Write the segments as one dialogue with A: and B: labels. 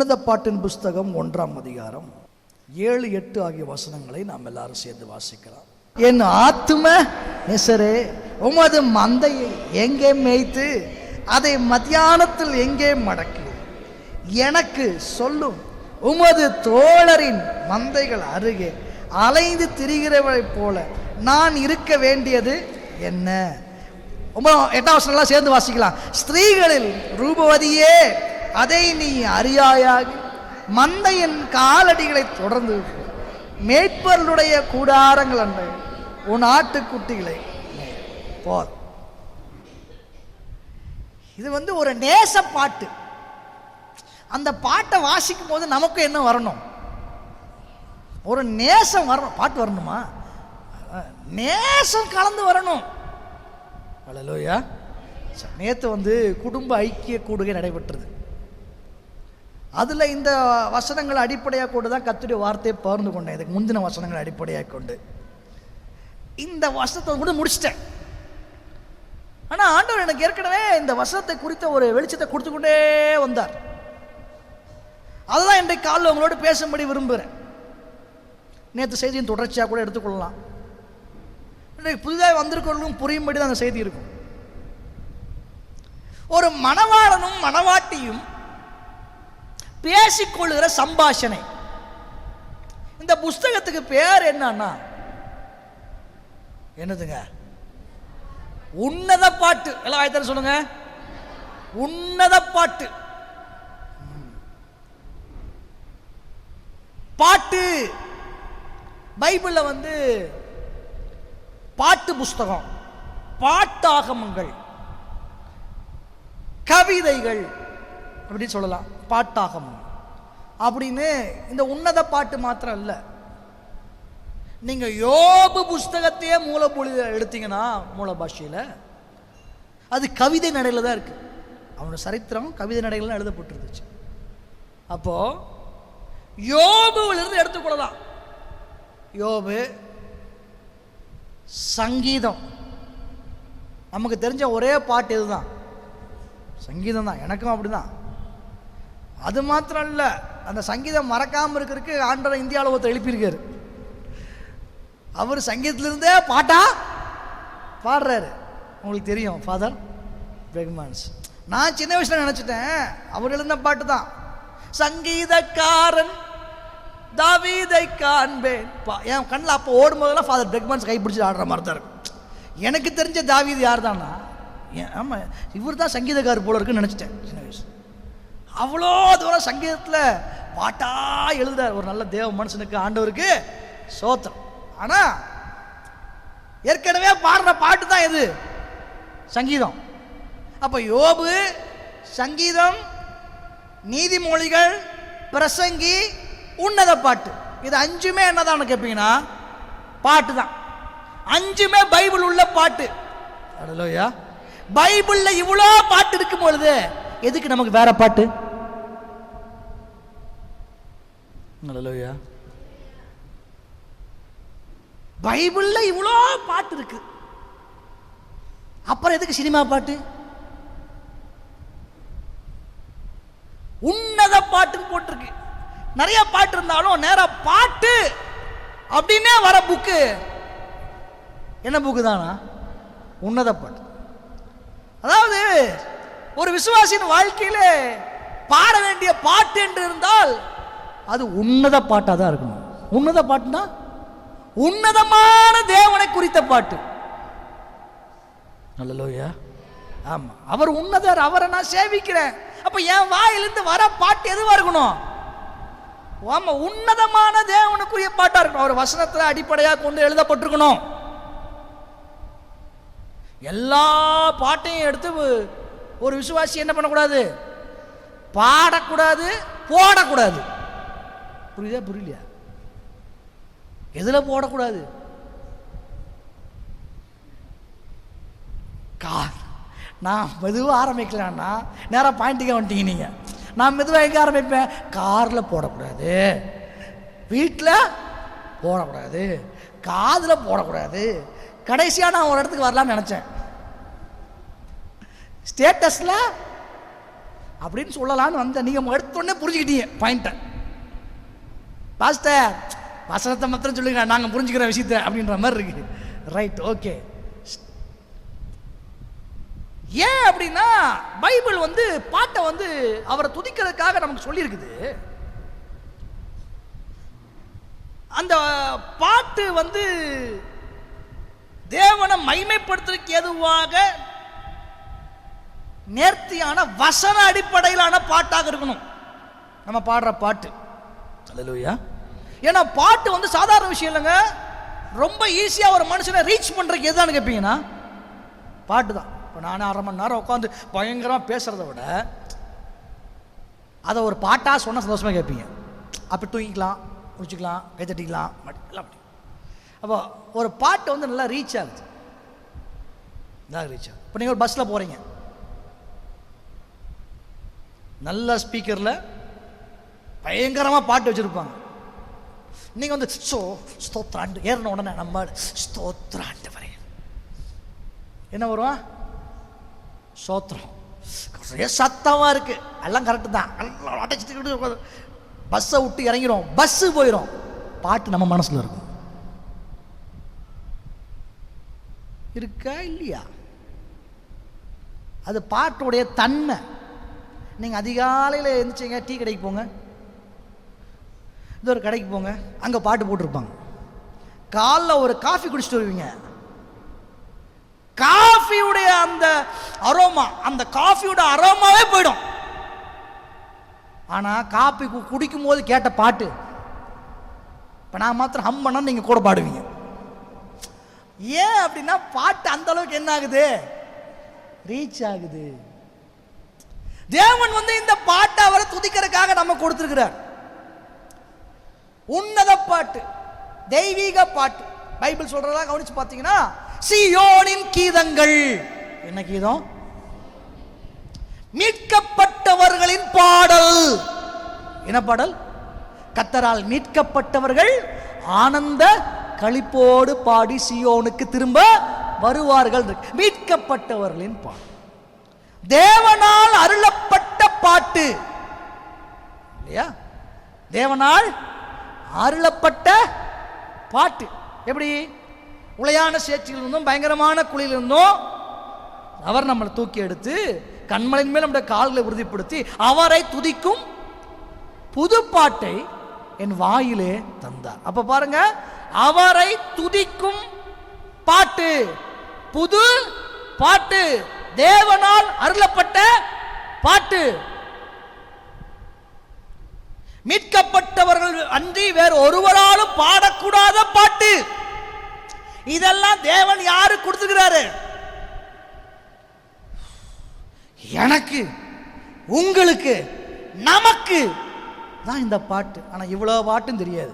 A: உன்னத பாட்டின் புஸ்தகம் 1ஆம் அதிகாரம் 7, 8 ஆகிய வசனங்களை நாம் எல்லாரும் சேர்ந்து வாசிக்கலாம். என் ஆத்தும நேசரே, உமது மந்தையை எங்கே மேய்த்து அதை மத்தியானத்தில் எங்கே மடக்கி எனக்கு சொல்லும். உமது தோழரின் மந்தைகள் அருகே அலைந்து திரிகிறவரை போல நான் இருக்க வேண்டியது என்ன? 8ஆம் வசனம் சேர்ந்து வாசிக்கலாம். ஸ்திரீகளில் ரூபவதியே, அதை நீ அறியாயாகி மந்தையின் காலடிகளை தொடர்ந்து மேய்ப்பர்களுடைய கூடாரங்கள் அண்டை உன் ஆட்டுக்குட்டிகளை போல். இது ஒரு நேச பாட்டு. அந்த பாட்டை வாசிக்கும் போது நமக்கு என்ன வரணும்? ஒரு நேசம் வரணும். பாட்டு வரணுமா? நேசம் கலந்து வரணும். அல்லேலூயா. நேற்று குடும்ப ஐக்கிய கூடுகை நடைபெற்றது. அதில் இந்த வசனங்களை அடிப்படையாக கொண்டு தான் கர்த்தருடைய வார்த்தையை பகிர்ந்து கொண்டேன். இதுக்கு முந்தின வசனங்களை அடிப்படையாக கொண்டு இந்த வசனத்தை கூட முடிச்சிட்டேன். ஆனால் ஆண்டவர் எனக்கு ஏற்கனவே இந்த வசனத்தை குறித்த ஒரு வெளிச்சத்தை கொடுத்து கொண்டே வந்தார். அதுதான் இன்றைக்கு காலையில் உங்களோடு பேசும்படி விரும்புகிறேன். நேற்று செய்தியின் தொடர்ச்சியாக கூட எடுத்துக்கொள்ளலாம். இன்றைக்கு புதிதாக வந்திருக்கிறவர்களும் புரியும்படி தான் அந்த செய்தி இருக்கும். ஒரு மணவாளனும் மணவாட்டியும் பேசிக்கொள்ளுகிற சம்பாஷணை. இந்த புஸ்தகத்துக்கு பேர் என்னதுங்க? உன்னத பாட்டு. எல்லாம் ஆயத்தம் சொல்லுங்க. உன்னத பாட்டு. பாட்டு பைபிள்ல பாட்டு புஸ்தகம், பாட்டாகமங்கள், கவிதைகள் அப்படின்னு சொல்லலாம். பாட்டாகமம் அப்படின்னு இந்த உன்னத பாட்டு மாத்திரம் இல்லை. நீங்க யோபு புஸ்தகத்தையே மூலமொழி எடுத்தீங்கன்னா, மூல பாஷையில் அது கவிதை நடையில தான் இருக்கு. அவனோட சரித்திரம் கவிதை நடையில எழுதப்பட்டிருந்துச்சு. அப்போ யோபுவிலிருந்து எடுத்துக்கொள்ளலாம். யோபு, சங்கீதம். நமக்கு தெரிஞ்ச ஒரே பாட்டு இதுதான், சங்கீதம் தான். எனக்கும் அப்படிதான். அது மாத்திரம் இல்லை, அந்த சங்கீதம் மறக்காமல் இருக்கிறதுக்கு ஆண்டவர் இந்தியாவில் ஒருத்தர் எழுப்பியிருக்காரு. அவர் சங்கீதத்திலிருந்தே பாட்டா பாடுறாரு. உங்களுக்கு தெரியும், ஃபாதர் பிரெக்மான்ஸ். நான் சின்ன வயசுல நினைச்சிட்டேன் அவர் எழுந்த பாட்டு தான். சங்கீதக்காரன் தாவீதை காண்பேன். என் கண்ணில் அப்போ ஓடும்போதெல்லாம் ஃபாதர் பிரெக்மான்ஸ் கைப்பிடிச்சு ஆடுற மாதிரி தான் இருக்கும். எனக்கு தெரிஞ்ச தாவீது யார் தானா? ஆமாம், இவர் தான் சங்கீதக்காரர் போல இருக்குன்னு நினச்சிட்டேன் சின்ன வயசு. அவ்வளோ தூரம் சங்கீதத்தில் பாட்டா எழுதுறார் ஒரு நல்ல தேவ மனுஷனுக்கு, ஆண்டவருக்கு சோத்திரம். ஆனால் ஏற்கனவே பாடுற பாட்டு தான் இது சங்கீதம். அப்போ யோபு, சங்கீதம், நீதிமொழிகள், பிரசங்கி, உன்னத பாட்டு, இது 5மே என்னதான் கேட்பீங்கன்னா பாட்டு தான். 5மே பைபிள் உள்ள பாட்டு. அல்லேலூயா. பைபிள்ல இவ்வளோ பாட்டு இருக்கும் பொழுது எதுக்கு நமக்கு வேற பாட்டு? அல்லேலூயா. பைபிள்ல இவ்வளோ பாட்டு இருக்கு, அப்புறம் எதுக்கு சினிமா பாட்டு? உன்னத பாட்டுன்னு போட்டிருக்கு. நிறைய பாட்டு இருந்தாலும் நேரா பாட்டு அப்படின்னே வர புக்கு என்ன புக்கு தானா? உன்னத பாட்டு. அதாவது ஒரு விசுவாசியின் வாழ்க்கையில பாட வேண்டிய பாட்டு என்று இருந்தால் அது உன்னத பாட்டா தான் இருக்கணும். உன்னத பாட்டுனா உன்னதமான தேவனை குறித்த பாட்டு. அல்லேலூயா. ஆமா, அவர் உன்னதர், அவரை நான் சேவிக்கிறேன். அப்ப என் வாயிலிருந்து வர பாட்டு எதுவா இருக்கணும்? ஆமா, உன்னதமான தேவனுக்குரிய பாட்டா இருக்கணும். அவர் வசனத்தை அடிப்படையாக கொண்டு எழுதப்பட்டிருக்கணும். எல்லா பாட்டையும் எடுத்து ஒரு விசுவாசி என்ன பண்ணக்கூடாது? பாடக்கூடாது, போடக்கூடாது. புரியுதா புரியலையா? எதுல போடக்கூடாது? நான் மெதுவாக ஆரம்பிக்கலான்னா நேராக பாயிண்ட்டுக்கே வந்துட்டீங்க நீங்க. நான் மெதுவாக எங்கே ஆரம்பிப்பேன்? காரில் போடக்கூடாது, வீட்டில் போடக்கூடாது, காதில் போடக்கூடாது. கடைசியாக நான் ஒரு இடத்துக்கு வரலான்னு நினச்சேன். ஸ்டேட்டஸில் அப்படின்னு சொல்லலான்னு வந்த நீங்கள் எடுத்தோடனே புரிஞ்சுக்கிட்டீங்க பாயிண்ட்டை. பாஸ்டர் வசனத்தை மாத்திரம் சொல்லுங்க, நாங்கள் புரிஞ்சுக்கிற விஷயத்த அப்படின்ற மாதிரி இருக்கு. Right, okay. ஏன் அப்படின்னா பைபிள் வந்து பாட்டை வந்து அவரை துதிக்கிறதுக்காக நமக்கு சொல்லியிருக்குது. அந்த பாட்டு வந்து தேவனை மைமைப்படுத்துறதுக்கு எதுவாக நேர்த்தியான வசன அடிப்படையிலான பாட்டாக இருக்கணும் நம்ம பாடுற பாட்டு. அல்லேலூயா. ஏன்னா பாட்டு வந்து சாதாரண விஷயம் இல்லைங்க. ரொம்ப ஈஸியாக ஒரு மனுஷனை ரீச் பண்ணுறதுக்கு எதுதான்னு கேட்பீங்கன்னா பாட்டு தான். இப்போ நானே 1/2 மணி நேரம் உட்காந்து பயங்கரமாக பேசுகிறத விட அதை ஒரு பாட்டாக சொன்னால் சந்தோஷமாக கேட்பீங்க. அப்படி தூங்கிக்கலாம், குடிச்சிக்கலாம், கை தட்டிக்கலாம், எல்லாம் அப்படி. அப்போ ஒரு பாட்டு வந்து நல்லா ரீச் ஆகுது, நல்லா ரீச் ஆகுது. இப்போ நீங்கள் ஒரு பஸ்ஸில் போகிறீங்க, நல்ல ஸ்பீக்கரில் பயங்கரமாக பாட்டு வச்சுருப்பாங்க. நீங்கள் வந்து ஸ்தோத்ராண்டு ஏறின உடனே நம்ம ஸ்தோத்ராண்டு வரைய என்ன வரும்? ஸ்தோத்திரம். ஒரே சத்தமாக இருக்கு, எல்லாம் கரெக்டு தான், எல்லாம் அடைச்சிட்டு பஸ்ஸை விட்டு இறங்கிடும், பஸ்ஸு போயிடும், பாட்டு நம்ம மனசில் இருக்கும். இருக்கா இல்லையா? அது பாட்டுடைய தன்மை. நீங்கள் அதிகாலையில் எழுந்திரிச்சிங்க, டீ கடைக்கு போங்க, இது ஒரு கடைக்கு போங்க, அங்கே பாட்டு போட்டிருப்பாங்க. காலைல ஒரு காஃபி குடிச்சிட்டு வருவீங்க, காஃபியுடைய அந்த அரோமா, அந்த காஃபியோட அரோமாவே போயிடும். ஆனால் காஃபி குடிக்கும் போது கேட்ட பாட்டு இப்போ நான் மாத்திரம் ஹம் பண்ணா நீங்கள் கூட பாடுவீங்க. ஏன் அப்படின்னா பாட்டு அந்த அளவுக்கு என்ன ஆகுது? ரீச் ஆகுது. தேவன் வந்து இந்த பாட்டை அவரை துதிக்கிறதுக்காக நம்ம கொடுத்திருக்கிறார். உன்னத பாட்டு, தெய்வீக பாட்டு. பைபிள் சொல்றதா கவனிச்சு பார்த்தீங்கன்னா சீயோனின் கீதங்கள். என்ன கீதம்? மீட்கப்பட்டவர்களின் பாடல். என்ன பாடல்? கர்த்தரால் மீட்கப்பட்டவர்கள் ஆனந்த களிப்போடு பாடி சீயோனுக்கு திரும்ப வருவார்கள். மீட்கப்பட்டவர்களின் பாடல், தேவனால் அருளப்பட்ட பாட்டு இல்லையா? தேவனால் அருளப்பட்ட பாட்டு. எப்படி? உளையான சேற்றிலிருந்தும் பயங்கரமான குழியிலிருந்தும் அவர் நம்மளை தூக்கி எடுத்து கண்மலையின் மேல் நம்முடைய கால்களை உறுதிப்படுத்தி அவரை துதிக்கும் புது பாட்டை என் வாயிலே தந்தார். அப்ப பாருங்க, அவரை துதிக்கும் பாட்டு, புது பாட்டு, தேவனால் அருளப்பட்ட பாட்டு. மீட்கப்பட்டவர்கள் அன்றி வேறு ஒருவராலும் பாடக்கூடாத பாட்டு. இதெல்லாம் தேவன் யாரு கொடுத்துக்கிறாரு? எனக்கு, உங்களுக்கு, நமக்கு தான் இந்த பாட்டு. ஆனா இவ்வளவு பாட்டும் தெரியாது.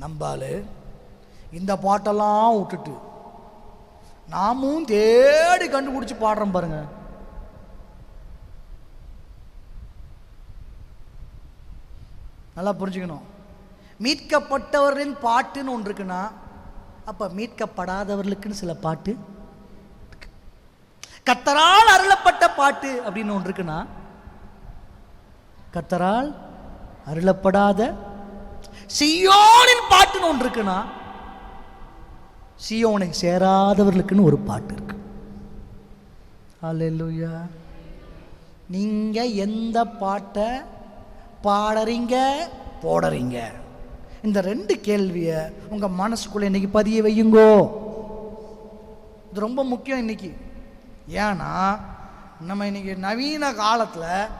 A: நம்பாலு இந்த பாட்டெல்லாம் விட்டுட்டு நாமும் தேடி கண்டுபிடிச்சு பாடுறோம் பாருங்க. நல்லா புரிஞ்சுக்கணும். மீட்கப்பட்டவர்களின் பாட்டுன்னு ஒன்று இருக்குன்னா அப்ப மீட்கப்படாதவர்களுக்குன்னு சில பாட்டு, கர்த்தரால் அருளப்பட்ட பாட்டு அப்படின்னு ஒன்று இருக்குன்னா கர்த்தரால் அருளப்படாத சீயோனின் பாட்டுன்னு ஒன்று இருக்குன்னா சீயோனை சேராதவர்களுக்குன்னு ஒரு பாட்டு இருக்கு. அல்லேலூயா. நீங்க எந்த பாட்டை பாடுறீங்க போடுறீங்க? இந்த 2 கேள்வியை உங்க மனசுக்குள்ள இன்னைக்கு பதிய வையுங்கோ. இது ரொம்ப முக்கியம் இன்னைக்கு. ஏன்னா நம்ம இன்னைக்கு நவீன காலத்தில்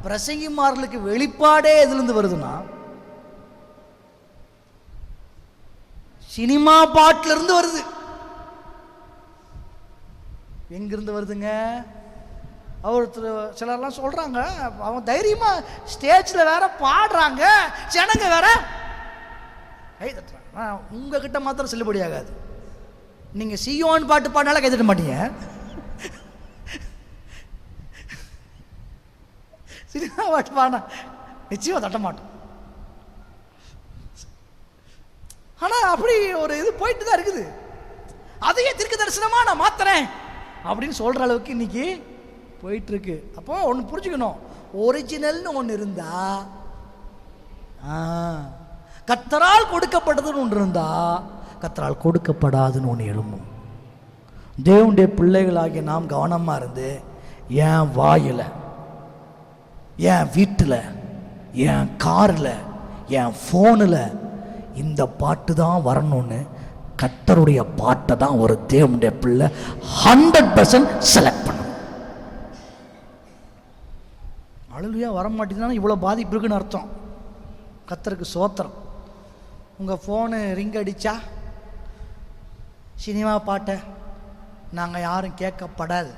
A: பிரசங்கிமார்களுக்கு வெளிப்பாடே எதுலேருந்து வருதுன்னா சினிமா பாட்டிலிருந்து வருது. எங்கிருந்து வருதுங்க? சிலர்லாம் சொல்றாங்க, அவங்க தைரியமா ஸ்டேஜில் வேற பாடுறாங்க, ஜனங்க வேற கை தட்டுறாங்க. உங்ககிட்ட மாத்திரம் செல்லுபடி ஆகாது. நீங்க சீயோன் பாட்டு பாடினால கை தட்ட மாட்டீங்க, சினிமா பாட்டு பாடினா நிச்சயமா தட்ட மாட்டோம். ஆனா அப்படி ஒரு இது போயிட்டு தான் இருக்குது. அதையே தீர்க்க தரிசனமா நான் மாத்துறேன் அப்படின்னு சொல்ற அளவுக்கு இன்னைக்கு போயிட்டு இருக்கு. அப்போ ஒன்று புரிஞ்சுக்கணும், ஒரிஜினல்னு ஒன்று இருந்தா, கர்த்தரால் கொடுக்கப்பட்டதுன்னு ஒன்று இருந்தா, கர்த்தரால் கொடுக்கப்படாதுன்னு ஒன்று எழும்பும். தேவனுடைய பிள்ளைகளாகிய நாம் கவனமாக இருந்து, என் வாயில், என் வீட்டில், என் காரில், என் ஃபோனில் இந்த பாட்டு தான் வரணும்னு கர்த்தருடைய பாட்டை தான் ஒரு தேவனுடைய பிள்ளை 100% செலக்ட் பண்ணும். அழுகையா வரமாட்டேங்குதுன்னா இவ்வளோ பாதிப்பு இருக்குன்னு அர்த்தம். கர்த்தருக்கு சோத்திரம். உங்கள் ஃபோனு ரிங் அடித்தா சினிமா பாட்டை நாங்கள் யாரும் கேட்கப்படாது.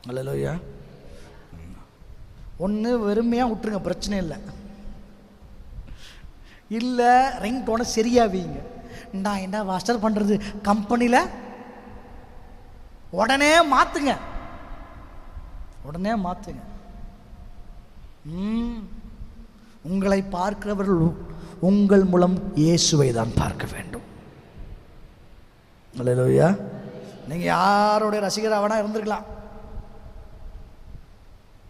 A: அல்லேலூயா. ஒன்று வெறுமையாக விட்டுருங்க, பிரச்சனை இல்லை. இல்லை ரிங் டோனை சரியாக வைங்க. நான் என்ன வாஸ்டர் பண்ணுறது, கம்பெனியில் உடனே மாற்றுங்க, உடனே மாற்றுங்க. உங்களை பார்க்கிறவர்கள் உங்கள் மூலம் இயேசுவை தான் பார்க்க வேண்டும். அல்லேலூயா. நீங்கள் யாருடைய ரசிகராக வேணா இருந்திருக்கலாம்.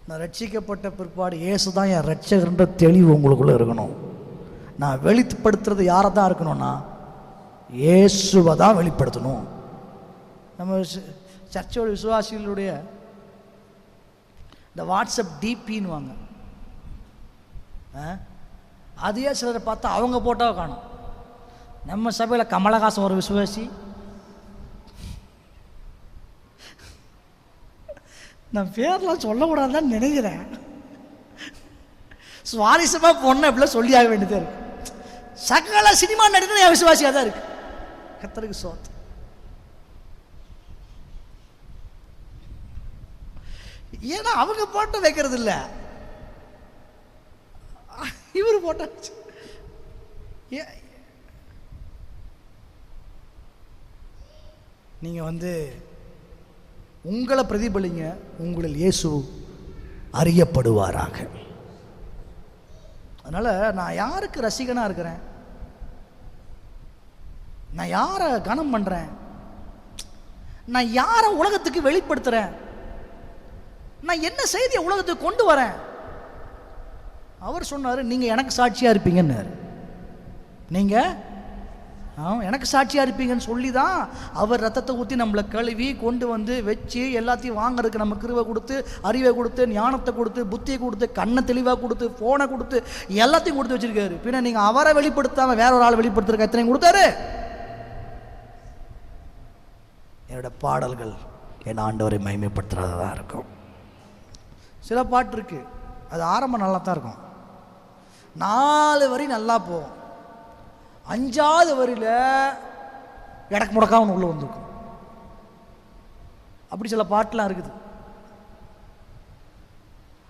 A: நான் ரட்சிக்கப்பட்ட பிற்பாடு இயேசு தான் என் ரட்சகர்ன்ற தெளிவு உங்களுக்குள்ளே இருக்கணும். நான் வெளிப்படுத்துறது யாரை தான் இருக்கணும்னா இயேசுவை தான் வெளிப்படுத்தணும். நம்ம சர்ச்சோட விசுவாசிகளுடைய இந்த வாட்ஸ்அப் டிபின்னு வாங்க, அதையே சிலரை பார்த்தா அவங்க போட்டோவை காணும். நம்ம சபையில் கமலஹாசன் ஒரு விசுவாசி, நான் பேர்லாம் சொல்லக்கூடாதுன்னு நினைக்கிறேன். சுவாரஸ்யமாக பொண்ணு அப்படிலாம் சொல்லி ஆக வேண்டியதாக இருக்கு. சகல சினிமா நடிகர் என் விசுவாசியாக தான் இருக்கு. கர்த்தருக்கு சோத்திரம். ஏன்னா அவங்க போட்டோ வைக்கிறது இல்லை, இவர் போட்டோ. நீங்க உங்களை பிரதிபலிங்க, உங்களில் இயேசு அறியப்படுவாராக. அதனால நான் யாருக்கு ரசிகனா இருக்கிறேன், நான் யாரை கனம் பண்றேன், நான் யாரை உலகத்துக்கு வெளிப்படுத்துறேன், நான் என்ன செய்தியை உலகத்துக்கு கொண்டு வரேன். அவர் சொன்னார், நீங்க எனக்கு சாட்சியா இருப்பீங்கன்னாரு. நீங்க எனக்கு சாட்சியா இருப்பீங்கன்னு சொல்லி தான் அவர் ரத்தத்தை ஊற்றி நம்மளை கழுவி கொண்டு வச்சு எல்லாத்தையும் வாங்கறதுக்கு நம்ம கிருபை கொடுத்து, அறிவை கொடுத்து, ஞானத்தை கொடுத்து, புத்தியை கொடுத்து, கண்ணை தெளிவாக கொடுத்து, ஃபோனை கொடுத்து, எல்லாத்தையும் கொடுத்து வச்சிருக்காரு. பின்ன நீங்க அவரை வெளிப்படுத்தாம வேற ஒரு ஆள் வெளிப்படுத்துறதுக்கு எத்தனை கொடுத்தாரு? என்னோட பாடல்கள் என் ஆண்டவரை மகிமைப்படுத்துறதா இருக்கும். சில பாட்டு இருக்கு, அது ஆரம்பம் நல்லா தான் இருக்கும், 4 வரி நல்லா போகும், 5வது வரியில் எடக்கு முடக்கா ஒன்று உள்ள வந்திருக்கும். அப்படி சில பாட்டுலாம் இருக்குது.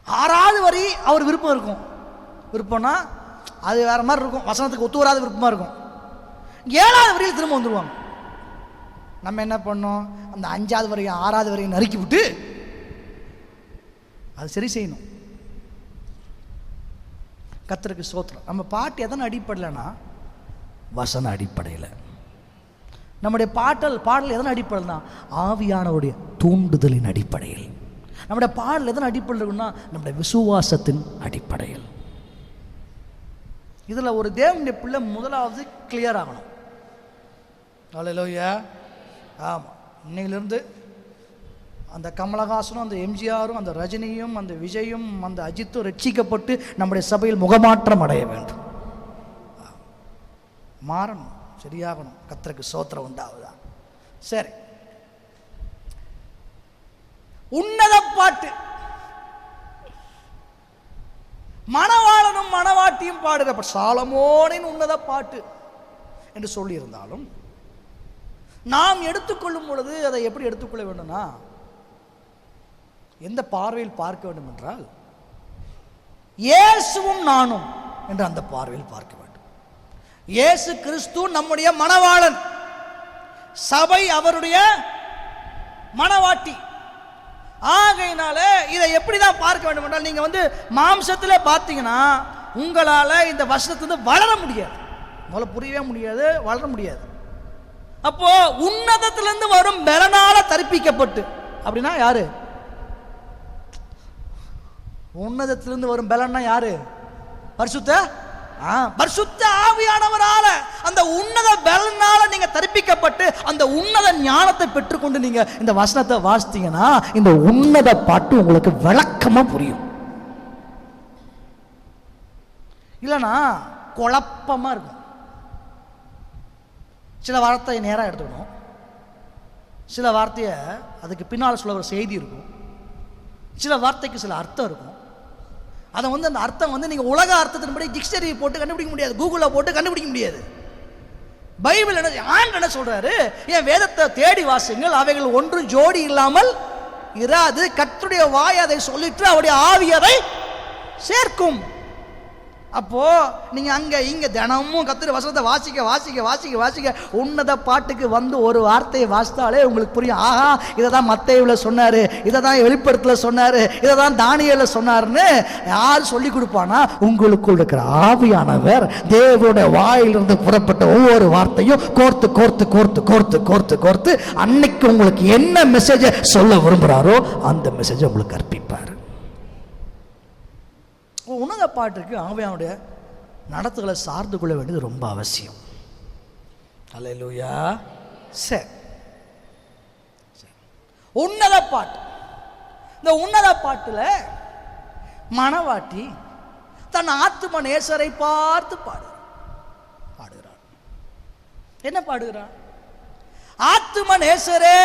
A: 6வது வரி அவர் விருப்பம் இருக்கும், விருப்பம்னா அது வேற மாதிரி இருக்கும், வசனத்துக்கு ஒத்து வராத விருப்பமாக இருக்கும். 7வது வரியில் திரும்ப வந்துடுவாங்க. நம்ம என்ன பண்ணோம், அந்த 5வது வரையும் 6வது வரையும் நறுக்கி விட்டு அது சரி செய்யணும். கர்த்தருக்கு ஸ்தோத்திரம். நம்ம பாட்டு எதனை அடிப்படையில்னா வசன அடிப்படையில். நம்முடைய பாடல் எதன் அடிப்படையில் தான் ஆவியானவருடைய தூண்டுதலின் அடிப்படையில். நம்முடைய பாடல் எதன் அடிப்படையில் இருக்குன்னா நம்முடைய விசுவாசத்தின் அடிப்படையில். இதில் ஒரு தேவனுடைய பிள்ளை முதலாவது கிளியர் ஆகணும். அல்லேலூயா. ஆமாம், இன்னையிலிருந்து அந்த கமலஹாசனும் அந்த எம்ஜிஆரும் அந்த ரஜினியும் அந்த விஜயும் அந்த அஜித்தும் ரட்சிக்கப்பட்டு நம்முடைய சபையில் முகமாற்றம் அடைய வேண்டும், மாறணும், சரியாகணும். கர்த்தருக்கு ஸ்தோத்திரம் உண்டாவதா. சரி, உன்னத பாட்டு மணவாளனும் மணவாட்டியும் பாடுற சாலமோனின் உன்னத பாட்டு என்று சொல்லியிருந்தாலும் நாம் எடுத்துக்கொள்ளும் பொழுது அதை எப்படி எடுத்துக்கொள்ள வேண்டும்னா எந்த பார்வையில் பார்க்க வேண்டும் என்றால் இயேசுவும் நானும் என்று அந்த பார்வையில் பார்க்க வேண்டும். இயேசு கிறிஸ்து நம்முடைய மணவாளன், சபை அவருடைய மணவாட்டி. ஆகையினால இதை எப்படிதான் பார்க்க வேண்டும் என்றால், நீங்க மாம்சத்தில் பார்த்தீங்கன்னா உங்களால இந்த வசனத்திலிருந்து வளர முடியாது, முதல்ல புரியவே முடியாது, வளர முடியாது. அப்போ உன்னதத்திலிருந்து வரும் பலனால தரிப்பிக்கப்பட்டு, அப்படின்னா யாரு? உன்னதத்திலிருந்து வரும் பலன்னா யாரு? பரிசுத்த பரிசுத்த ஆவியானவரால, அந்த உன்னத பலனால நீங்க தரிப்பிக்கப்பட்டு அந்த உன்னத ஞானத்தை பெற்றுக்கொண்டு நீங்க இந்த வசனத்தை வாசித்தீங்கன்னா இந்த உன்னத பாட்டு உங்களுக்கு விளக்கமா புரியும். இல்லைன்னா குழப்பமா இருக்கும். சில வார்த்தையை நேராக எடுத்துக்கணும், சில வார்த்தையை அதுக்கு பின்னால் சொல்ல ஒரு செய்தி இருக்கும், சில வார்த்தைக்கு சில அர்த்தம் இருக்கும். அதை அந்த அர்த்தம் நீங்கள் உலக அர்த்தத்தின்படி டிக்ஷனரி போட்டு கண்டுபிடிக்க முடியாது, கூகுளில் போட்டு கண்டுபிடிக்க முடியாது. பைபிள் என்ன சொல்றாரு? என் வேதத்தை தேடி வாசிங்கள், அவைகள் ஒன்றும் ஜோடி இல்லாமல் இராது. கர்த்தருடைய வாய் அதை சொல்லிட்டு அவருடைய ஆவி அதை சேர்க்கும். அப்போ நீங்க அங்க இங்க தினமும் கர்த்தருடைய வசனத்தை வாசிக்க வாசிக்க வாசிக்க வாசிக்க உன்னத பாட்டுக்கு வந்து ஒரு வார்த்தையை வாசித்தாலே உங்களுக்கு புரியும். ஆஹா, இதை தான் மத்தேயுல சொன்னாரு, இதை தான் வெளிப்படுத்தல சொன்னாரு, இதை தான் தானியேல சொன்னாருன்னு யார் சொல்லி கொடுப்பானா? உங்களுக்குள் இருக்கிற ஆவியானவர் தேவனுடைய வாயிலிருந்து புறப்பட்ட ஒவ்வொரு வார்த்தையும் கோர்த்து கோர்த்து கோர்த்து கோர்த்து கோர்த்து கோர்த்து அன்னைக்கு உங்களுக்கு என்ன மெசேஜை சொல்ல விரும்புறாரோ அந்த மெசேஜை உங்களுக்கு அர்ப்பிப்பார். உன்னத பாட்டுக்கு ஆவியானுடைய நடத்துகளை சார்ந்து கொள்ள வேண்டியது ரொம்ப அவசியம். அல்லேலூயா. சரி, உன்னத பாட்டு. இந்த உன்னத பாட்டுல மணவாட்டி தன் ஆத்தும நேசரை பார்த்து பாடுகிறார். என்ன பாடுகிறார்? ஆத்தும நேசரே,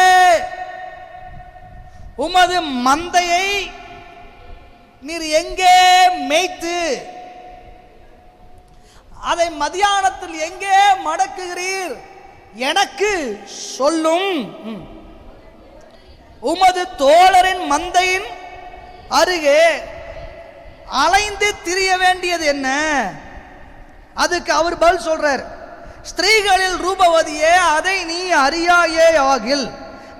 A: உமது மந்தையை நீர் எங்கே மேய்த்து அதை மத்தியானத்தில் எங்கே மடக்குகிறீர்? எனக்கு சொல்லும். உமது தோழரின் மந்தையின் அருகே அலைந்து திரிய வேண்டியது என்ன? அதுக்கு அவர் பதில் சொல்றார், ஸ்திரீகளில் ரூபவதியே, அதை நீ அறியாயே ஆகில்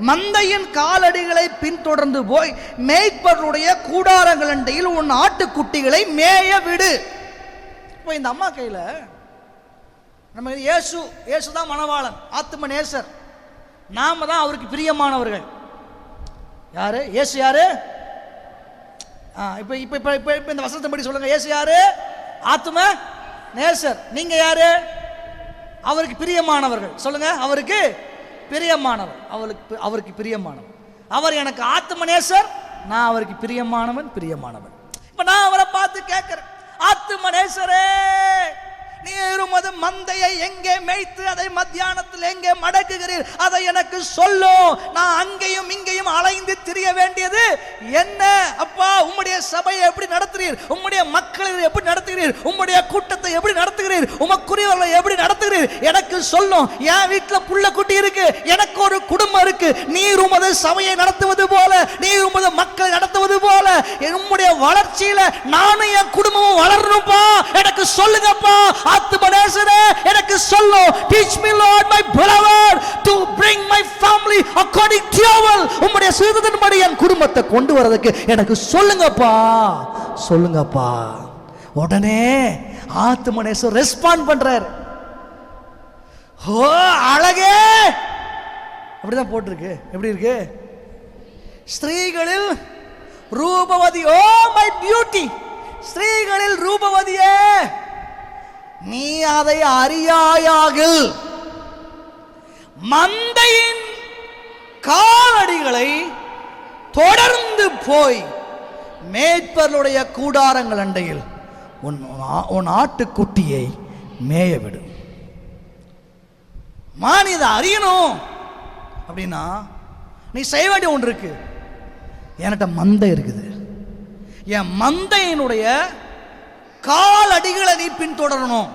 A: மந்தையின் காலடிகளை பின்தொடர்ந்து போய் மேய்ப்பருடைய கூடாரங்களண்டையில் உன் ஆட்டுக்குட்டிகளை மேய விடு. இப்போ இந்த அம்மா கையில் நம்ம இயேசு தான் மணவாளன், ஆத்தும நேசர். நாம தான் அவருக்கு பிரியமானவர்கள். யாரு இயேசு? யாரு? இப்போ இப்போ இப்போ இப்போ இந்த வசனத்தை படி சொல்லுங்க. இயேசு யாரு? ஆத்தும நேசர். நீங்க யாரு? அவருக்கு பிரியமானவர்கள். சொல்லுங்க. அவருக்கு பிரியமானவர், அவருக்கு பிரியமானவர். அவர் எனக்கு ஆத்தும நேசர், நான் அவருக்கு பிரியமானவன். இப்ப நான் அவரை பார்த்து கேட்கிறேன், ஆத்தும நேசரே, நீர் உமது மந்தையை எங்கே மேய்த்து அதை மத்தியானத்தில் எங்கே மடக்குகிறீர்? அதை எனக்கு சொல்லும். நான் அங்கேயும் இங்கேயும் அலைந்து திரிய வேண்டியது என்ன? அப்பா, உம்முடைய சபையை எப்படி நடத்துகிறீர்? உம்முடைய மக்களை எப்படி நடத்துகிறீர்? உம்முடைய கூட்டத்தை எப்படி நடத்துகிறீர்? உமக்குரியவர்களை எப்படி நடத்துகிறீர்? எனக்கு சொல்லும். என் வீட்டில் புள்ள குட்டி இருக்கு, எனக்கு ஒரு குடும்பம் இருக்கு. நீர் உமது சபையை நடத்துவது போல, நீர் உமது மக்களை நடத்துவது போல உம்முடைய வளர்ச்சியில நானும் என் குடும்பமும் வளரணும்பா. எனக்கு சொல்லுங்கப்பா. ஆத்தும நேசரே, எனக்கு சொல்லும். Teach me Lord my beloved to bring my family according to your will. உம்முடைய சித்தத்தின்படி என் குடும்பத்தை கொண்டு வரதுக்கு எனக்கு சொல்லுங்கப்பா. உடனே ஆத்தும நேசர் ரெஸ்பாண்ட் பண்றார். ஓ அழகே, அப்படிதான் போட்டிருக்கு. எப்படி இருக்கு? ஸ்திரீகளில் ரூபவதி, ஓ மை பியூட்டி, ஸ்திரீகளில் ரூபவதியே, நீ அதை அறியாயாகில் மந்தையின் காலடிகளை தொடர்ந்து போய் மேய்ப்பர்களுடைய கூடாரங்கள் அண்டையில் உன் ஆட்டுக்குட்டியை மேய விடு. இதை அறியணும் அப்படின்னா நீ செய்ய வேண்டிய ஒன்று இருக்கு. என்கிட்ட மந்தை இருக்குது, என் மந்தையினுடைய காலடிகளை நீ பின்தொடரணும்.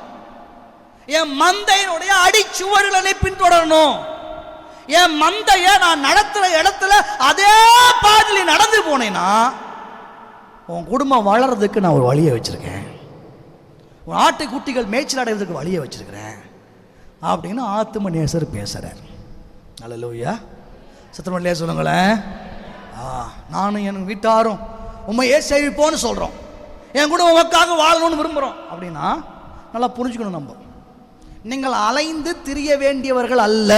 A: என் மந்தையினுடைய அடிச்சுவடுகளை நீ பின்தொடரணும். என் மந்தைய நான் நடத்துற இடத்துல அதே பாதையில் நடந்து போனேன்னா உன் குடும்பம் வளர்றதுக்கு நான் ஒரு வழியை வச்சிருக்கேன், உன் ஆட்டுக்குட்டிகள் மேய்ச்சல் அடைவதற்கு வழியை வச்சிருக்கிறேன் அப்படின்னு ஆத்தும நேசர் பேசுறார். அல்லேலூயா. சத்தமல்லையா சொல்லுங்களேன். நானும் என் வீட்டாரும் உண்மையே சேவிப்போன்னு சொல்றோம், என் கூட உமக்காக வாழணும்னு விரும்புகிறோம் அப்படின்னா நல்லா புரிஞ்சுக்கணும். நம்ம நீங்கள் அலைந்து திரிய வேண்டியவர்கள் அல்ல,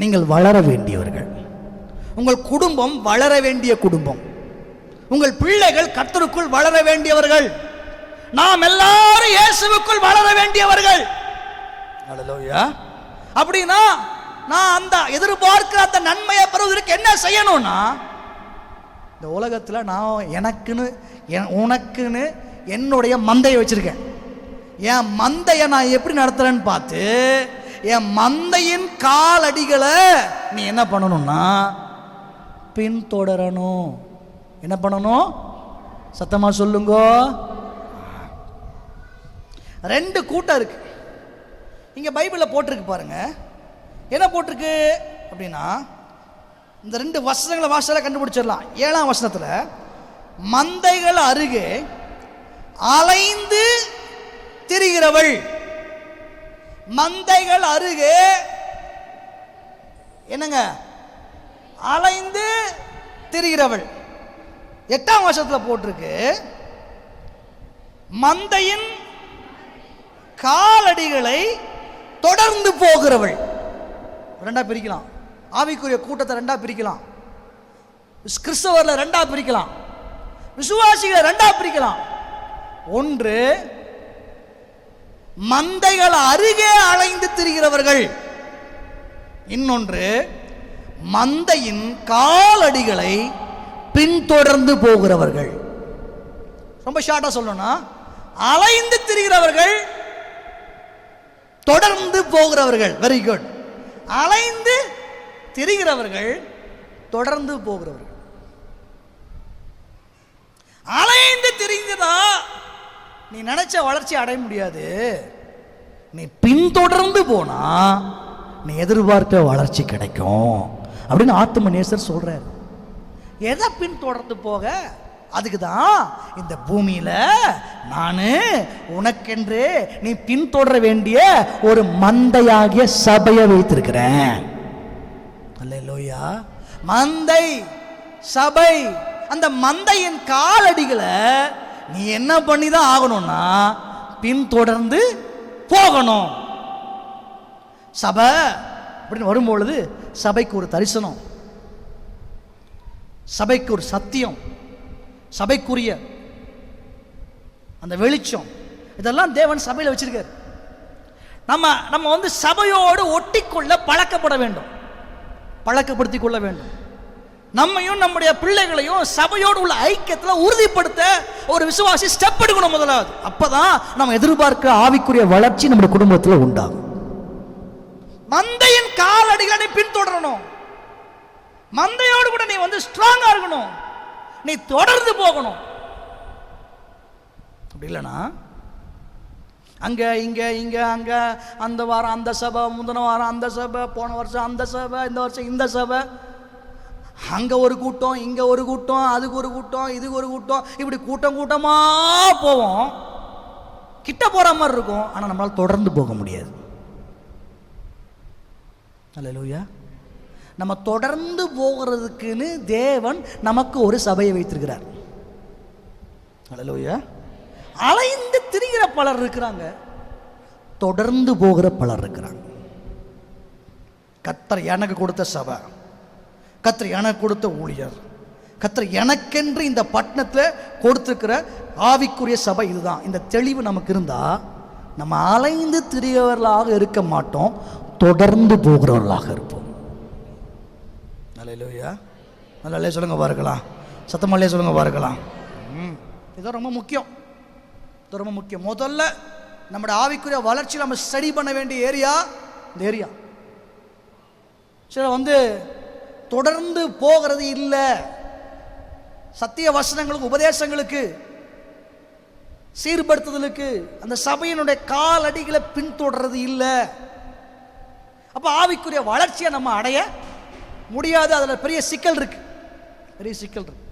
A: நீங்கள் வளர வேண்டியவர்கள். உங்கள் குடும்பம் வளர வேண்டிய குடும்பம், உங்கள் பிள்ளைகள் கர்த்தருக்குள் வளர வேண்டியவர்கள். நாம் எல்லாரும் இயேசுவுக்குள் வளர வேண்டியவர்கள். ஹல்லேலூயா. அப்படின்னா நான் அந்த எதிர்பார்க்கிற அந்த நன்மையை பெறுவதற்கு என்ன செய்யணும்னா, இந்த உலகத்தில் நான் எனக்குன்னு உனக்குன்னு என்னுடைய மந்தையை வச்சிருக்கேன். என் மந்தையை நான் எப்படி நடத்துறேன்னு பார்த்து என் மந்தையின் காலடிகளை நீ என்ன பண்ணணும்னா பின்தொடரணும். என்ன பண்ணணும்? சத்தமா சொல்லுங்க. 2 கூட்டம் இருக்கு இங்க பைபிள்ல போட்டிருக்கு பாருங்க. என்ன போட்டிருக்கு அப்படின்னா, இந்த 2 வசனங்களை வாசல கண்டுபிடிச்சிடலாம். 7ஆம் வசனத்துல மந்தைகள் அருகே அலைந்து திரிகிறவள். மந்தைகள் அருகே என்னங்க? அலைந்து திரிகிறவள். 8ஆம் வசனத்தில் போட்டிருக்கு மந்தையின் காலடிகளை தொடர்ந்து போகிறவள். 2ஆ பிரிக்கலாம். ஆவிக்குரிய கூட்டத்தை 2ஆ பிரிக்கலாம். கிறிஸ்தவர்ல 2ஆ பிரிக்கலாம். விசுவாசிகளை 2ஆ பிரிக்கலாம். ஒன்று மந்தைகள் அருகே அலைந்து திரிகிறவர்கள், இன்னொன்று மந்தையின் காலடிகளை பின்தொடர்ந்து போகிறவர்கள். ரொம்ப ஷார்ட்டா சொல்லணும்னா, அலைந்து திரிகிறவர்கள், தொடர்ந்து போகிறவர்கள். Very good. அலைந்து திரிகிறவர்கள், தொடர்ந்து போகிறவர்கள். அலைந்து திரிந்ததா நீ நினைச்ச வளர்ச்சி அடைய முடியாது. நீ பின்தொடர்ந்து போனா நீ எதிர்பார்த்த வளர்ச்சி கிடைக்கும் அப்படின்னு ஆத்தும நேசர் சொல்றார். எதை பின்தொடர்ந்து போக? அதுக்கு தான் இந்த பூமியில நானு உனக்கென்று நீ பின்தொடர வேண்டிய ஒரு மந்தையாகிய சபையை வைத்திருக்கிறேன். அல்லேலூயா. மந்தை, சபை. அந்த மந்தையின் காலடிகளை நீ என்ன பண்ணி தான் ஆகணும்னா பின்தொடர்ந்து போகணும். சபை அப்படின்னு வரும்பொழுது சபைக்கு ஒரு தரிசனம், சபைக்கு ஒரு சத்தியம், சபைக்குரிய அந்த வெளிச்சம், இதெல்லாம் தேவன் சபையில் வச்சிருக்காரு. நம்ம வந்து சபையோடு ஒட்டிக்கொள்ள பழக்கப்பட வேண்டும், பழக்கப்படுத்திக் கொள்ள வேண்டும். நம்மையும் நம்முடைய பிள்ளைகளையும் சபையோடு உள்ள ஐக்கியத்தில் உறுதிப்படுத்த ஒரு விசுவாசி ஸ்டெப் எடுக்கணும் முதலாவது. அப்பதான் நம்ம எதிர்பார்க்கிற ஆவிக்குரிய வளர்ச்சி நம்முடைய குடும்பத்தில் உண்டாகும். மந்தையின் காலடிகளை பின்தொடரணும். மந்தையோடு கூட நீ வந்து ஸ்ட்ராங்கா இருக்கணும். நீ தொடர்ந்து போகணும். அப்படி இல்லைன்னா அங்க இங்க இங்க அங்க, அந்த வாரம் அந்த சபை, முந்தின வாரம் அந்த சபை, போன வருஷம் அந்த சபை, இந்த வருஷம் இந்த சபை, அங்க ஒரு கூட்டம், இங்க ஒரு கூட்டம், அதுக்கு ஒரு கூட்டம், இதுக்கு ஒரு கூட்டம், இப்படி கூட்டம் கூட்டமா போவோம். கிட்ட போற மாதிரி இருக்கும், ஆனா நம்மளால தொடர்ந்து போக முடியாது. அல்லேலூயா. நம்ம தொடர்ந்து போகிறதுக்குன்னு தேவன் நமக்கு ஒரு சபையை வைத்திருக்கிறார். அல்லேலூயா. அலைந்து திரிகிற பலர் இருக்கிறாங்க, தொடர்ந்து போகிற பலர் இருக்கிறாங்க. கர்த்தர் எனக்கு கொடுத்த சபை, கர்த்தர் எனக்கு கொடுத்த ஊழியர், கர்த்தர் எனக்கென்று இந்த பட்டணத்தில் கொடுத்துருக்கிற ஆவிக்குரிய சபை இதுதான். இந்த தெளிவு நமக்கு இருந்தா நம்ம அலைந்து திரியவர்களாக இருக்க மாட்டோம், தொடர்ந்து போகிறவர்களாக இருப்போம். அல்லேலூயா. நல்ல சொல்லுங்க பார்க்கலாம், சத்தமல்லே சொல்லுங்க பார்க்கலாம். இது ரொம்ப முக்கியம், இது ரொம்ப முக்கியம். முதல்ல நம்முடைய ஆவிக்குரிய வளர்ச்சியில் நம்ம ஸ்டடி பண்ண வேண்டிய ஏரியா இந்த ஏரியா. சில வந்து தொடர்ந்து போகிறது இல்லை, சத்திய வசனங்களுக்கு, உபதேசங்களுக்கு, சீர்படுத்துதலுக்கு அந்த சபையினுடைய காலடிகளை பின்தொடர்றது இல்லை. அப்ப ஆவிக்குரிய வளர்ச்சியை நம்ம அடைய முடியாது. அதுல பெரிய சிக்கல் இருக்கு, பெரிய சிக்கல் இருக்கு.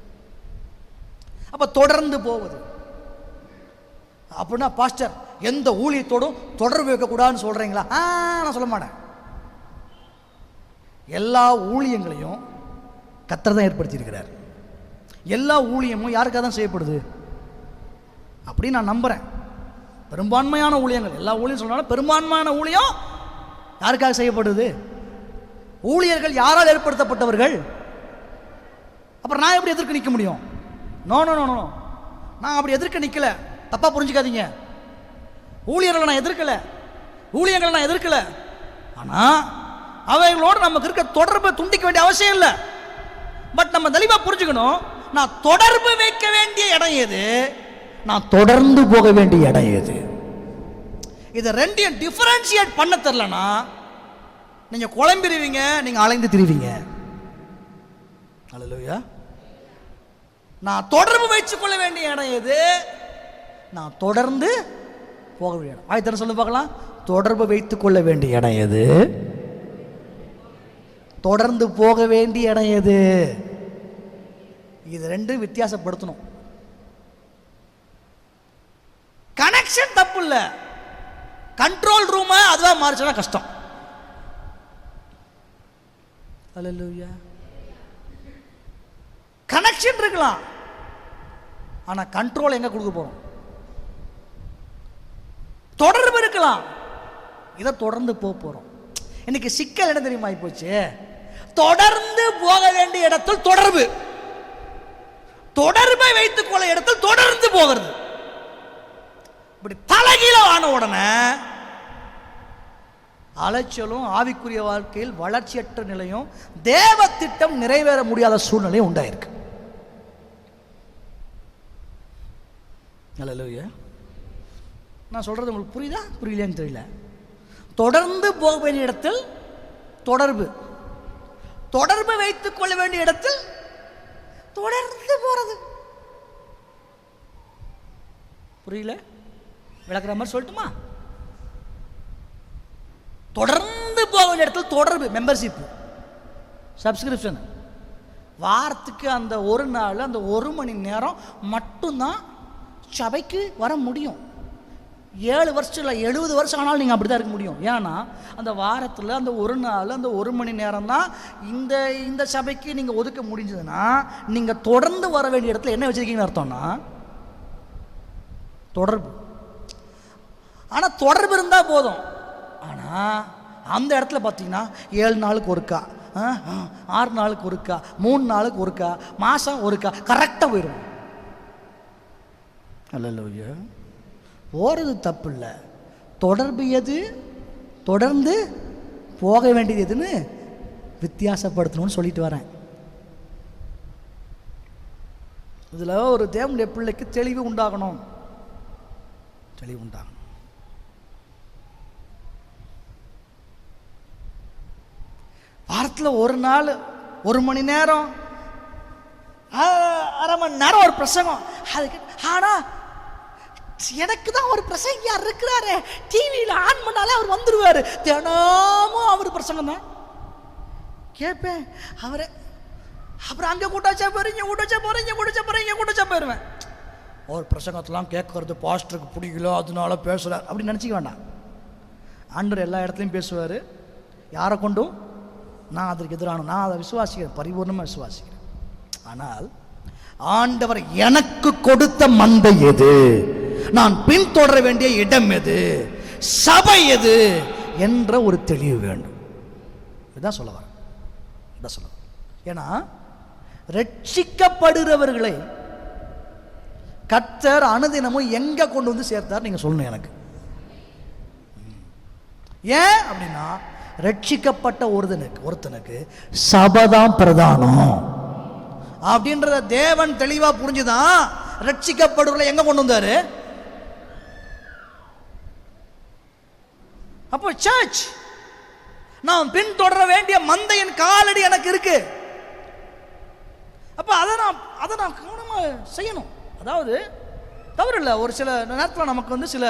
A: அப்ப தொடர்ந்து போவது அப்படின்னா, பாஸ்டர் எந்த ஊழியத்தோடும் தொடர்பு வைக்கக்கூடாதுன்னு சொல்றீங்களா? நான் சொல்ல மாட்டேன். எல்லா ஊழியங்களையும் கர்த்தர் தான் ஏற்படுத்தியிருக்கிறார். எல்லா ஊழியமும் யாருக்காக தான் செய்யப்படுது அப்படின்னு நான் நம்புறேன். பெரும்பான்மையான ஊழியங்கள், எல்லா ஊழியம் சொன்னாலும் பெரும்பான்மையான ஊழியம் யாருக்காக செய்யப்படுது? ஊழியர்கள் யாரால் ஏற்படுத்தப்பட்டவர்கள்? அப்புறம் நான் எப்படி எதிர்க்க நிற்க முடியும்? நோ நோ நோ நோ, நான் அப்படி எதிர்க்க நிற்கல, தப்பாக புரிஞ்சுக்காதீங்க. ஊழியர்களை நான் எதிர்க்கலை, ஊழியர்களை நான் எதிர்க்கலை. ஆனால் அவைகளோடு நமக்கு இருக்க தொடர்பை துண்டிக்க வேண்டிய அவசியம் இல்லை. பட் நம்ம தெளிவாக புரிஞ்சுக்கணும், நான் தொடர்பு வைக்க வேண்டிய இடம் எது, நான் தொடர்ந்து போக வேண்டிய இடம் எது. இதை ரெண்டையும் டிஃபரன்ஷியேட் பண்ண தெரியலனா நீங்கள் குழம்பிடுவீங்க, நீங்கள் அலைந்து திரிவீங்க. அல்லேலூயா. நான் தொடர்பு வைத்துக் கொள்ள வேண்டிய இடம் எது, நான் தொடர்ந்து போக வேண்டிய இடம். ஆயத்தன சொல்லி பார்க்கலாம். தொடர்பு வைத்துக் கொள்ள வேண்டிய இடம் எது, தொடர்ந்து போக வேண்டிய இடம் எது. இது ரெண்டும் வித்தியாசப்படுத்தணும். கனெக்ஷன் தப்பு இல்லை, கண்ட்ரோல் ரூம் அதுவா மாறிச்சுன்னா கஷ்டம். அல்லேலூயா. கனெக்ஷன் இருக்கலாம், ஆனா கண்ட்ரோல் எங்க கொடுக்க போறோம். தொடர்பு இருக்கலாம், இதை தொடர்ந்து போறோம். இன்னைக்கு சிக்கல் என்ன தெரியுமா போச்சு, தொடர்ந்து போக வேண்டிய இடத்தில் தொடர்பு, தொடர்பை வைத்துக் கொள்ள இடத்தில் தொடர்ந்து போகிறது. இப்படி தலைகீழ ஆன உடனே அலைச்சலும் ஆவிக்குரிய வாழ்க்கையில் வளர்ச்சியற்ற நிலையும் தேவ திட்டம் நிறைவேற முடியாத சூழ்நிலையும் உண்டாயிருக்கு. அல்லேலூயா. நான் சொல்றது உங்களுக்கு புரியுதா புரியலையான்னு தெரியல. தொடர்ந்து போக வேண்டிய இடத்தில் தொடர்பு, தொடர்பு வைத்துக் கொள்ள வேண்டிய இடத்தில் தொடர்ந்து போறது. புரியல? விளக்குற மாதிரி சொல்லட்டுமா? தொடர்ந்து போக வேண்டிய இடத்தில் தொடர்பு, மெம்பர்ஷிப், சப்ஸ்கிரிப்ஷன். வாரத்துக்கு அந்த ஒரு நாள், அந்த 1 மணி நேரம் மட்டும்தான் சபைக்கு வர முடியும். 7 வருஷம் இல்லை 70 வருஷம் ஆனாலும் நீங்கள் அப்படி தான் இருக்க முடியும். ஏன்னா அந்த வாரத்தில் அந்த ஒரு நாள், அந்த 1 மணி நேரம் தான் இந்த சபைக்கு நீங்கள் ஒதுக்க முடிஞ்சதுன்னா நீங்கள் தொடர்ந்து வர வேண்டிய இடத்துல என்ன வச்சுருக்கீங்கன்னு அர்த்தம்னா தொடர்பு. ஆனால் தொடர்பு இருந்தால் போதும். ஆனால் அந்த இடத்துல பார்த்தீங்கன்னா 7 நாளுக்கு ஒருக்கா, 6 நாளுக்கு ஒருக்கா, 3 நாளுக்கு ஒருக்கா, மாதம் ஒருக்கா கரெக்டாக போயிடும். அல்லேலூயா. போகிறது தப்பு இல்லை, தொடர்பு எது, தொடர்ந்து போக வேண்டியது எதுன்னு வித்தியாசப்படுத்தணும்னு சொல்லிட்டு வரேன். இதில் ஒரு தேவனுடைய பிள்ளைக்கு தெளிவு உண்டாகணும், தெளிவு உண்டாகணும். வாரத்தில் ஒரு நாள் 1 மணி நேரம், 1/2 மணி நேரம் ஒரு பிரசங்கம். அதுக்கு ஆனால் எனக்கு தான் ஒரு பிரசங்கியார் இருக்கிறாரு, டிவியில் ஆன் பண்ணாலே அவர் வந்துடுவார், தினமும் அவர் பிரசங்கம் தான் கேட்பேன். அவரை அப்புறம் அங்கே கூட்டாச்சா போறீங்க, இங்கே கூட்டாச்சா போறீங்க, இங்கே கூட்டாச்சா போறீங்க, இங்கே கூட்டாச்சா போயிடுவேன். ஒரு பிரசங்கத்தெல்லாம் கேட்கறது பாஸ்டருக்கு பிடிக்கல அதனால பேசுகிறார் அப்படின்னு நினச்சிக்க வேண்டாம். ஆண்டவர் எல்லா இடத்துலையும் பேசுவார். யாரை கொண்டும் நான் அதற்கு எதிரான, நான் அதை விசுவாசிக்கிறேன், பரிபூர்ணமாக விசுவாசிக்கிறேன். ஆனால் ஆண்டவர் எனக்கு கொடுத்த மந்தை எது, நான் பின்தொடர வேண்டிய இடம் எது, சபை எது என்ற ஒரு தெளிவு வேண்டும். இதுதான் சொல்ல வர, இதான் சொல்ல. ஏன்னா ரட்சிக்கப்படுகிறவர்களை கர்த்தர் அனுதினமும் எங்க கொண்டு வந்து சேர்த்தார் நீங்க சொல்லணும் எனக்கு. ஏன் அப்படின்னா ரட்சிக்கப்பட்ட ஒருத்தனுக்கு சபைதான் பிரதானம் அப்படின்றத தேவன் தெளிவா புரிஞ்சுதான் ரட்சிக்கப்படுறவர்களை எங்க கொண்டு வந்தாரு. அப்போ சர்ச் நான் பின்தொடர வேண்டிய மந்தையின் காலடி எனக்கு இருக்கு. அப்ப அதை நான் கவனமா செய்யணும். அதாவது தவறு இல்லை, ஒரு சில நேரத்தில் நமக்கு வந்து சில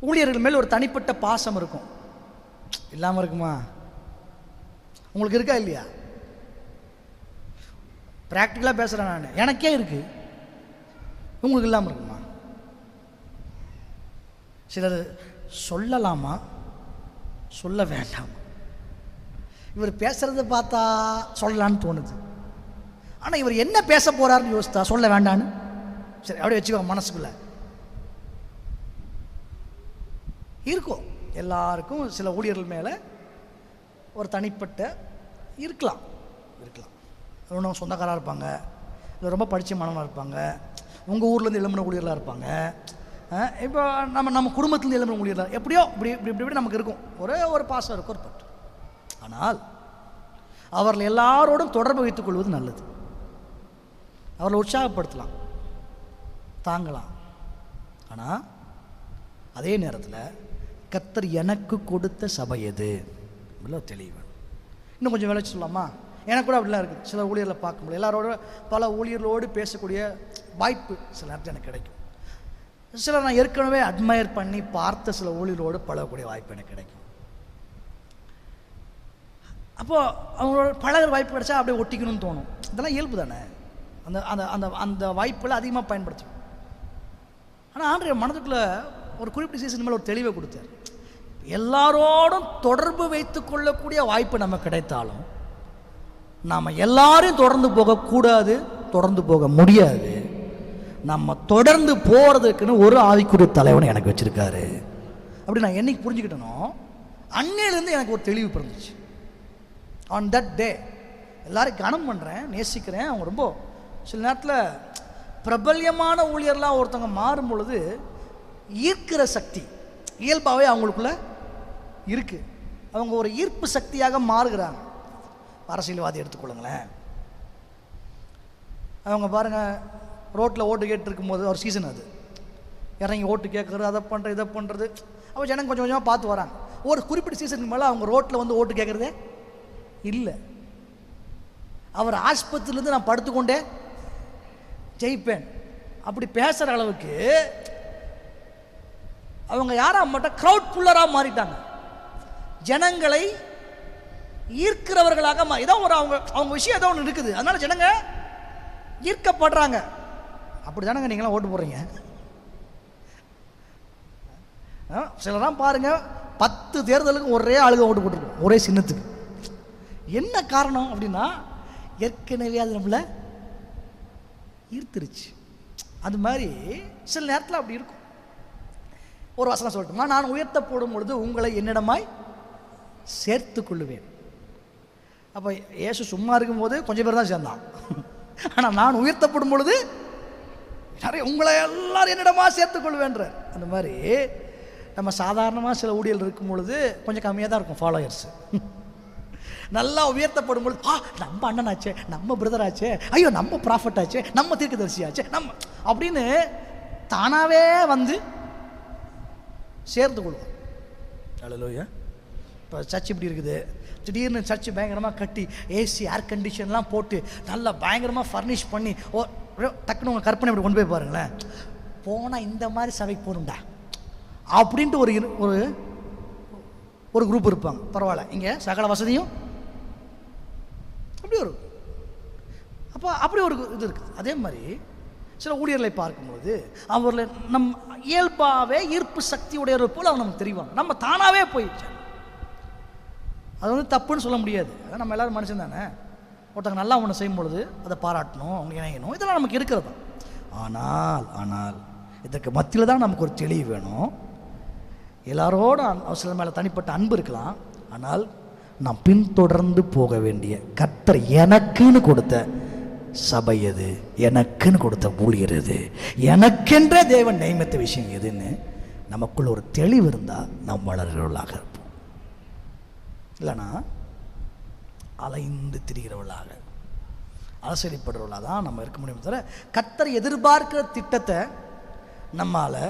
A: ஊழியர்கள் மேல் ஒரு தனிப்பட்ட பாசம் இருக்கும். இல்லாமல் இருக்குமா? உங்களுக்கு இருக்கா இல்லையா? ப்ராக்டிக்கலாக பேசுகிறேன் நான், எனக்கே இருக்கு, உங்களுக்கு இல்லாமல் இருக்குமா? சிலர் சொல்லலாமா சொல்ல வேண்டாமா? இவர் பேசுறதை பார்த்தா சொல்லலான்னு தோணுது, ஆனால் இவர் என்ன பேச போறாருன்னு யோசித்தா சொல்ல வேண்டான்னு சரி அப்படியே வச்சுக்கோ. மனசுக்குள்ள இருக்கும். எல்லாருக்கும் சில ஊழியர்கள் மேலே ஒரு தனிப்பட்ட இருக்கலாம். ஒன்றும் சொந்தக்காராக இருப்பாங்க, ரொம்ப படித்த மாணவனாக இருப்பாங்க, உங்கள் ஊர்லேருந்து எழும்பின ஊழியர்களாக இருப்பாங்க, இப்போ நம்ம குடும்பத்துலேருந்து எழும்பின ஊழியர்களாக, எப்படியோ இப்படி நமக்கு இருக்கும், ஒரு பாசம் இருக்கும், ஒரு பற்று. ஆனால் அவர்கள் எல்லாரோடும் தொடர்பு வைத்துக் கொள்வது நல்லது. அவர்களை உற்சாகப்படுத்தலாம், தாங்கலாம். ஆனால் அதே நேரத்தில் கர்த்தர் எனக்கு கொடுத்த சபை எது இவ்வளோ தெளிவு. இன்னும் கொஞ்சம் விளைச்சி சொல்லலாமா? எனக்கு கூட அப்படிலாம் இருக்குது. சில ஊழியர்களை பார்க்க முடியும், எல்லாரோட பல ஊழியர்களோடு பேசக்கூடிய வாய்ப்பு சில நேரத்தில் எனக்கு கிடைக்கும். சில நான் ஏற்கனவே அட்மையர் பண்ணி பார்த்த சில ஊழியர்களோடு பழகக்கூடிய வாய்ப்பு எனக்கு கிடைக்கும். அப்போது அவங்களோட பழகிற வாய்ப்பு கிடைச்சா அப்படியே ஒட்டிக்கணும்னு தோணும். இதெல்லாம் இயல்பு தானே. அந்த அந்த அந்த அந்த வாய்ப்புகளை அதிகமாக பயன்படுத்தும். ஆனால் ஆண்டவர் மனதுக்குள்ளே ஒரு குறிப்பிட்ட சீசன் மேலே ஒரு தெளிவை கொடுத்தார். எல்லாரோடும் தொடர்பு வைத்து கொள்ளக்கூடிய வாய்ப்பு நமக்கு கிடைத்தாலும் நாம் எல்லாரையும் தொடர்ந்து போகக்கூடாது, தொடர்ந்து போக முடியாது. நம்ம தொடர்ந்து போகிறதுக்குன்னு ஒரு ஆவிக்குரிய தலைவனை எனக்கு வச்சுருக்காரு. அப்படி நான் என்னைக்கு புரிஞ்சுக்கிட்டனோ அன்னையிலேருந்து எனக்கு ஒரு தெளிவு பிறந்துச்சு. ஆன் தட் டே எல்லாரும் கனம் பண்ணுறேன், நேசிக்கிறேன். அவங்க ரொம்ப சில நேரத்தில் பிரபல்யமான ஊழியர்லாம் ஒருத்தவங்க மாறும் பொழுது ஈர்க்கிற சக்தி இயல்பாகவே அவங்களுக்குள்ள இருக்குது. அவங்க ஒரு ஈர்ப்பு சக்தியாக மாறுகிறாங்க. அரசியல்வாதி எடுத்துக்கொள்ளுங்களேன். அவங்க பாருங்கள், ரோட்டில் ஓட்டு கேட்டுருக்கும்போது ஒரு சீசன் அது இறங்கி ஓட்டு கேட்குறது, அதை பண்ணுறது, இதை பண்ணுறது. அப்போ ஜனங்க கொஞ்சம் கொஞ்சமாக பார்த்து வராங்க. ஒரு குறிப்பிட்ட சீசனுக்கு மேலே அவங்க ரோட்டில் வந்து ஓட்டு கேட்குறதே இல்லை. அவர் ஆஸ்பத்திரியிலேருந்து நான் படுத்துக்கொண்டே ஜெயிப்பேன் அப்படி பேசுகிற அளவுக்கு அவங்க யாராக மட்டும் க்ரௌட் புல்லராக மாறிட்டாங்க. ஜனங்களை ஈர்க்கிறவர்களாக ஏதோ ஒரு அவங்க விஷயம் ஏதோ ஒன்று இருக்குது, அதனால ஜனங்க ஈர்க்கப்படுறாங்க. அப்படி தானங்க நீங்களாம் ஓட்டு போடுறீங்க. சிலராம் பாருங்க 10 தேர்தலுக்கு ஒரே ஆளுங்க ஓட்டு போட்டுருக்கோம், ஒரே சின்னத்துக்கு. என்ன காரணம் அப்படின்னா ஏற்கனவே அது நம்மளை ஈர்த்துருச்சு. அது மாதிரி சில நேரத்தில் அப்படி இருக்கும். ஒரு வசனம் சொல்லட்டுமா? நான் உயர்த்தப்படும் பொழுது உங்களை என்னிடமாய் சேர்த்து கொள்ளுவேன். அப்போ இயேசு சும்மா இருக்கும்போது கொஞ்சம் பேர் தான் சேர்ந்தான். ஆனால் நான் உயர்த்தப்படும் பொழுது நிறைய உங்களை எல்லாரும் என்னிடமா சேர்த்துக் கொள்வேன்ற. அந்த மாதிரி நம்ம சாதாரணமாக சில ஊழியர்கள் இருக்கும் பொழுது கொஞ்சம் கம்மியாக தான் இருக்கும் ஃபாலோயர்ஸ். நல்லா உயர்த்தப்படும் பொழுது நம்ம அண்ணனாச்சே, நம்ம பிரதர் ஆச்சே, ஐயோ நம்ம ப்ராஃபட் ஆச்சே, நம்ம தீர்க்கதரிசி ஆச்சே, நம்ம அப்படின்னு தானாகவே வந்து சேர்ந்து கொள்வோம். அல்லேலூயா. இப்போ சர்ச் இப்படி இருக்குது, திடீர்னு சர்ச் பயங்கரமாக கட்டி ஏசி ஏர் கண்டிஷன்லாம் போட்டு நல்லா பயங்கரமாக ஃபர்னிஷ் பண்ணி டக்குன்னு உங்கள் கற்பனை இப்படி கொண்டு போய் பாருங்களேன். போனால் இந்த மாதிரி சபைக்கு போகணும்டா அப்படின்ட்டு ஒரு குரூப் இருப்பாங்க. பரவாயில்ல, இங்கே சகல வசதியும் அப்படி ஒரு அப்படி ஒரு இது இருக்குது. அதே மாதிரி சில ஊழியர்களை பார்க்கும்போது அவர்களை இயல்பாகவே ஈர்ப்பு சக்தி உடையவர் போல் அவங்க நமக்கு தெரிவாங்க. நம்ம தானாகவே போயிடுச்சு. அது தப்புன்னு சொல்ல முடியாது. அதான் நம்ம எல்லோரும் மனுஷன் தானே. ஒருத்தங்க நல்லா ஒன்று செய்யும் பொழுது அதை பாராட்டணும், அவங்க இணையணும், இதெல்லாம் நமக்கு இருக்கிறது தான். ஆனால் இதற்கு மத்தியில் தான் நமக்கு ஒரு தெளிவு வேணும். எல்லாரோட சில மேலே தனிப்பட்ட அன்பு இருக்கலாம். ஆனால் நாம் பின்தொடர்ந்து போக வேண்டிய கர்த்தர் எனக்குன்னு கொடுத்த சபை எது, எனக்குன்னு கொடுத்த ஊழியர் எது, எனக்கென்ற தேவன் நியமித்த விஷயம் எதுன்னு நமக்குள்ள ஒரு தெளிவு இருந்தால் நாம் வளர்கிறவர்களாக இருப்போம். இல்லைனா அலைந்து திரிகிறவர்களாக, அலசடிப்படுறவர்களாக தான் நம்ம இருக்க முடியும். தவிர கர்த்தர் எதிர்பார்க்கிற திட்டத்தை நம்மால்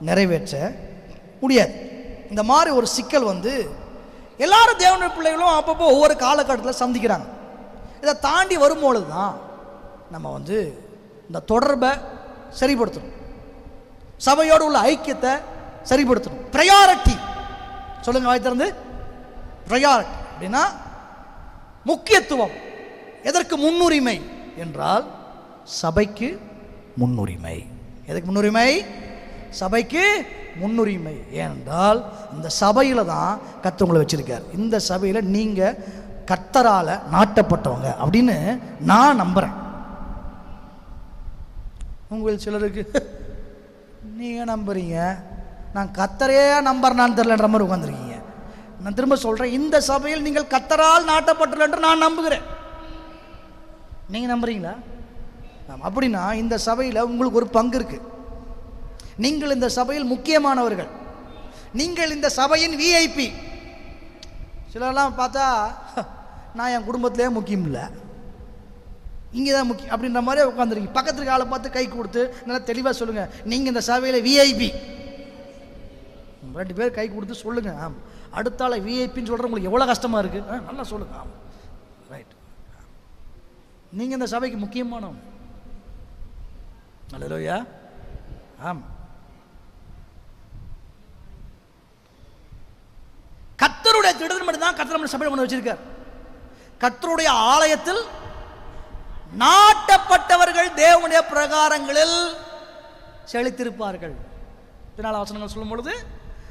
A: நிறைவேற்ற முடியாது. இந்த மாதிரி ஒரு சிக்கல் எல்லாரும் தேவனுடைய பிள்ளைகளும் அப்பப்போ ஒவ்வொரு காலகட்டத்தில் சந்திக்கிறாங்க. இதை தாண்டி வரும்பொழுது தான் நம்ம இந்த தொடர்பை சரிப்படுத்தணும், சபையோடு உள்ள ஐக்கியத்தை சரிப்படுத்தணும். ப்ரையாரிட்டி சொல்லுங்க, வாய் திறந்து. ப்ரையாரிட்டி அப்படின்னா முக்கியத்துவம். எதற்கு முன்னுரிமை என்றால் சபைக்கு முன்னுரிமை. எதுக்கு முன்னுரிமை? சபைக்கு முன்னுரிமை. ஏனென்றால் இந்த சபையில் தான் கர்த்தர் உங்களை வச்சிருக்கார். இந்த சபையில் நீங்கள் கர்த்தரால் நாட்டப்பட்டவங்க அப்படின்னு நான் நம்புகிறேன். உங்கள் சிலருக்கு நீங்கள் நம்புறீங்க, நான் கர்த்தரே நம்புறேன்னு தெரியலன்ற மாதிரி உட்காந்துருக்கீங்க. நான் திரும்ப சொல்கிறேன், இந்த சபையில் நீங்கள் கர்த்தரால் நாட்டப்பட்டுள்ள என்று நான் நம்புகிறேன். நீங்கள் நம்புறீங்களா? அப்படின்னா இந்த சபையில் உங்களுக்கு ஒரு பங்கு இருக்கு. நீங்கள் இந்த சபையில் முக்கியமானவர்கள். நீங்கள் இந்த சபையின் விஐபி. சிலரெல்லாம் பார்த்தா நான் என் குடும்பத்திலே முக்கியம் இல்லை, இங்கே தான் முக்கியம் அப்படின்ற மாதிரி உட்காந்துருக்கீங்க. பக்கத்துக்கு ஆளை பார்த்து கை கொடுத்து நல்லா தெளிவாக சொல்லுங்கள், நீங்கள் இந்த சபையில் விஐபி. 2 பேர் கை கொடுத்து சொல்லுங்கள். ஆமாம், அடுத்த ஆளை விஐபின்னு சொல்கிற உங்களுக்கு எவ்வளோ கஷ்டமாக இருக்குது. நல்லா சொல்லுங்கள். ஆமாம், ரைட். நீங்கள் இந்த சபைக்கு முக்கியமானவங்க. அல்லேலூயா. ஆமாம், கர்த்தருடைய திடத்தில் மட்டும்தான் கர்த்தர் நம்ம சபையில் கொண்டு வச்சிருக்கார். கர்த்தருடைய ஆலயத்தில் நாட்டப்பட்டவர்கள் தேவனுடைய பிரகாரங்களில் செழித்திருப்பார்கள். பின்னால் வசனங்கள் சொல்லும் பொழுது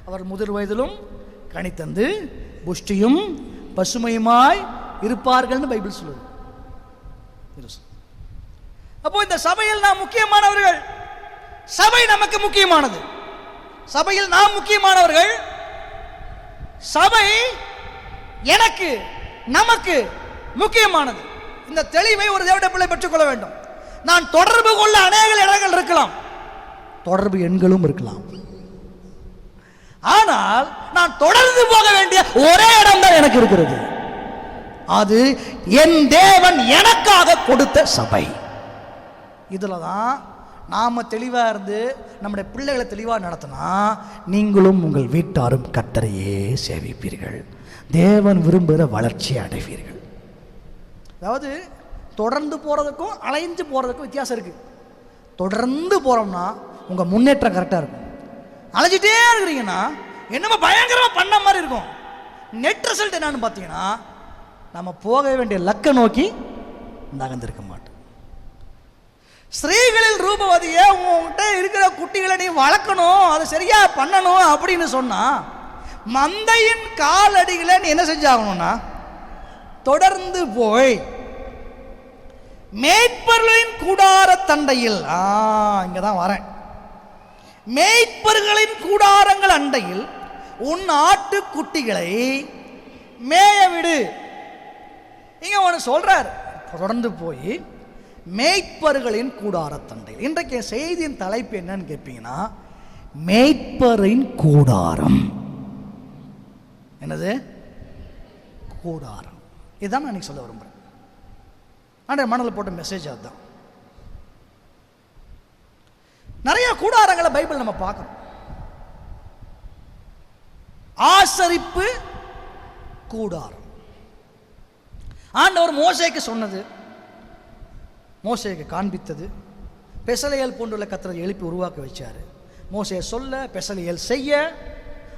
A: அவர் முதிர் வயதிலும் கனித்தந்து புஷ்டியும் பசுமையுமாய் இருப்பார்கள் பைபிள் சொல்லுது. அப்போ இந்த சபையில் நாம் முக்கியமானவர்கள். சபை நமக்கு முக்கியமானது. சபையில் நாம் முக்கியமானவர்கள். சபை எனக்கு நமக்கு முக்கியமானது. இந்த தெளிவை ஒரு தேவனுடைய பிள்ளை பெற்றுக்கொள்ள வேண்டும். நான் தொடர்பு கொள்ள அநேக இடங்கள் இருக்கலாம், தொடர்பு எண்களும் இருக்கலாம். ஆனால் நான் தொடர்ந்து போக வேண்டிய ஒரே இடம் தான் எனக்கு இருக்கிறது. அது என் தேவன் எனக்காக கொடுத்த சபை. இதுல தான் நாம தெளிவா இருந்து நம்முடைய பிள்ளைகளை தெளிவாக நடத்தினா நீங்களும் உங்கள் வீட்டாரும் கர்த்தரையே சேவிப்பீர்கள், தேவன் விரும்புகிற வளர்ச்சியை அடைவீர்கள். அதாவது தொடர்ந்து போகிறதுக்கும் அலைஞ்சு போகிறதுக்கும் வித்தியாசம் இருக்குது. தொடர்ந்து போகிறோம்னா உங்கள் முன்னேற்றம் கரெக்டாக இருக்கும். அலைஞ்சிட்டே இருக்கிறீங்கன்னா என்னமோ பயங்கரமாக பண்ண மாதிரி இருக்கும். நெட் ரிசல்ட் என்னன்னு பார்த்தீங்கன்னா நம்ம போக வேண்டிய லக்கை நோக்கி நகர்ந்திருக்க மாட்டோம். ஸ்திரீகளில் ரூபவதியே உங்ககிட்ட இருக்கிற குட்டிகளை நீ வளர்க்கணும், அதை சரியா பண்ணணும் அப்படின்னு சொன்னா மந்தையின் காலடிகளை நீ என்ன செஞ்சாகணும்னா தொடர்ந்து போய் மேய்ப்பர்களின் கூடார தண்டையில், இங்கதான் வரேன், மேய்ப்பர்களின் கூடாரங்கள் அண்டையில் உன் ஆட்டு குட்டிகளை மேய விடு. இங்க ஒன்று சொல்றார், தொடர்ந்து போய் மேய்ப்பர்களின் கூடார தண்டையில். இன்றைக்கு செய்தியின் தலைப்பு என்னன்னு கேட்பீங்கன்னா மேய்ப்பரின் கூடாரம். என்னது கூடாரம்? இதுதான் நான் சொல்ல விரும்புகிறேன். ஆனால் மனதில் போட்ட மெசேஜ் அதுதான். நிறைய கூடாரங்களை பைபிள் நம்ம பார்க்கணும். ஆசரிப்பு கூடாரம் ஆண்டவர் மோசேக்கு சொன்னது, மோசேக்கு காண்பித்தது. பெசலேயேல் போன்றுள்ள கர்த்தரை எழுப்பி உருவாக்க வச்சாரு. மோசே சொல்ல, பெசலேயேல் செய்ய,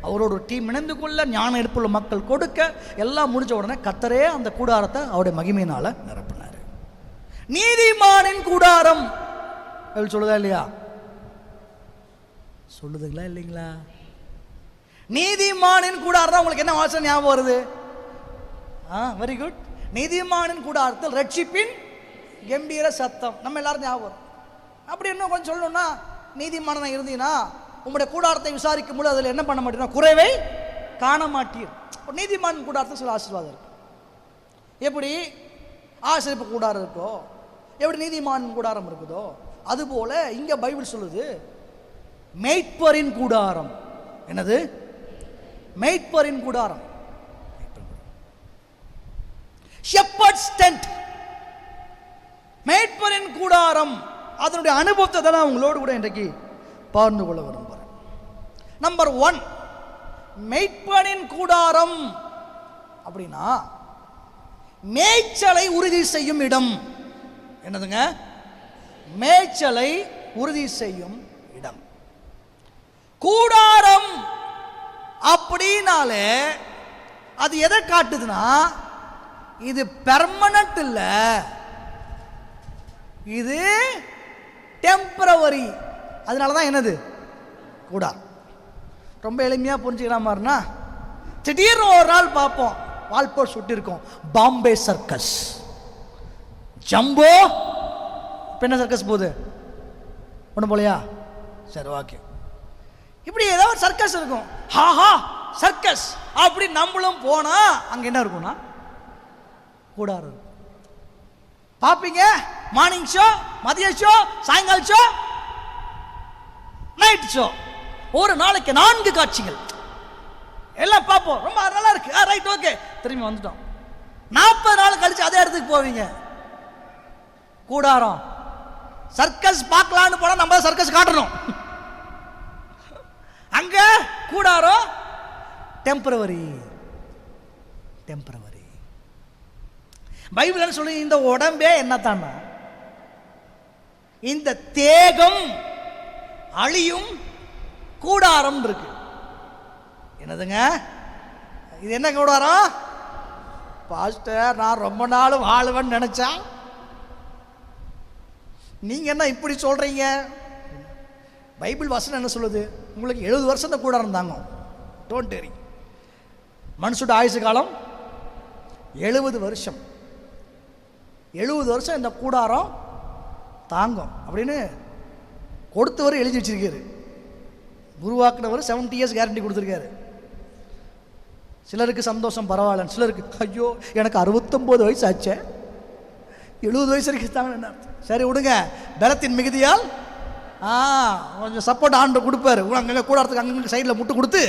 A: அவரோட ஒரு டீம் இணைந்து கொள்ள, ஞானம் எடுப்புள்ள மக்கள் கொடுக்க, எல்லாம் முடிஞ்ச உடனே கர்த்தரே அந்த கூடாரத்தை அவருடைய மகிமையினால நிரப்பினார். நீதிமானின் கூடாரம் சொல்லுதா இல்லையா? சொல்லுதுங்களா இல்லைங்களா? நீதிமானின் கூடாரம் தான் உங்களுக்கு என்ன வாசனை ஞாபகம் வருது? Very good. நீதிமானின் கூடாரத்தில் ரட்சிப்பின் கம்பீர சத்தம் நம்ம எல்லாரும் ஞாபகம். அப்படி இன்னும் கொஞ்சம் சொல்லணும்னா, நீதிமானா இருந்தீங்கன்னா உங்களுடைய கூடாரத்தை விசாரிக்கும் போது அதில் என்ன பண்ண மாட்டீங்கன்னா குறைவை காண மாட்டீர். நீதிமான் கூடாரத்தை சில ஆசீர்வாதம் இருக்கு. எப்படி ஆசரிப்பு கூடாரம் இருக்கோ, எப்படி நீதிமான் கூடாரம் இருக்குதோ, அதுபோல இங்க பைபிள் சொல்லுது மேய்ப்பரின் கூடாரம். என்னது? மேய்ப்பரின் கூடாரம், ஷெப்பர்ட்ஸ் டென்ட், மேய்ப்பரின் கூடாரம். அதனுடைய அனுபவத்தை தான் நான் உங்களோடு கூட இன்றைக்கு பகிர்ந்து கொள்ள விரும்புகிறேன். நம்பர் 1, மேய்ப்பனின் கூடாரம் அப்படின்னா மேய்ச்சலை உறுதி செய்யும் இடம். என்னதுங்க? மேய்ச்சலை உறுதி செய்யும் இடம். கூடாரம் அப்படின்னாலே அது எதை காட்டுதுன்னா, இது பெர்மனன்ட் இல்ல, இது டெம்பரவரி. அதனாலதான் என்னது கூடாரம். ரொம்ப எளிமையா புரிஞ்சுக்கலாம் மாதிரினா, திடீர்னு ஒரு நாள் பார்ப்போம் வால்போர் சுட்டி இருக்கும், பாம்பே சர்க்கஸ், ஜம்போ. இப்போ என்ன சர்க்கஸ் போகுது? ஒன்றும் போலையா? சரி, ஓகே. இப்படி ஏதாவது சர்க்கஸ் இருக்கும். ஹாஹா சர்க்கஸ் அப்படி நம்மளும் போனா அங்க என்ன இருக்கும்னா கூடாரம் இருக்கும். பார்ப்பீங்க, மார்னிங் ஷோ, மதிய ஷோ, சாயங்கால ஷோ, நைட் ஷோ. ஒரு நாளைக்கு 4 காட்சிகள் எல்லாம் பார்ப்போம். ரொம்ப நல்லா இருக்கு, ரைட், ஓகே, திரும்பி வந்துட்டோம். 40 நாள் கழிச்சு அதே இடத்துக்கு போவீங்க. கூடாரம். சர்க்கஸ் பார்க்கலான்னு போனா நம்ம சர்க்கஸ் காட்டணும். அங்க கூடாரம் டெம்பரவரி. பைபிள் என்ன சொல்லி, இந்த உடம்பே என்னத்தானா, இந்த தேகம் அழியும் கூடாரம் இருக்கு. என்னதுங்க இது? என்ன கூடாரம்? பாஸ்டர், நான் ரொம்ப நாள் வாழுவேன்னு நினைச்சா நீங்க என்ன இப்படி சொல்றீங்க? பைபிள் வசனம் என்ன சொல்லுது? உங்களுக்கு 70 வருஷம் தான் கூடாரம் தாங்க. Don't worry. மனுஷோட ஆயுசு காலம் 70 வருஷம். 70 வருஷம் இந்த கூடாரம் தாங்கும் அப்படின்னு கொடுத்தவர் எழுதி வச்சிருக்காரு. உருவாக்குனவர் 70 இயர்ஸ் கேரண்டி கொடுத்துருக்காரு. சிலருக்கு சந்தோஷம் பரவாயில்ல, சிலருக்கு ஐயோ எனக்கு 69 வயசு ஆச்சே, 70 வயசு வரைக்கும் தாங்க. சரி விடுங்க, பலத்தின் மிகுதியால் கொஞ்சம் சப்போர்ட் ஆண்டு கொடுப்பாரு. அங்கே கூடாரத்துக்கு அங்கங்கே சைடில் முட்டு கொடுத்து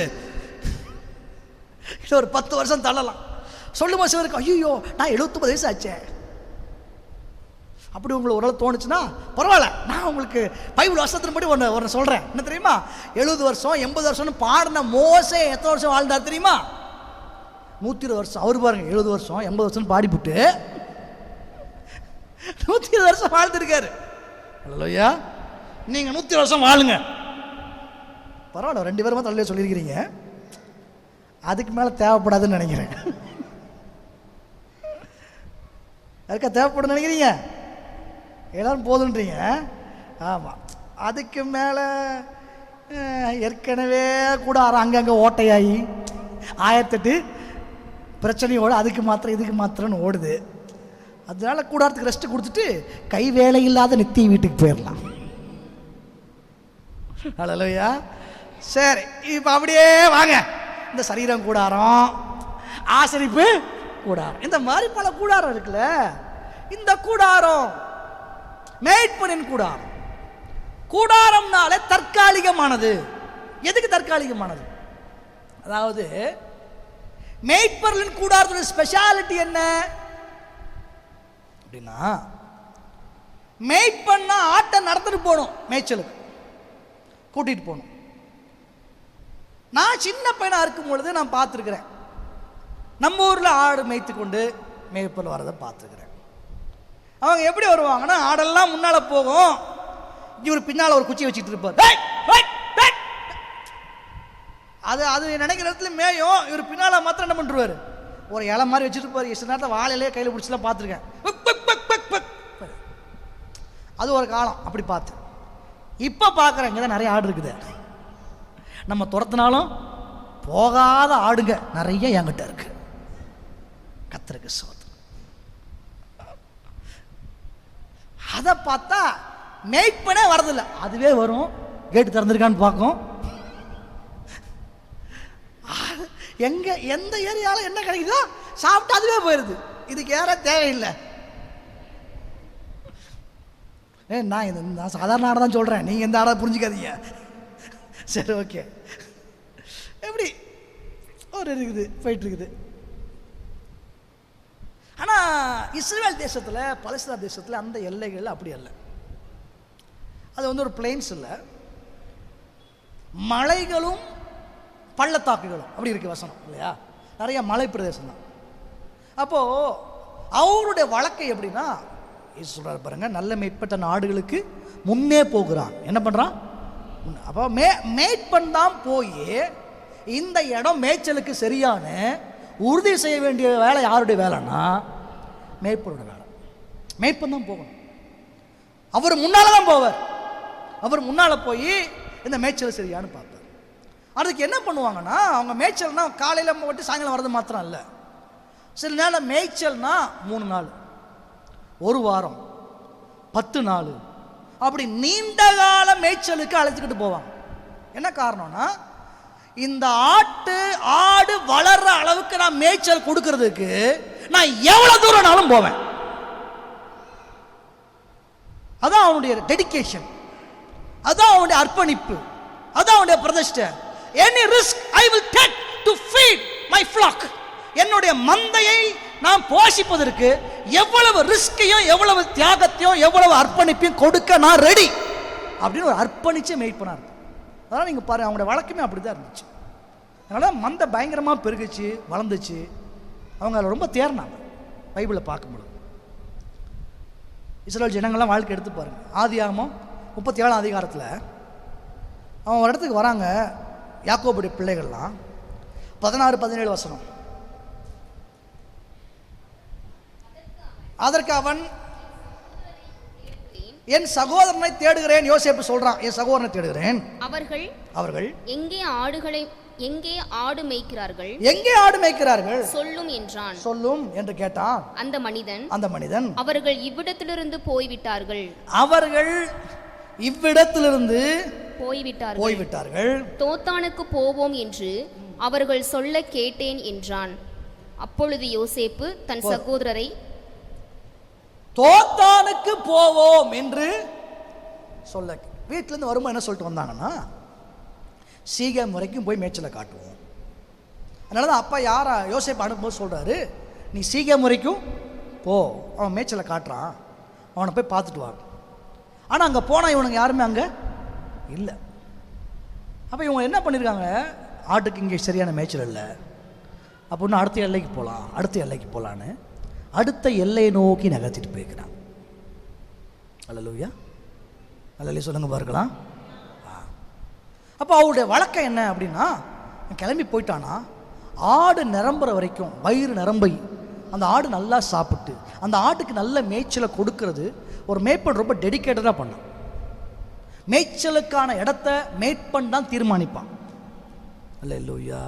A: ஒரு 10 வருஷம் தள்ளலாம். சொல்லுமா சிலருக்கு ஐயோ நான் 79 வயசு ஆச்சே. அப்படி உங்களுக்கு ஒரு தோணுச்சுன்னா பரவாயில்ல, நான் உங்களுக்கு பைபிள் வருஷத்தின் படி ஒன்று சொல்கிறேன். என்ன தெரியுமா? 70 வருஷம் 80 வருஷம்னு பாடின மோசே எத்தனை வருஷம் வாழ்ந்தார் தெரியுமா? 120 வருஷம். அவர் பாருங்க 70 வருஷம் 80 வருஷம் பாடிப்புட்டு 120 வருஷம் வாழ்ந்துருக்காரு. அல்லையா, நீங்க 100 வருஷம் வாழுங்க, பரவாயில்ல. 2 பேருமா தள்ளியே சொல்லியிருக்கிறீங்க, அதுக்கு மேல தேவைப்படாதுன்னு நினைக்கிறேன். யாருக்கா தேவைப்படும் நினைக்கிறீங்க? எல்லாரும் போதுன்றீங்க. ஆமாம், அதுக்கு மேலே ஏற்கனவே கூட அங்கங்கே ஓட்டையாகி 1008 பிரச்சனையோடு அதுக்கு மாத்திரம் இதுக்கு மாத்திரம்னு ஓடுது. அதனால கூடாரத்துக்கு ரெஸ்ட் கொடுத்துட்டு கை வேலை இல்லாத நித்திய வீட்டுக்கு போயிடலாம். அல்லேலூயா. சரி, இப்போ அப்படியே வாங்க. இந்த சரீரம் கூடாரம், ஆசரிப்பு கூடாரம், இந்த மாதிரி பல கூடாரம் இருக்குல்ல. இந்த கூடாரம் மேய்ப்பனின் கூடாரம். கூடாரம்னாலே தற்காலிகமானது. எதுக்கு தற்காலிகமானது? அதாவது மேய்ப்பர்களின் கூடாரத்துடைய ஸ்பெஷாலிட்டி என்ன அப்படின்னா, மேய்ப்பன்னா ஆட்டை நடத்திட்டு போகணும், மேய்ச்சலுக்கு கூட்டிட்டு போகணும். நான் சின்ன பையனா இருக்கும் பொழுது நான் பார்த்துருக்கிறேன், நம்ம ஊரில் ஆடு மேய்த்து கொண்டு மேய்ப்பல் வரதை பார்த்துருக்கிறேன். அவங்க எப்படி வருவாங்கன்னா, ஆடெல்லாம் முன்னால போகும், இவர் பின்னால் ஒரு குச்சி வச்சுட்டு இருப்பார். அது நினைக்கிற இடத்துல மேயும், இவர் பின்னால் மாத்திரம் என்ன பண்ணுவார், ஒரு இலை மாதிரி வச்சுட்டு இருப்பார். சில நேரத்தில் வாழையிலே கையில் பிடிச்சலாம் பார்த்துருக்கேன். அது ஒரு காலம் அப்படி பார்த்து. இப்போ பார்க்குறேன், இங்கே தான் நிறைய ஆடு இருக்குது. நம்ம துரத்தினாலும் போகாத ஆடுங்க நிறைய என்கிட்ட இருக்கு. கர்த்தருக்கு ஸ்தோத்திரம். அதை பார்த்தா மேய்ப்பனே வரதில்லை, அதுவே வரும். கேட்டு திறந்திருக்கான்னு பார்க்கும். எங்க எந்த ஏரியாவில் என்ன கிடைக்குதோ சாப்பிட்டு அதுவே போயிருது. இதுக்கு ஏற தேவையில்லை. நான் சாதாரண ஆடை தான் சொல்கிறேன், நீங்கள் எந்த ஆடை புரிஞ்சுக்காதீங்க. சரி, ஓகே. எப்படி ஒரு இருக்குது போயிட்டு இருக்குது. ஆனால் இஸ்ரேல் தேசத்தில், பலஸ்தீன தேசத்தில் அந்த எல்லைகள் அப்படி அல்ல. அது ஒரு பிளெயின்ஸ் இல்லை, மலைகளும் பள்ளத்தாக்குகளும் அப்படி இருக்கு வசனம் இல்லையா. நிறைய மலை பிரதேசம் தான். அப்போது அவருடைய வழக்கை எப்படின்னா, சொல்றாரு பாருங்க, நல்ல மேற்பட்ட நாடுகளுக்கு முன்னே போகிறான். என்ன பண்ணுறான்? அப்போ மேய்ப்பன் தான் போய் இந்த இடம் மேய்ச்சலுக்கு சரியான உறுதி செய்ய வேண்டிய வேலை யாருடைய வேலைன்னா மேய்ப்பனோட வேலை. மேய்ப்பன் தான் போகணும். அவர் முன்னால தான் போவார். அவர் முன்னால போய் இந்த மேய்ச்சல் சரியானு பார்ப்பார். அதுக்கு என்ன பண்ணுவாங்கன்னா, அவங்க மேய்ச்சல்னா காலையில் மட்டும் சாயங்காலம் வர்றது மாத்திரம் இல்லை. சில நேரம் மேய்ச்சல்னா 3 நாள், 1 வாரம், 10 நாள், அப்படி நீண்ட கால மேய்ச்சலுக்கு அழைச்சிக்கிட்டு போவாங்க. என்ன காரணம்னா, இந்த ஆடு வளர்ற அளவுக்கு நான் மேய்ச்சல் கொடுக்கறதுக்கு நான் எவ்வளவு தூரம்னாலும் போவேன். அதான் அவனுடைய டெடிகேஷன், அதான் அவனுடைய அர்ப்பணிப்பு, அதான் அவனுடைய பிரதிஷ்டை. Any risk I will take to feed my flock. என்னுடைய மந்தையை நான் போஷிப்பதற்கு எவ்வளவு ரிஸ்கையும் எவ்வளவு தியாகத்தையும் எவ்வளவு அர்ப்பணிப்பையும் கொடுக்க நான் ரெடி அப்படின்னு ஒரு அர்ப்பணிச்சு மேய்ப்பனா இருக்கு. அதனால் நீங்கள் பாருங்க, அவங்களுடைய வழக்கமே அப்படிதான் இருந்துச்சு. அதனால மந்தை பயங்கரமாக பெருகுச்சு, வளர்ந்துச்சு. அவங்க அதில் ரொம்ப தேர்னாங்க. பைபிளை பார்க்கும்போது இஸ்ரேல் ஜனங்கள்லாம் வாழ்க்கை எடுத்து பாருங்க. ஆதியாகமம் 37ஆம் அதிகாரத்தில் அவன் ஒரு இடத்துக்கு வராங்க, யாக்கோபுடைய பிள்ளைகள்லாம். 16-17 வசனம். அதற்கு அவன், என் சகோதரனை தேடுகிறேன். யோசேப்பு சொல்றான், என் சகோதரனை தேடுகிறேன். அவர்கள்
B: எங்கே ஆடு மேய்க்கிறார்கள் சொல்லும் என்றான்.
A: சொல்லும் என்று கேட்டான்.
B: அந்த மனிதன் அவர்கள் இவ்விடத்திலிருந்து போய்விட்டார்கள், தோத்தானுக்கு போவோம் என்று அவர்கள் சொல்ல கேட்டேன் என்றான். அப்பொழுது யோசேப்பு தன் சகோதரரை,
A: தோத்தானுக்கு போவோம் என்று சொல்ல, வீட்டிலேருந்து வரும்போது என்ன சொல்லிட்டு வந்தாங்கன்னா, சீகம் வரைக்கும் போய் மேய்ச்சலை காட்டுவோம். அதனால தான் அப்பா யாரா யோசேப்பு அனுப்பும்போது சொல்கிறாரு, நீ சீகம் வரைக்கும் போ, அவன் மேய்ச்சலை காட்டுறான், அவனை போய் பார்த்துட்டு வா. ஆனால் அங்கே போனால் இவனுங்க யாருமே அங்கே இல்லை. அப்போ இவங்க என்ன பண்ணியிருக்காங்க, ஆட்டுக்கு இங்கே சரியான மேய்ச்சல் இல்லை, அப்படின்னா அடுத்த எல்லைக்கு போகலான்னு அடுத்த எல்லையை நோக்கி நகர்த்திட்டு போயிருக்கிறான். அல்லேலூயா, அல்லேலூயா சொல்லுங்க பார்க்கலாம். அப்போ அவருடைய வழக்கம் என்ன அப்படின்னா, கிளம்பி போயிட்டானா ஆடு நிரம்புற வரைக்கும், வயிறு நிரம்பி அந்த ஆடு நல்லா சாப்பிட்டு அந்த ஆட்டுக்கு நல்ல மேய்ச்சலை கொடுக்கறது ஒரு மேய்ப்பன் ரொம்ப டெடிக்கேட்டடாக பண்ணான். மேய்ச்சலுக்கான இடத்த மேய்ப்பன் தான் தீர்மானிப்பான். அல்லேலூயா,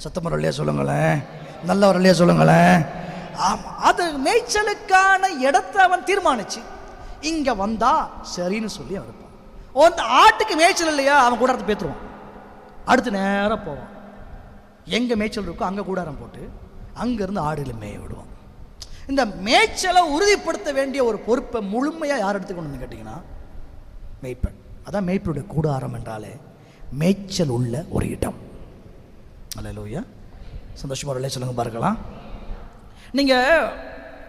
A: சத்தமர் இல்லையா சொல்லுங்களேன், நல்லவர் இல்லையா சொல்லுங்களேன். ஆமாம், அது மேய்ச்சலுக்கான இடத்த அவன் தீர்மானிச்சு இங்கே வந்தா சரின்னு சொல்லி அவன் இருப்பான். அந்த ஆட்டுக்கு மேய்ச்சல் இல்லையா, அவன் கூடாரத்தை பேத்துருவான், அடுத்து நேராக போவான். எங்கே மேய்ச்சல் இருக்கோ அங்கே கூடாரம் போட்டு அங்கேருந்து ஆடுகளை மேய விடுவான். இந்த மேய்ச்சலை உறுதிப்படுத்த வேண்டிய ஒரு பொறுப்பை முழுமையாக யார் எடுத்துக்கணும்னு கேட்டிங்கன்னா மேய்ப்பன். அதான் மேய்ப்பனுடைய கூடாரம் என்றாலே மேய்ச்சல் உள்ள ஒரு இடம். அல்லேலூயா, சந்தோஷமாக இல்லையா சொல்லுங்க பார்க்கலாம். நீங்கள்,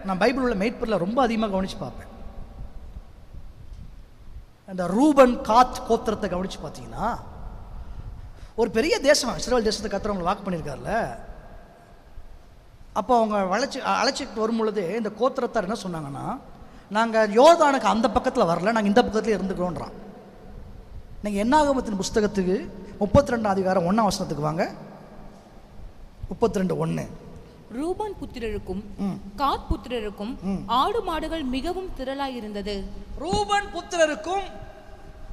A: நான் பைபிள் உள்ள மேய்ப்பரில் ரொம்ப அதிகமாக கவனித்து பார்ப்பேன். அந்த ரூபன் காத் கோத்திரத்தை கவனித்து பார்த்தீங்கன்னா, ஒரு பெரிய தேசம் இஸ்ரவேல் தேசத்தை கர்த்தர் வாக்கு பண்ணியிருக்காருல்ல. அப்போ அவங்க அழைச்சிட்டு வரும் பொழுது இந்த கோத்திரத்தார் என்ன சொன்னாங்கன்னா, நாங்கள் யோர்தானுக்கு அந்த பக்கத்தில் வரல, நாங்கள் இந்த பக்கத்தில் இருந்துக்கிறோன்றான். நீங்கள் என்னாகமத்தின் புஸ்தகத்துக்கு 32ஆம் அதிகாரம் 1ஆம் வசனத்துக்கு வாங்க. 32:1.
C: ரூபன் புத்திரருக்கும் காத் புத்திரருக்கும் ஆடு மாடுகள் மிகவும் திரளாயிருந்தது.
A: ரூபன் புத்திரருக்கும்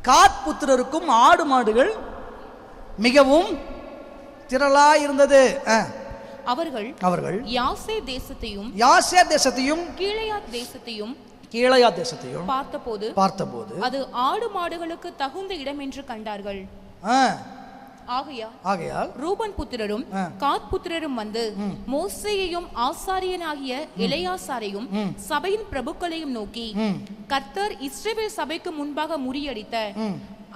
A: காத் புத்திரருக்கும் ஆடு மாடுகள் மிகவும் திரளாயிருந்தது. அவர்கள்
C: யாசேர் தேசத்தையும்
A: கீலேயாத் தேசத்தையும்
C: பார்த்தபோது அது ஆடு மாடுகளுக்கு தகுந்த இடம் என்று கண்டார்கள்.
A: ஆகையால்
C: ரூபன் புத்திரரும் காத் புத்திரரும் வந்து மோசேயையும் ஆசாரியனாகிய எலெயாசாரையும் சபையின் பிரபுக்களையும் நோக்கி, கர்த்தர் இஸ்ரவேல் சபைக்கு முன்பாக முறியடித்த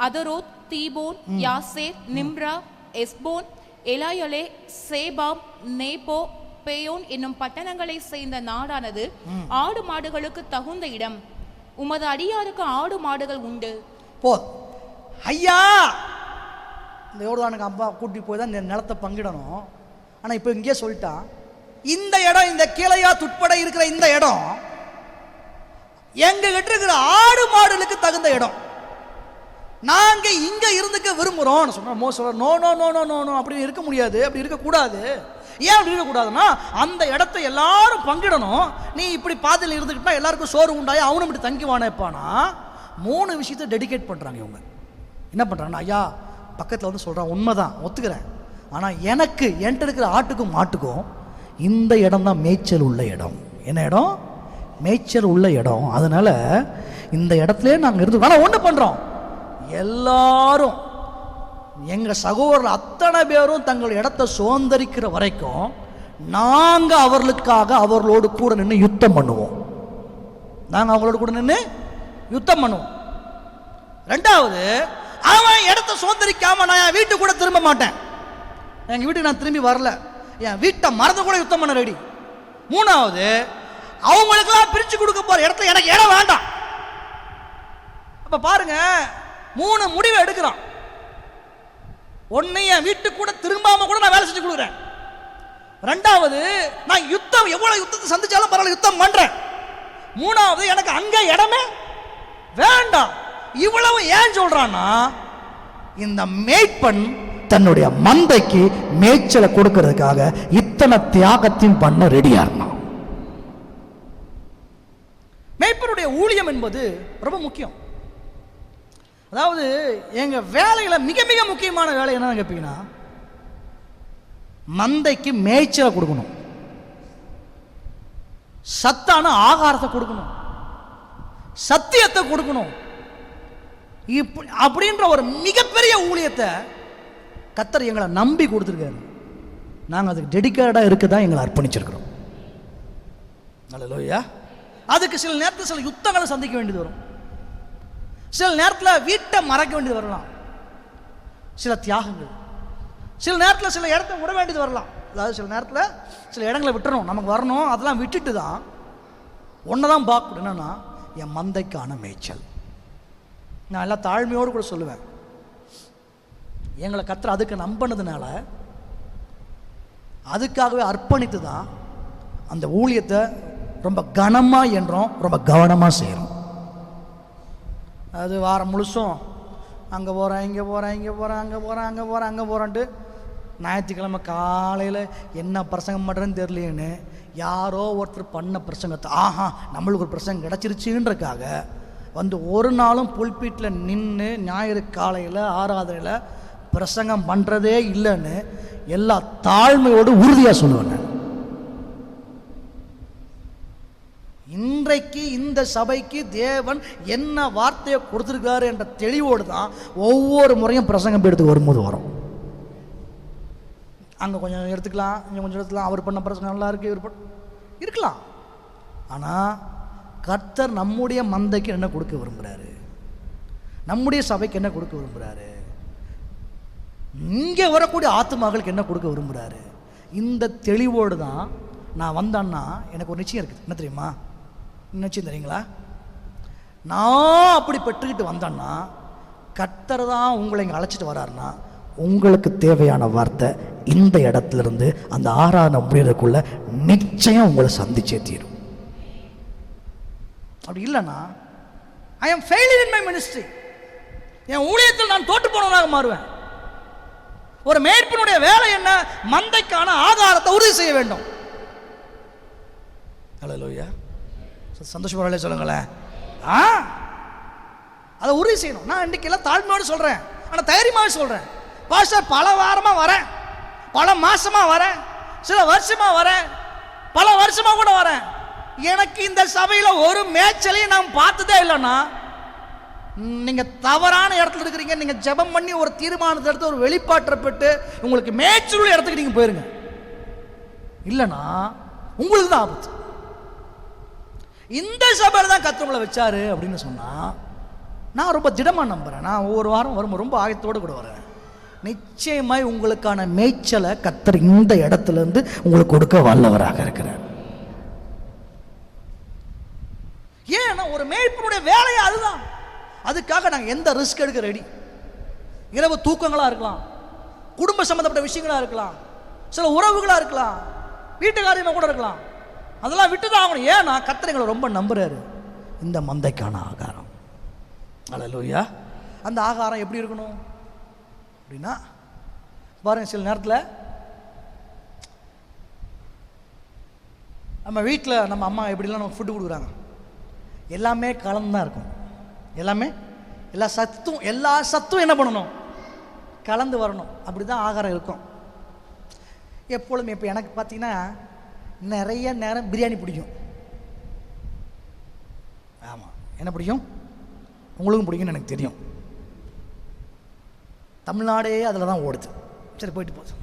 C: அதரோத், தீபோன், யாசேர், நிம்ரா, எஸ்போன், எலாயலே, சேபாம், நேபோ, பேயோன் என்னும் பட்டணங்களை சேர்ந்த நாடானது ஆடு மாடுகளுக்கு தகுந்த இடம். உமது அடியாருக்கு ஆடு மாடுகள் உண்டு.
A: போ ஐயா, இந்த யோர்தானுக்கு அப்பா கூட்டி போய் தான் நிலத்தை பங்கிடணும். ஆனால் இப்போ இங்கே சொல்லிட்டான், இந்த இடம், இந்த கீலேயாத் உட்பட இருக்கிற இந்த இடம் எங்ககிட்ட இருக்கிற ஆடு மாடுகளுக்கு தகுந்த இடம், நாங்க இங்க இருந்துக்க விரும்புறோம் சொன்னா no no no no no no அப்படி இருக்க முடியாது, அப்படி இருக்கக்கூடாது. ஏன் அப்படி இருக்கக்கூடாதுன்னா, அந்த இடத்தை எல்லாரும் பங்கிடணும். நீ இப்படி பாதையில் இருந்துக்கிட்டா எல்லாருக்கும் சோறு உண்டாயி அவனும் இப்படி தங்கிவானேப்பானா 3 விஷயத்தை டெடிகேட் பண்றாங்க. இவங்க என்ன பண்றாங்கன்னா, ஐயா பக்கத்தில் வந்து சொல்றான், உண்மைதான் ஒத்துக்கிறேன், ஆனால் எனக்கு என்கிட்ட இருக்கிற ஆட்டுக்கும் மாட்டுக்கும் இந்த இடம் தான் மேய்ச்சல் உள்ள இடம். என்ன இடம்? மேய்ச்சல் உள்ள இடம். அதனால இந்த இடத்துல நாங்கள் இருந்து ஆனால் ஒன்று பண்றோம், எல்லாரும் எங்க சகோதரர் அத்தனை பேரும் தங்கள் இடத்தை சுதந்திரிக்கிற வரைக்கும் நாங்க அவர்களுக்காக அவர்களோடு கூட நின்று யுத்தம் பண்ணுவோம். நாங்க அவங்களோடு கூட நின்று யுத்தம் பண்ணுவோம். ரெண்டாவது, அவன் இடத்த சுதந்திரிக்காம நான் என் வீட்டுக்கு கூட திரும்ப மாட்டேன். எங்க வீட்டுக்கு நான் திரும்பி வரல, என் வீட்டை மறந்து கூட யுத்தம் பண்ண ரெடி. மூணாவது, அவங்களுக்கெல்லாம் பிரிச்சு கொடுக்க போற இடத்துல எனக்கு இடம் வேண்டாம். அப்ப பாருங்க, 3 முடிவை எடுக்கிறான். ஒன்னு, என் வீட்டுக்கு கூட திரும்பாம கூட நான் வேலை செஞ்சு கொடுக்குறேன். ரெண்டாவது, நான் யுத்தம் எவ்வளவு யுத்தத்தை சந்திச்சாலும் பரவாயில்ல யுத்தம் பண்றேன். மூணாவது, எனக்கு அங்க இடமே வேண்டாம். இவ்வளவு ஏன் சொல்றான்னா, இந்த மேய்ப்பன் தன்னுடைய மந்தைக்கு மேய்ச்சலை கொடுக்கிறதுக்காக இத்தனை தியாகத்தையும் பண்ண ரெடியா இருந்தான். மேய்ப்பனுடைய ஊழியம் என்பது ரொம்ப முக்கியம். அதாவது எங்க வேலையில மிக மிக முக்கியமான வேலை என்னன்னு கேட்பீங்கன்னா, மந்தைக்கு மேய்ச்சலை கொடுக்கணும், சத்தான ஆகாரத்தை கொடுக்கணும், சத்தியத்தை கொடுக்கணும். அப்படின்ற ஒரு மிகப்பெரிய ஊழியத்தை கர்த்தர் எங்களை நம்பி கொடுத்துருக்காரு. நாங்கள் அதுக்கு டெடிக்கேட்டடாக இருக்க தான் எங்களை அர்ப்பணிச்சிருக்கிறோம். அல்லேலூயா. அதுக்கு சில நேரத்தில் சில யுத்தங்களை சந்திக்க வேண்டியது வரும். சில நேரத்தில் வீட்டை மறக்க வேண்டியது வரலாம், சில தியாகங்கள். சில நேரத்தில் சில இடத்த விட வேண்டியது வரலாம். அதாவது சில நேரத்தில் சில இடங்களை விட்டுறணும், நமக்கு வரணும். அதெல்லாம் விட்டுட்டு தான் ஒன்று தான் பார்க்கணும், என்னன்னா என் மந்தைக்கான மேய்ச்சல். நான் எல்லாம் தாழ்மையோடு கூட சொல்லுவேன், எங்களை கர்த்தர் அதுக்கு நம்பினதுனால, அதுக்காகவே அர்ப்பணித்து தான் அந்த ஊழியத்தை ரொம்ப கனமாக என்றோம், ரொம்ப கவனமாக செய்கிறோம். அது வாரம் முழுசும் அங்கே போகிறேன், இங்கே போகிறேன், இங்கே போகிறேன், அங்கே போகிறேன், அங்கே போகிறேன், அங்கே போகிறேன்ட்டு ஞாயிற்றுக்கிழமை காலையில் என்ன பிரசங்கம் பண்ணுறேன்னு தெரியலேன்னு யாரோ ஒருத்தர் பண்ண பிரசங்கத்தை ஆஹா நம்மளுக்கு ஒரு பிரசங்கம் கிடச்சிருச்சுன்றக்காக வந்து ஒரு நாளும் புல்பீட்டில் நின்று ஞாயிறு காலையில் ஆராதனையில் பிரசங்கம் பண்ணுறதே இல்லைன்னு எல்லா தாழ்மையோடு உறுதியாக சொல்லுவேன். இன்றைக்கு இந்த சபைக்கு தேவன் என்ன வார்த்தையை கொடுத்துருக்காரு என்ற தெளிவோடு தான் ஒவ்வொரு முறையும் பிரசங்கம் எடுத்து வரும்போது வரும். அங்கே கொஞ்சம் எடுத்துக்கலாம், இங்கே கொஞ்சம் எடுத்துக்கலாம், அவர் பண்ண பிரசங்கம் நல்லா இருக்கு, இவர் இருக்கலாம். ஆனால் கர்த்தர் நம்முடைய மந்தைக்கு என்ன கொடுக்க விரும்புகிறாரு, நம்முடைய சபைக்கு என்ன கொடுக்க விரும்புகிறாரு, இங்கே வரக்கூடிய ஆத்துமாக்களுக்கு என்ன கொடுக்க விரும்புகிறாரு, இந்த தெளிவோடு தான் நான் வந்தேன்னா எனக்கு ஒரு நிச்சயம் இருக்குது. என்ன தெரியுமா நிச்சயம் தெரியுங்களா? நான் அப்படி பெற்றுக்கிட்டு வந்தேன்னா கர்த்தர் தான் உங்களை இங்கே அழைச்சிட்டு வராருன்னா உங்களுக்கு தேவையான வார்த்தை இந்த இடத்துல இருந்து அந்த ஆராதனை முடியறதுக்குள்ள நிச்சயம் உங்களை சந்திச்சே தீரும். அப்படி இல்லைன்னா I am failure in my ministry, என் ஊழியத்தில் நான் தோற்று போனவனாக மாறுவேன். ஒரு மேய்ப்பனுடைய வேலை என்ன? மந்தைக்கான ஆதாரத்தை உறுதி செய்ய வேண்டும். அல்லேலூயா. சந்தோஷப்படலே சொல்லுங்களேன். அதை உறுதி செய்யணும். நான் இன்னைக்கு எல்லாம் தாழ்மையோடு சொல்றேன், ஆனால் தைரியமாக சொல்றேன். பாஸ்டர் பல வாரமா வரேன், பல மாசமா வரேன், சில வருஷமா வரேன், பல வருஷமா கூட வரேன், எனக்கு இந்த சபையில ஒரு மேய்ச்சலையும் நான் பார்த்ததே இல்லைன்னா நீங்க தவறான இடத்துல இருக்கிறீங்க. நீங்க ஜெபம் பண்ணி ஒரு தீர்மானத்தை எடுத்து ஒரு வெளிப்பாட்டை பெற்று உங்களுக்கு மேய்ச்சல் இடத்துக்கு நீங்க போயிருங்க. இல்லைன்னா உங்களுக்கு தான் ஆபத்து. இந்த சபையில தான் கர்த்தர் உங்களை வச்சாரு அப்படின்னு சொன்னா நான் ரொம்ப திடமா நம்புறேன். நான் ஒவ்வொரு வாரம் வரும் ரொம்ப ஆயத்தோடு கூட வரேன். நிச்சயமாய் உங்களுக்கான மேய்ச்சலை கர்த்தர் இந்த இடத்துல இருந்து உங்களுக்கு கொடுக்க வல்லவராக இருக்கிறார். ஏன்னா ஒரு மேய்ப்பனுடைய வேலையை அதுதான். அதுக்காக நாங்கள் எந்த ரிஸ்க் எடுக்க ரெடி. இரவு தூக்கங்களா இருக்கலாம், குடும்ப சம்பந்தப்பட்ட விஷயங்களா இருக்கலாம், சில உறவுகளா இருக்கலாம், வீட்டு காரியமா கூட இருக்கலாம், அதெல்லாம் விட்டுதான் ஆகணும். ஏன்னா கர்த்தர் எங்களை ரொம்ப நம்புறாரு. இந்த மந்தைக்கான ஆகாரம். அல்லேலூயா. அந்த ஆகாரம் எப்படி இருக்கணும் அப்படின்னா பாருங்க, சில நேரத்தில் நம்ம வீட்டில் நம்ம அம்மா எப்படிலாம் நம்ம ஃபுட்டு கொடுக்குறாங்க, எல்லாமே கலந்து தான் இருக்கும். எல்லாமே எல்லா சத்தும் என்ன பண்ணணும்? கலந்து வரணும். அப்படி தான் ஆகாரம் இருக்கும் எப்பொழுதுமே. இப்போ எனக்கு பார்த்தீங்கன்னா நிறைய நேரம் பிரியாணி பிடிக்கும். ஆமாம், என்ன பிடிக்கும்? உங்களுக்கும் பிடிக்கும்னு எனக்கு தெரியும். தமிழ்நாடே அதில் தான் ஓடுது. சரி, போயிட்டு போகுது.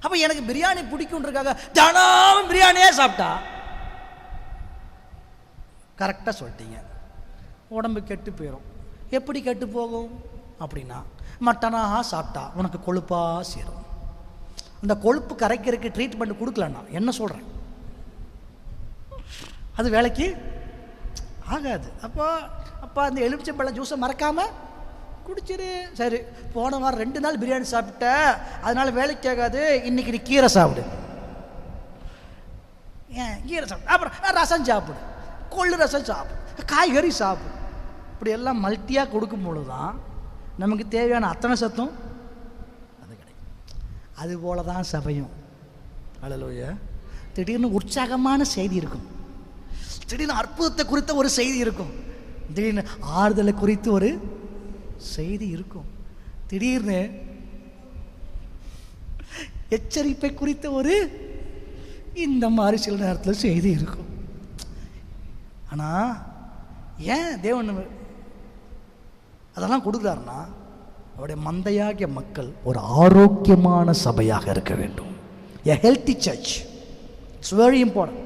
A: அப்போ எனக்கு பிரியாணி பிடிக்குன்றதுக்காக தினமும் பிரியாணியே சாப்பிட்டா கரெக்டாக சொல்லிட்டீங்க. உடம்பு கெட்டு போயிடும். எப்படி கெட்டு போகும் அப்படின்னா, மட்டனாக சாப்பிட்டா உனக்கு கொழுப்பாக சேரும். அந்த கொழுப்பு கரைக்கிறதுக்கு ட்ரீட்மெண்ட் கொடுக்கலன்னா என்ன சொல்கிறேன், அது வேலைக்கு ஆகாது. அப்போ அந்த எலுமிச்சம்பழம் ஜூஸை மறக்காமல் குடிச்சிரு. சரி, போன வாரம் 2 நாள் பிரியாணி சாப்பிட்ட, அதனால வேலைக்கு ஆகாது, இன்னைக்கு நீ கீரை சாப்பிடு. ஏன் கீரை சாப்பிடு, அப்புறம் ரசம் சாப்பிடு, கொள்ளு ரசம் சாப்பிடு, காய்கறி சாப்பிடு. இப்படி எல்லாம் மல்ட்டியாக கொடுக்கும் பொழுது தான் நமக்கு தேவையான அத்தனை சத்தும் அது கிடைக்கும். அதுபோல தான் சபையும். அல்லேலூயா. திடீர்னு உற்சாகமான செய்தி இருக்கும், திடீர்னு அற்புதத்தை குறித்த ஒரு செய்தி இருக்கும், திடீர்னு ஆறுதலை குறித்து ஒரு செய்தி இருக்கும், திடீர்னு எச்சரிப்பை குறித்த ஒரு இந்த மாதிரி சில நேரத்தில் செய்தி இருக்கும். ஆனால் ஏன் தேவன் அதெல்லாம் கொடுக்குறாருன்னா, அவருடைய மந்தையாகிய மக்கள் ஒரு ஆரோக்கியமான சபையாக இருக்க வேண்டும். A healthy church. It's very important.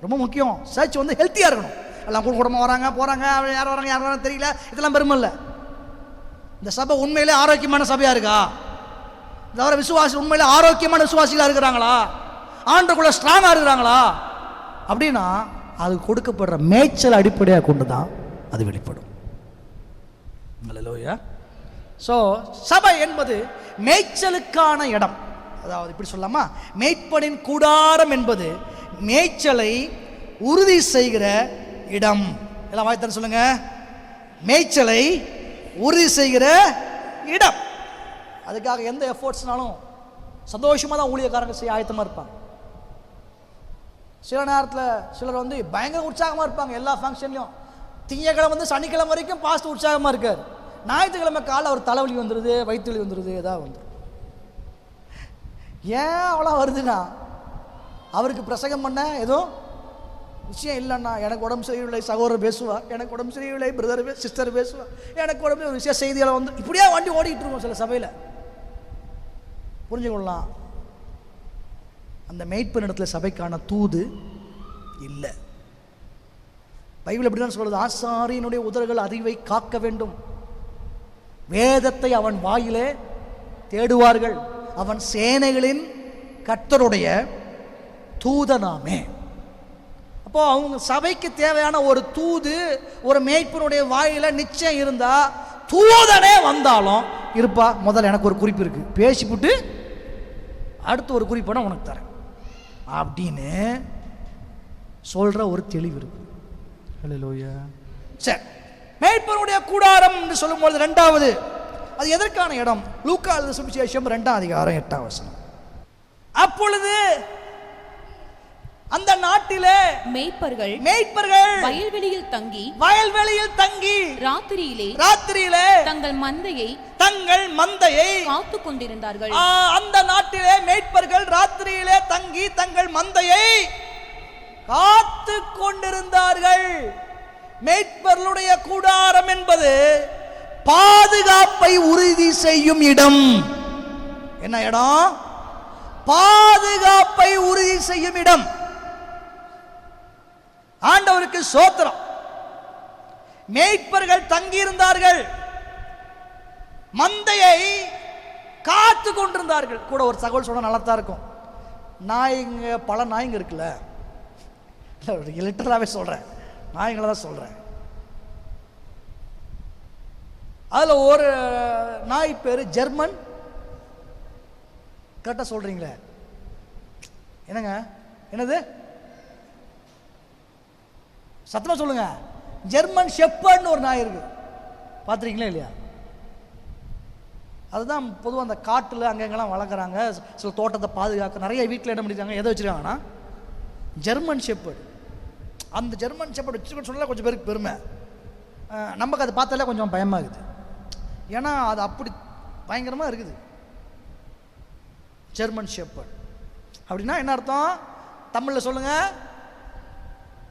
A: ரொம்ப முக்கியம். சர்ச் வந்து ஹெல்த்தியாக இருக்கணும். எல்லாம் குடும்பமாக வராங்க போகிறாங்க, யார் வராங்க தெரியல, இதெல்லாம் பெருமை இல்லை. இந்த சபை உண்மையிலே ஆரோக்கியமான சபையாக இருக்கா? தவிர விசுவாசி உண்மையிலே ஆரோக்கியமான விசுவாசிகளாக இருக்கிறாங்களா? ஆண்டவருக்குள்ள ஸ்ட்ராங்காக இருக்கிறாங்களா? அப்படின்னா அது கொடுக்கப்படுற மேய்ச்சல் அடிப்படையாக கொண்டு தான் அது வெளிப்படும். அல்லேலூயா. ஸோ சபை என்பது மேய்ச்சலுக்கான இடம். அதாவது இப்படி சொல்லலாமா, மேய்ப்பனின் கூடாரம் என்பது மேய்ச்சலை உறுதி செய்கிற இடம். எல்லாம் வாய்த்தன்னு சொல்லுங்க, மேய்ச்சலை உறுதி செய்கிற இடம். அதுக்காக எந்த எஃபோர்ட்ஸ்னாலும் சந்தோஷமாக தான் ஊழியக்காரங்க செய்ய ஆயத்தமாக இருப்பாங்க. சில நேரத்தில் சிலர் வந்து பயங்கர உற்சாகமாக இருப்பாங்க. எல்லா ஃபங்க்ஷன்லையும் திங்கக்கிழமை வந்து சனிக்கிழமை வரைக்கும் பாஸ்ட் உற்சாகமாக இருக்கார். ஞாயிற்றுக்கிழமை காலை அவர் தலைவலி வந்துடுது, வயிற்று வலி வந்துடுது, ஏதாவது வந்துடும். ஏன் அவ்வளோ வருதுன்னா, அவருக்கு பிரசங்கம் பண்ண ஏதோ விஷயம் இல்லைண்ணா, எனக்கு உடம்பு சரியில்லை சகோதரர் பேசுவா, எனக்கு உடம்பு சரியில்லை பிரதர் சிஸ்டர் பேசுவா, எனக்கு உடம்பு ஒரு விஷயம் செய்திகளை வந்து இப்படியே வண்டி ஓடிக்கிட்டு இருக்கோம் சில சபையில். புரிஞ்சுக்கொள்ளலாம், அந்த மேய்ப்பன் இடத்துல சபைக்கான தூது இல்லை. பைபிள் எப்படி தான் சொல்றது, ஆசாரியனுடைய உதடுகள் அறிவை காக்க வேண்டும், வேதத்தை அவன் வாயிலே தேடுவார்கள், அவன் சேனைகளின் கர்த்தருடைய தூதனாமே. அப்போ அவங்க சபைக்கு தேவையான ஒரு தூது ஒரு மேய்ப்பனுடைய வாயில நிச்சயம் இருந்தா, தூதனே வந்தாலும் இருப்பா, முதல்ல எனக்கு ஒரு குறிப்பு இருக்கு, பேசிவிட்டு அடுத்து ஒரு குறிப்பை நான் உனக்கு தரேன் அப்படின்னு சொல்ற ஒரு தெளிவு இருக்கு. ஹல்லேலூயா. சரி, மேய்ப்பனுடைய கூடாரம் என்று சொல்லும்போது இரண்டாவது அது எதற்கான இடம்? லூக்கா எழுதின சுவிசேஷம் 2ஆம் அதிகாரம் 8ஆம் வசனம். அப்பொழுது அந்த நாட்டிலே மேய்ப்பர்கள் வயல்வெளியில் தங்கி ராத்திரியிலே தங்கள் மந்தையை
C: காத்து கொண்டிருந்தார்கள்.
A: அந்த நாட்டிலே மேய்ப்பர்கள் ராத்திரியிலே தங்கி தங்கள் மந்தையை காத்து கொண்டிருந்தார்கள். மேய்ப்பர்களுடைய கூடாரம் என்பது பாதுகாப்பை உறுதி செய்யும் இடம். என்ன இடம்? பாதுகாப்பை உறுதி செய்யும் இடம். ஆண்டவருக்கு ஸ்தோத்திரம். மேய்ப்பர்கள் தங்கியிருந்தார்கள், மந்தையை காத்து கொண்டிருந்தார்கள். கூட ஒரு தகவல் சொன்னா நல்லா தான் இருக்கும். நாய்ங்க, பல நாய்ங்க இருக்குல்ல, லிட்டராகவே சொல்றேன், நாய்ங்களை தான் சொல்றேன். அதுல ஒரு நாய் பேரு ஜெர்மன். கரெக்டா சொல்றீங்களே, என்னங்க? என்னது? சத்தமா சொல்லுங்க. ஜெர்மன் ஷெப்பர்ட்னு ஒரு நாய் இருக்கு, பார்த்துருக்கீங்களா இல்லையா? அதுதான் பொதுவாக அந்த காட்டில் அங்கெங்கெல்லாம் வளர்க்குறாங்க, சில தோட்டத்தை பாதுகாக்க நிறைய வீட்டில் இடம் பண்ணிருக்காங்க. எதை வச்சுருக்காங்கன்னா ஜெர்மன் ஷெப்பர்ட். அந்த ஜெர்மன் ஷெப்பர்ட் வச்சுக்கணும்னு சொல்லலாம் கொஞ்சம் பேருக்கு பெருமை. நமக்கு அதை பார்த்தாலே கொஞ்சம் பயமாகுது, ஏன்னா அது அப்படி பயங்கரமாக இருக்குது. ஜெர்மன் ஷெப்பர்ட் அப்படின்னா என்ன அர்த்தம்? தமிழில் சொல்லுங்க,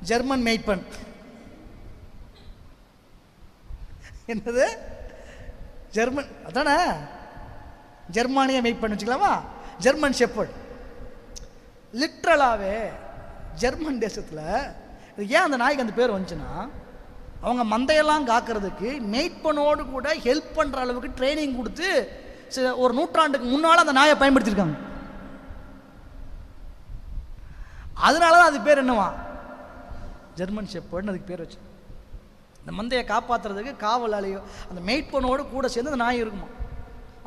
A: ஜெர்மன் மேய்ப்பன். என்னது? ஜெர்மன், அதானே ஜெர்மானிய மேய்ப்பன் வச்சுக்கலாமா? German shepherd. லிட்ரலாகவே ஜெர்மன் தேசத்தில் ஏன் அந்த நாய்க்கு அந்த பேர் வந்துச்சுன்னா, அவங்க மந்தையெல்லாம் காக்கிறதுக்கு மேய்ப்பனோடு கூட ஹெல்ப் பண்ணுற அளவுக்கு ட்ரைனிங் கொடுத்து ஒரு நூற்றாண்டுக்கு முன்னால் அந்த நாயை பயன்படுத்தியிருக்காங்க. அதனால தான் அது பேர் என்னவா, ஜெர்மன் ஷெப்பர்ட்னு அதுக்கு பேர் வச்சு. இந்த மந்தையை காப்பாற்றுறதுக்கு காவலாளியோ அந்த மேய்ப்பனோடு கூட சேர்ந்து அந்த நாய் இருக்குமா,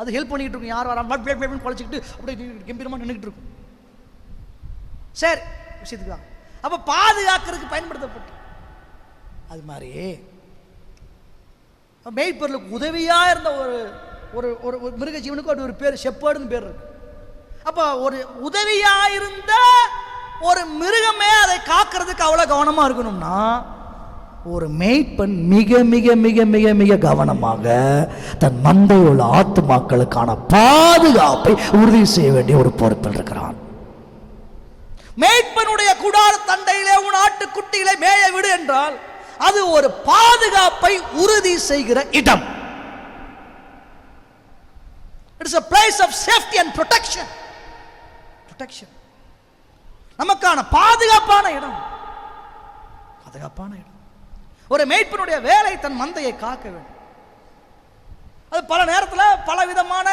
A: அது ஹெல்ப் பண்ணிக்கிட்டு இருக்கும். யார் வராமல் குழச்சிக்கிட்டு அப்படியே கம்பீரமாக நின்றுக்கிட்டு இருக்கும். சரி, விஷயத்துக்கு தான். அப்போ பாதுகாக்கிறதுக்கு பயன்படுத்தப்பட்டு அது மாதிரி மேய்ப்பொருளுக்கு உதவியாக இருந்த ஒரு ஒரு மிருக ஜீவனுக்கு அது ஒரு பேர் ஷெப்பர்டுன்னு பேர் இருக்கு. அப்போ ஒரு உதவியாக இருந்த ஒரு மிருகமே அதை காக்கிறதுக்கு அவ்வளோ கவனமாக இருக்கணும்னா ஒரு மேய்ப்பன் மிக மிக மிக மிக மிக கவனமாக தன் மந்தையுள்ள ஆத்துமாக்களுக்கான பாதுகாப்பை உறுதி செய்ய வேண்டிய ஒரு பொறுப்பில் இருக்கிறான். மேய்ப்பனுடைய கூடார தண்டையிலே உன் ஆட்டுக்குட்டிகளை மேய விடு என்றால் அது ஒரு பாதுகாப்பை உறுதி செய்கிற இடம். It is a place of safety and protection. நமக்கான பாதுகாப்பான இடம். ஒரு மேய்ப்பனுடைய வேலை தன் மந்தையை காக்க வேண்டும். அது பல நேரத்தில் பல விதமான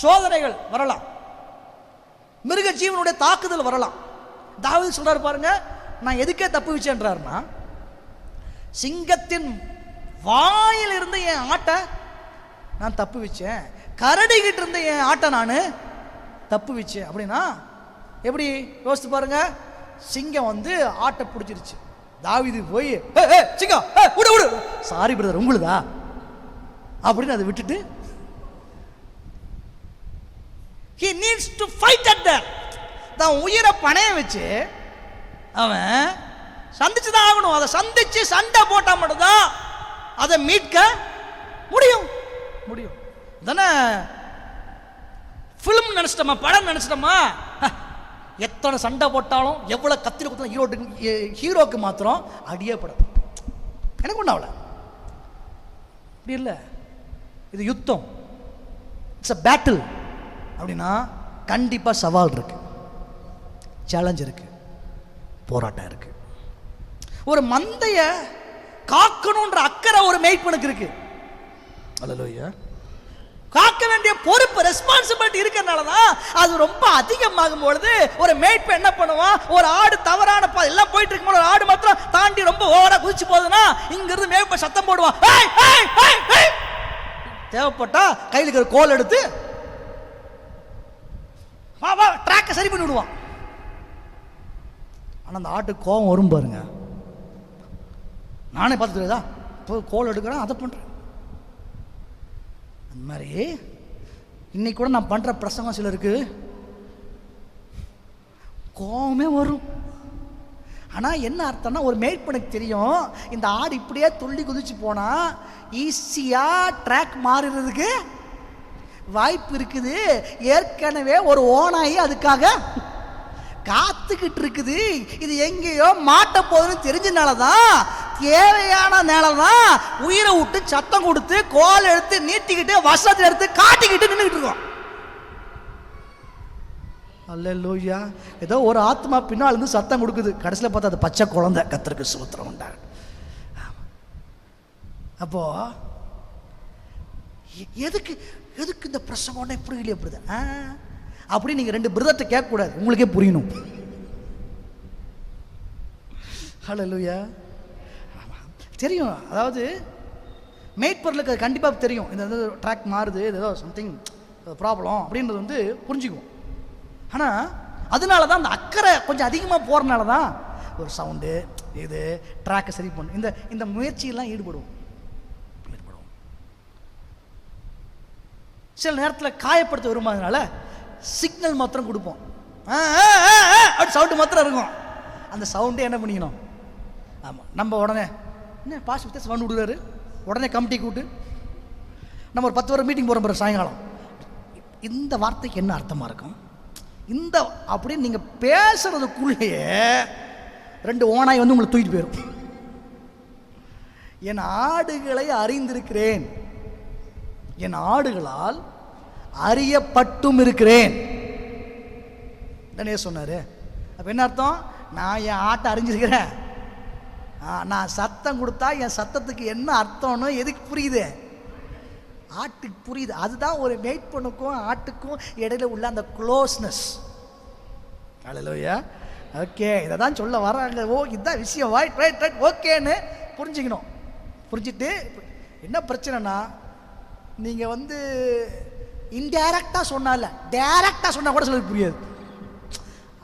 A: சோதனைகள் வரலாம், மிருக ஜீவனுடைய தாக்குதல் வரலாம். தாவீது சொல்றாரு பாருங்க, நான் எதுக்கே தப்பு வச்சேன்றாருன்னா, சிங்கத்தின் வாயில் இருந்து என் ஆட்டை நான் தப்பு வச்சேன், கரடிக்கிட்டு இருந்த என் ஆட்டை நான் தப்பு வச்சேன். அப்படின்னா எப்படி யோசித்து பாருங்க. சிங்கம் வந்து ஆட்டை பிடிச்சிருச்சு, தாவீது போய் சிங்கம் விடு விடு, சாரி பிரதர் உங்களுதா அப்படின்னு அதை விட்டுட்டு he needs to fight at that. தான் உயிரை பணைய வச்சு அவன் சந்திச்சு தான் ஆகணும். அதை சந்திச்சு சண்டை போட்டா மட்டும்தான் அதை மீட்க முடியும். தானே ஃபிலிம் நினைச்சிட்டோமா, படம் நினைச்சிட்டோமா, எத்தனை சண்டை போட்டாலும் எவ்வளவு கத்திரி குத்தாலும் ஹீரோக்கு மாத்திரம் அடியே படம். எனக்கு ஒன்றும் அவளை அப்படி இல்லை. இது யுத்தம், இட்ஸ் அ பேட்டில். அப்படின்னா கண்டிப்பா சவால் இருக்கு, சேலஞ்ச் இருக்கு, போராட்டம் இருக்கு. ஒரு மந்தைய காக்கணும்ன்ற அக்கறை ஒரு மேய்ப்பனுக்கு இருக்கு. அல்லேலூயா. காக்க வேண்டிய பொறுப்பு, ரெஸ்பான்சிபிலிட்டி இருக்கிறதுனாலதான் அது ரொம்ப அதிகமாகும் பொழுது ஒரு மேய்ப்பன் என்ன பண்ணுவான், ஒரு ஆடு தவறான எல்லாம் போயிட்டு இருக்கும் போது ஒரு ஆடு மாத்திரம் தாண்டி ரொம்ப ஓவரா குதிச்சு போகுதுன்னா இங்க இருந்து மேய்ப்பன் சத்தம் போடுவான். தேவைப்பட்டா கையில் இருக்கிற கோல் எடுத்து ட்ராக்கை சரி பண்ணி விடுவான். ஆனா அந்த ஆட்டுக்கு கோபம் வரும் பாருங்க. நானே பார்த்துதான் கோல் எடுக்கிறேன், அதை பண்றேன். அந்த மாதிரி இன்னைக்கு கூட நான் பண்ற பிரசங்கம் சிலருக்கு கோபமே வரும். ஆனா என்ன அர்த்தம்னா, ஒரு மேய்ப்பனுக்கு தெரியும் இந்த ஆடு இப்படியே துள்ளி குதிச்சு போனா ஈஸியா ட்ராக் மாறுறதுக்கு வாய்ப்பு இருக்குது. ஏற்கனவே ஒரு ஓனாயி அதுக்காக காத்துக்கிட்டு இருக்குது. இது எங்கேயோ மாட்ட போகுதுன்னு தெரிஞ்சனாலதான், தேவையான நேரம்தான் உயிரை விட்டு சத்தம் கொடுத்து கோல் எடுத்து நீட்டிக்கிட்டு வசத்தை எடுத்து காட்டிக்கிட்டு நின்றுக்கிட்டு இருக்கோம். அல்லேலூயா. ஏதோ ஒரு ஆத்மா பின்னால் இருந்து சத்தம் கொடுக்குது, கடைசியில் பார்த்தா அது பச்சை குழந்தை. கர்த்தருக்கு ஸ்தோத்திரம் உண்டாக. அப்போ எதுக்கு இந்த பிரசங்கம் எப்படி இல்லையா பிரதர் அப்படி நீங்க ரெண்டு பிரதர்ட்ட கேட்கக்கூடாது, உங்களுக்கே புரியணும். ஹல்லேலூயா. தெரியும், அதாவது மேய்ப்பொருளுக்கு அது கண்டிப்பாக தெரியும். இந்த ட்ராக் மாறுது, இது ஏதோ சம்திங் ப்ராப்ளம் அப்படின்றது வந்து புரிஞ்சுக்குவோம். ஆனால் அதனால தான் அந்த அக்கறை கொஞ்சம் அதிகமாக போகிறனால தான் ஒரு சவுண்டு இது ட்ராக்கை சரி பண்ணும், இந்த முயற்சியெல்லாம் ஈடுபடுவோம். சில நேரத்தில் காயப்படுத்த விரும்பாதனால சிக்னல் மாத்திரம் கொடுப்போம், அப்படி சவுண்டு மாத்திரம் இருக்கும். அந்த சவுண்டே என்ன பண்ணிக்கணும், ஆமாம் நம்ம உடனே என்ன பாஸ் வித்தியாச சவுண்டு விடுறாரு, உடனே கமிட்டி கூட்டு நம்ம ஒரு 10 வரை மீட்டிங் போகிற பிறகு சாயங்காலம் இந்த வார்த்தைக்கு என்ன அர்த்தமாக இருக்கும் இந்த அப்படின்னு நீங்கள் பேசுறதுக்குள்ளேயே 2 ஓனாய் வந்து உங்களை தூக்கிட்டு போயிடும். என் ஆடுகளை அறிந்திருக்கிறேன், என் ஆடுகளால் அறியப்பட்டும் இருக்கிறேன் சொன்னாரு. அப்ப என்ன அர்த்தம், நான் என் ஆட்டை அறிஞ்சிருக்கிறேன், நான் சத்தம் கொடுத்தா என் சத்தத்துக்கு என்ன அர்த்தம்னு எதுக்கு புரியுது? ஆட்டுக்கு புரியுது. அதுதான் ஒரு மேய்ப்பனுக்கும் ஆட்டுக்கும் இடையில உள்ள அந்த க்ளோஸ்னஸ். அல்லேலூயா. ஓகே, இதை தான் சொல்ல வராங்க. ஓ, இதுதான் விஷயம். ரைட் ஓகேன்னு புரிஞ்சுக்கணும். புரிஞ்சுட்டு என்ன பிரச்சனைனா, நீங்கள் வந்து இன்டைரக்டாக சொன்னால டைரக்டாக சொன்னால் கூட சிலருக்கு புரியாது.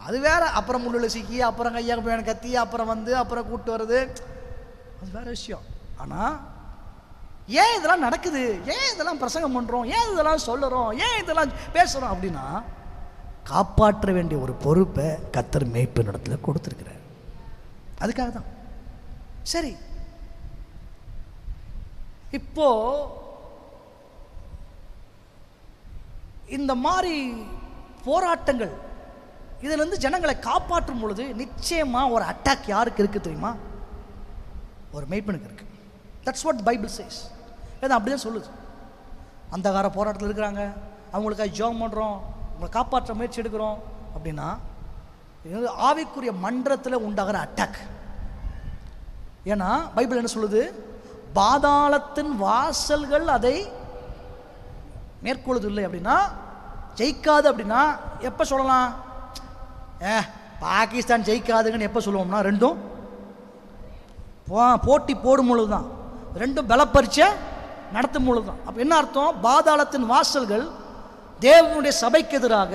A: அது வேற. அப்புறம் முள்ளில் சிக்கி, அப்புறம் கையாக போய் கத்தி, அப்புறம் கூட்டு வருது, அது வேற விஷயம். ஆனால் ஏன் இதெல்லாம் நடக்குது, ஏன் இதெல்லாம் பிரசங்கம் பண்ணுறோம், ஏன் இதெல்லாம் சொல்லுறோம், ஏன் இதெல்லாம் பேசுகிறோம் அப்படின்னா, காப்பாற்ற வேண்டிய ஒரு பொறுப்பை கர்த்தர் மேய்ப்பன் இடத்துல கொடுத்துருக்கிறார். அதுக்காக தான். சரி, இப்போ இந்த மாதிரி போராட்டங்கள் இதிலிருந்து ஜனங்களை காப்பாற்றும் பொழுது நிச்சயமா ஒரு அட்டாக் யாருக்கு இருக்கு தெரியுமா? ஒரு மேய்ப்பனுக்கு இருக்கு. That's what Bible chase. அப்படிதான் சொல்லுது. அந்தகார போராட்டத்தில் இருக்கிறாங்க, அவங்களுக்காக ஜெபம் பண்ணுறோம், உங்களை காப்பாற்ற முயற்சி எடுக்கிறோம் அப்படின்னா, இது ஆவிக்குரிய மன்றத்தில் உண்டாகிற அட்டாக். ஏன்னா பைபிள் என்ன சொல்லுது? பாதாளத்தின் வாசல்கள் அதை மேற்கொள்ளுது இல்லை அப்படின்னா, ஜெயிக்காது அப்படின்னா எப்போ சொல்லலாம்? பாகிஸ்தான் ஜெயிக்காதுங்கன்னு எப்போ சொல்லுவோம்னா, ரெண்டும் போட்டி போடும் பொழுது தான், ரெண்டும் பலப்பரிச்சை நடத்தும் பொழுது தான். அப்போ என்ன அர்த்தம்? பாதாளத்தின் வாசல்கள் தேவனுடைய சபைக்கு எதிராக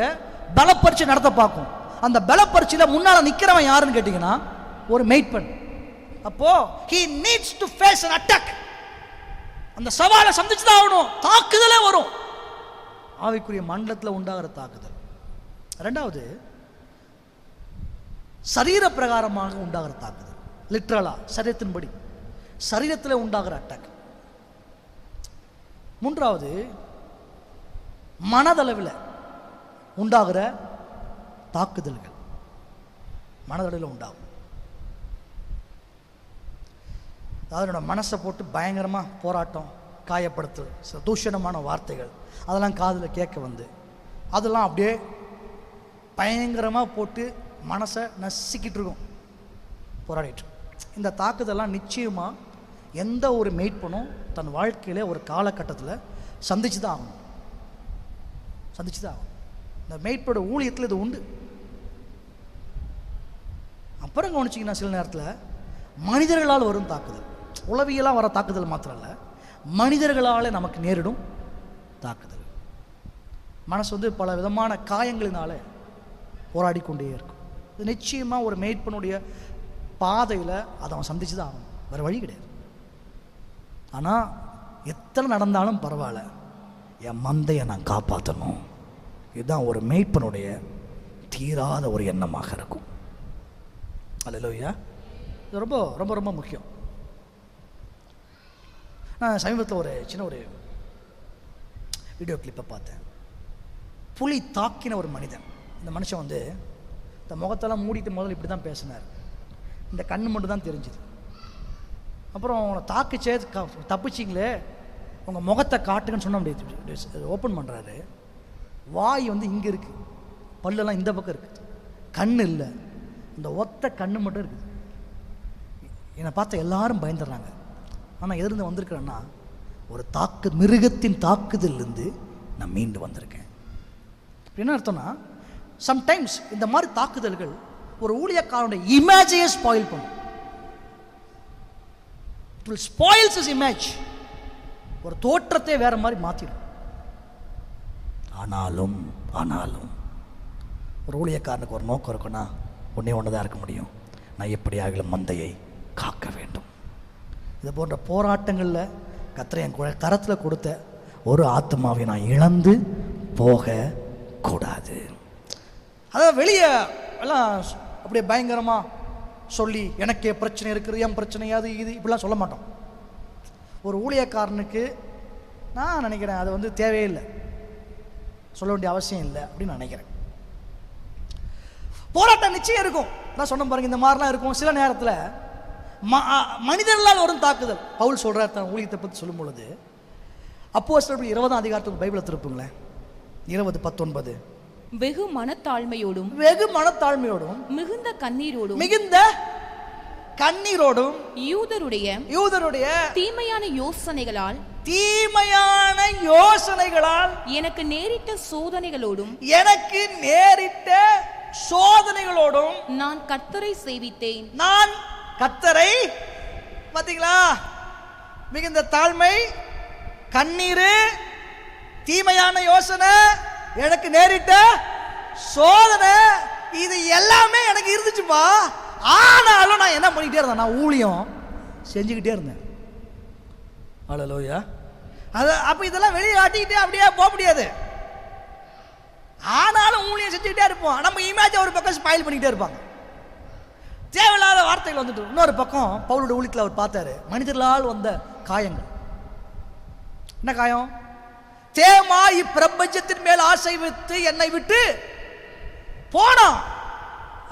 A: பலப்பரிச்சை நடத்த பார்க்கும். அந்த பலப்பரிச்சையில் முன்னால் நிற்கிறவன் யாருன்னு கேட்டிங்கன்னா, ஒரு மேய்ப்பன். அப்போ he needs to face an attack. அந்த சவாலை சந்திச்சு தான் ஆகணும். தாக்குதலே வரும். ஆவிக்குரிய மண்டலத்தில் உண்டாகிற தாக்குதல். ரெண்டாவது, சரீர பிரகாரமாக உண்டாகிற தாக்குதல். லிட்ரலா சரீரத்தின்படி சரீரத்தில் உண்டாகிற அட்டாக். மூன்றாவது, மனதளவில் உண்டாகிற தாக்குதல்கள். மனதளவில் உண்டாகும். அதனோட மனசை போட்டு பயங்கரமாக போராட்டம், காயப்படுத்தல், தூஷணமான வார்த்தைகள், அதெல்லாம் காதில் கேட்க வந்து அதெல்லாம் அப்படியே பயங்கரமாக போட்டு மனசை நசிக்கிட்டு இருக்கும், போராடிட்டு. இந்த தாக்குதெல்லாம் நிச்சயமாக எந்த ஒரு மேய்ப்பனும் தன் வாழ்க்கையில் ஒரு காலகட்டத்தில் சந்திச்சு தான் ஆகணும். இந்த மேய்ப்போட ஊழியத்தில் இது உண்டு. அப்புறம் கவனிச்சிங்கன்னா, சில நேரத்தில் மனிதர்களால் வரும் தாக்குதல், உளவியலாக வர தாக்குதல் மாத்திரம் இல்லை, மனிதர்களால் நமக்கு நேரிடும் தாக்குதல். மனசு வந்து பல விதமான காயங்களினால போராடி கொண்டே இருக்கும். இது நிச்சயமாக ஒரு மேய்ப்பனுடைய பாதையில் அதை அவன் சந்திச்சு தான் ஆகணும், வேறு வழி கிடையாது. ஆனால் எத்தனை நடந்தாலும் பரவாயில்ல, என் மந்தையை நான் காப்பாற்றணும், இதுதான் ஒரு மேய்ப்பனுடைய தீராத ஒரு எண்ணமாக இருக்கும். அல்லேலூயா. இது ரொம்ப ரொம்ப ரொம்ப முக்கியம். நான் சமீபத்தில் ஒரு வீடியோ கிளிப்பை பார்த்தேன். புலி தாக்கின ஒரு மனிதன். இந்த மனுஷன் வந்து இந்த முகத்தெல்லாம் மூடிட்டு முதல்ல இப்படி தான் பேசினார், இந்த கண்ணு மட்டும் தான் தெரிஞ்சுது. அப்புறம் அவனை தாக்குச்சே தப்பிச்சிங்களே, உங்கள் முகத்தை காட்டுங்கன்னு சொன்ன முடியாது. ஓப்பன் பண்ணுறாரு, வாய் வந்து இங்கே இருக்குது, பல்லெல்லாம் இந்த பக்கம் இருக்குது, கண் இல்லை, இந்த ஒத்த கண்ணு மட்டும் இருக்குது. என்னை பார்த்த எல்லாரும் பயந்துடுறாங்க. ஆனால் எதிர்ந்து வந்திருக்கிறேன்னா, ஒரு மிருகத்தின் தாக்குதலிருந்து நான் மீண்டு வந்திருக்கேன். என்ன அர்த்தம்னா, சம்டைம்ஸ் இந்த மாதிரி தாக்குதல்கள் ஒரு ஊழியக்காரனுடைய இமேஜையே ஸ்பாயில் பண்ணும். It will spoils his image. ஒரு தோற்றத்தை வேற மாதிரி மாற்றிடும். ஆனாலும் ஒரு ஊழியக்காரனுக்கு ஒரு நோக்கம் இருக்குன்னா, ஒன்றே ஒன்று தான் இருக்க முடியும், நான் எப்படியாக மந்தையை காக்க வேண்டும். இது போன்ற போராட்டங்களில் கர்த்தர் என் கரத்தில் கொடுத்த ஒரு ஆத்மாவை நான் இழந்து போக கூடாது. அதாவது வெளியே எல்லாம் அப்படியே பயங்கரமாக சொல்லி எனக்கே பிரச்சனை இருக்குது, என் பிரச்சனையாது இது இப்படிலாம் சொல்ல மாட்டோம். ஒரு ஊழியக்காரனுக்கு நான் நினைக்கிறேன் அது வந்து தேவையில்லை, சொல்ல வேண்டிய அவசியம் இல்லை அப்படின்னு நினைக்கிறேன். போராட்டம் நிச்சயம் இருக்கும். நான் சொன்ன பாருங்க, இந்த மாதிரிலாம் இருக்கும். சில நேரத்தில் மனிதர்களால் வரும் தாக்குதல். பவுல் சொல்றார் தன் ஊழியத்தை பற்றி சொல்லும் பொழுது, அப்போஸ்தலர் 20ஆம் அதிகாரத்துக்கு பைபிளை திருப்புங்களேன், 20:19.
C: வெகு மனத்தாழ்மையோடும்
A: மிகுந்த கண்ணீரோடும்
C: யூதருடைய தீமையான யோசனைகளால்
A: எனக்கு நேரிட்ட சோதனைகளோடும்
C: நான் கர்த்தரை சேவித்தேன்.
A: நான் கர்த்தரை, பாத்தீங்களா, மிகுந்த தாழ்மை, கண்ணீர், தீமையான யோசனை, எனக்கு நேரிட்ட சோதனை, இது எல்லாமே எனக்கு இருந்துச்சுப்பா. ஆனாலும் நான் என்ன பண்ணிக்கிட்டே இருந்தேன்? நான் ஊழியம் செஞ்சுக்கிட்டே இருந்தேன். அல்லேலூயா. அது அப்போ இதெல்லாம் வெளியே காட்டிக்கிட்டே அப்படியே போக முடியாது. ஆனாலும் ஊழியம் செஞ்சுக்கிட்டே இருப்போம். நம்ம இமேஜ் ஒரு பக்கம் ஸ்பாயில் பண்ணிக்கிட்டே இருப்பாங்க. தேவையில்லாத வார்த்தைகள் வந்துட்டு. இன்னொரு பக்கம் பவுலோட ஊழியத்தில் அவர் பார்த்தாரு மனிதர்களால் வந்த காயங்கள். என்ன காயம்? தேமா இப்பிரபஞ்சத்தின் மேல் ஆசை வைத்து என்னை விட்டு போனான்.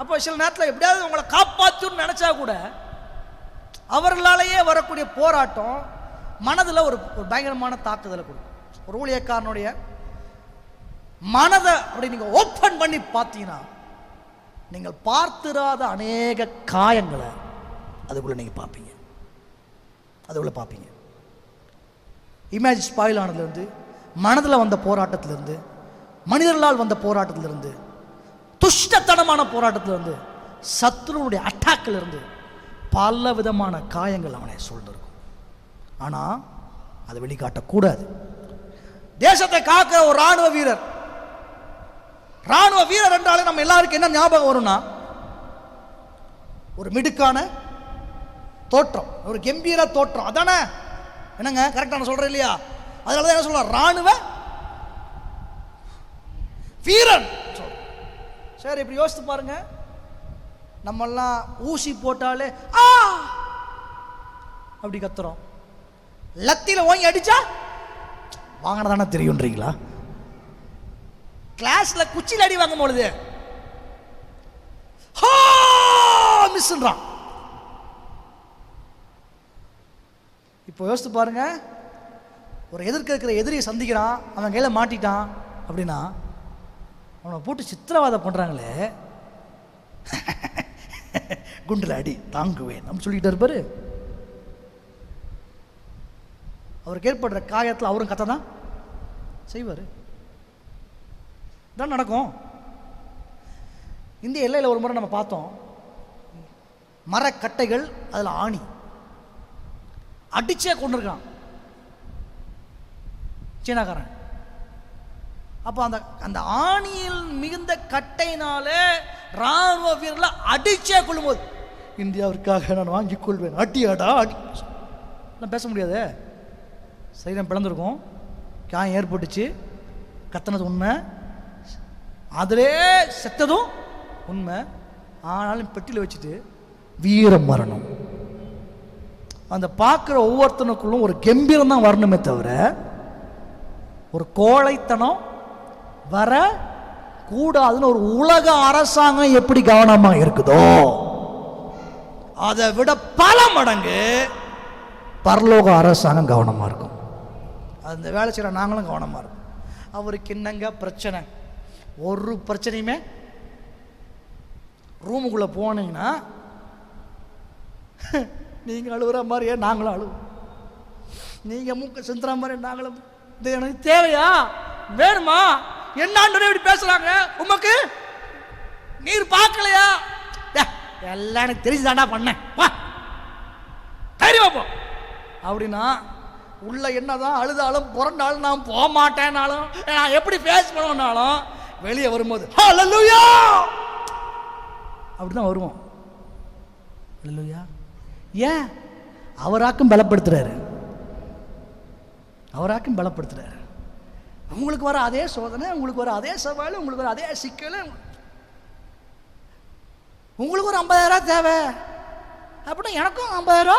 A: அப்போ சில நேரத்தில் எப்படியாவது உங்களை காப்பாற்றணும்னு நினைச்சா கூட அவர்களாலேயே வரக்கூடிய போராட்டம் மனதில் ஒரு பயங்கரமான தாக்குதலை கொடுக்கும். ஒரு ஊழியக்காரனுடைய மனதை அப்படி நீங்கள் ஓப்பன் பண்ணி பார்த்தீங்கன்னா நீங்கள் பார்த்திராத அநேக காயங்களை அதுக்குள்ள நீங்கள் பார்ப்பீங்க. அதுக்குள்ள பார்ப்பீங்க. இமேஜ் ஸ்பாயில் ஆனதுலேருந்து, மனதில் வந்த போராட்டத்திலிருந்து, மனிதர்களால் வந்த போராட்டத்திலிருந்து, துஷ்டத்தனமான போராட்டத்திலிருந்து, சத்துருனுடைய அட்டாக்கில் இருந்து பல விதமான காயங்கள் அவனை சூழ்ந்திருக்கும். ஆனால் அதை வெளிக்காட்டக்கூடாது. தேசத்தை காக்கிற ஒரு ராணுவ வீரர் என்றாலே நம்ம எல்லாருக்கும் என்ன ஞாபகம் வரும்னா, ஒரு மிடுக்கான தோற்றம், ஒரு கம்பீர தோற்றம். அதானே? என்னங்க கரெக்டா நான் சொல்றேன் இல்லையா? அதனால தான் என்ன சொல்ற, ராணுவ வீரன். சரி, இப்படி யோசித்து பாருங்க. நம்மெல்லாம் ஊசி போட்டாலே அப்படி கத்துறோம். லத்தியில ஓங்கி அடிச்சா வாங்கினதானே தெரியும்ன்றீங்களா? கிளாஸ்ல குச்சியில் அடி வாங்கும் பொழுது மிஸ்ன்றான். இப்போ யோசித்து பாருங்க. ஒரு எதிர்க்க இருக்கிற எதிரியை சந்திக்கிறான், அவன் கையில் மாட்டிட்டான் அப்படின்னா அவனை போட்டு சித்திரவாதம் பண்றாங்களே, குண்டுல அடி தாங்குவேன் நம்ம சொல்லிக்கிட்டு இருப்பாரு. அவருக்கு ஏற்படுற காயத்தில் அவரும் கதை தான் செய்வார். தான் நடக்கும். இந்திய எல்லையில் ஒரு முறை நம்ம பார்த்தோம், மரக்கட்டைகள், அதில் ஆணி அடிச்சே கொண்டிருக்கான் சீனாக்காரன். அப்போ அந்த ஆணியில் மிகுந்த கட்டையினால ராணுவ வீரர்களை அடிச்சே கொள்ளும்போது, இந்தியாவிற்காக நான் வாங்கிக் கொள்வேன், அடியாடா அடி, நான் பேச முடியாது. சரீரம் பிளந்திருக்கும், காயம் ஏற்பட்டுச்சு, கத்தனது உண்மை, அதிலே செத்ததும் உண்மை. ஆனாலும் பெட்டியில் வச்சுட்டு வீர மரணம். அந்த பார்க்குற ஒவ்வொருத்தனுக்குள்ளும் ஒரு கம்பீரம் தான் வரணுமே தவிர ஒரு கோழைத்தனம் வர கூடாதுன்னு ஒரு உலக அரசாங்கம் எப்படி கவனமா இருக்குதோ அதை விட பல மடங்கு பரலோக அரசாங்கம் கவனமா இருக்கும். அந்த வேலை செய்கிற நாங்களும் கவனமா இருக்கும். அவருக்கு என்னங்க பிரச்சனை? ஒரு பிரச்சனையுமே. ரூமுக்குள்ள போனீங்கன்னா நீங்க அழுகுற மாதிரியே நாங்களும் அழுவோம், நீங்க மூக்க சிந்துற மாதிரி நாங்களும். இது எனக்கு தேவையா? வேணுமா? என்னான்னு இப்படி பேசுறாங்க, உமக்கு நீர் பார்க்கலையா? எல்லாம் எனக்கு தெரிஞ்சுதாண்டா பண்ணேன், தைரியமா போ அப்படின்னா உள்ள என்னதான் அழுதாலும் புரண்டாலும் நான் போக மாட்டேன்னாலும் நான் எப்படி ஃபேஸ் பண்ணுவேன்னாலும் வெளியே வரும்போது ஹல்லேலூயா அப்படிதான் வருவோம். ஹல்லேலூயா. ஏன்? அவராக்கும் பலப்படுத்துறாரு, அவராக்கும் பலப்படுத்துறாரு. உங்களுக்கு வர அதே சோதனை, உங்களுக்கு வர அதே சவால், உங்களுக்கு வர அதே சிக்கல், உங்களுக்கு ஒரு 50,000 தேவை அப்படின்னா எனக்கும் 50,000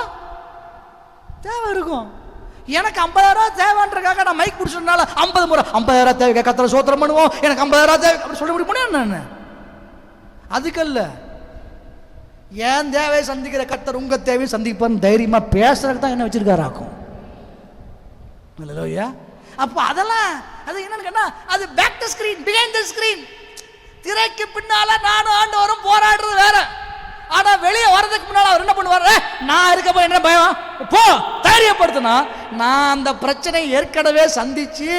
A: தேவை இருக்கும். எனக்கு 50,000 தேவைன்றக்காக நான் மைக் பிடிச்சதுனால 50 முறை 50,000 தேவை கத்தரை சோத்திரம் பண்ணுவோம், எனக்கு 50,000 தேவை அப்படி சொல்ல முடியுமா? நான் அதுக்கல்ல, ஏன் தேவையை சந்திக்கிற கத்தர் உங்க தேவையை சந்திப்பான்னு தைரியமா பேசுறதுக்கு தான் என்ன வச்சிருக்காரு ஆக்கும். இல்லையா? அப்போ அதெல்லாம் அது என்னன்னு கேட்டா, அது back to screen, behind the screen. திரைக்கு பின்னால நானும் ஆண்டவரும் போராடுறது வேற. ஆனா வெளியே வர்றதுக்கு முன்னால அவர் என்ன பண்ணுவாரு, நான் இருக்கப்ப என்ன பயம், போ தைரியப்படுத்தினா, நான் அந்த பிரச்சனை ஏற்கனவே சந்திச்சு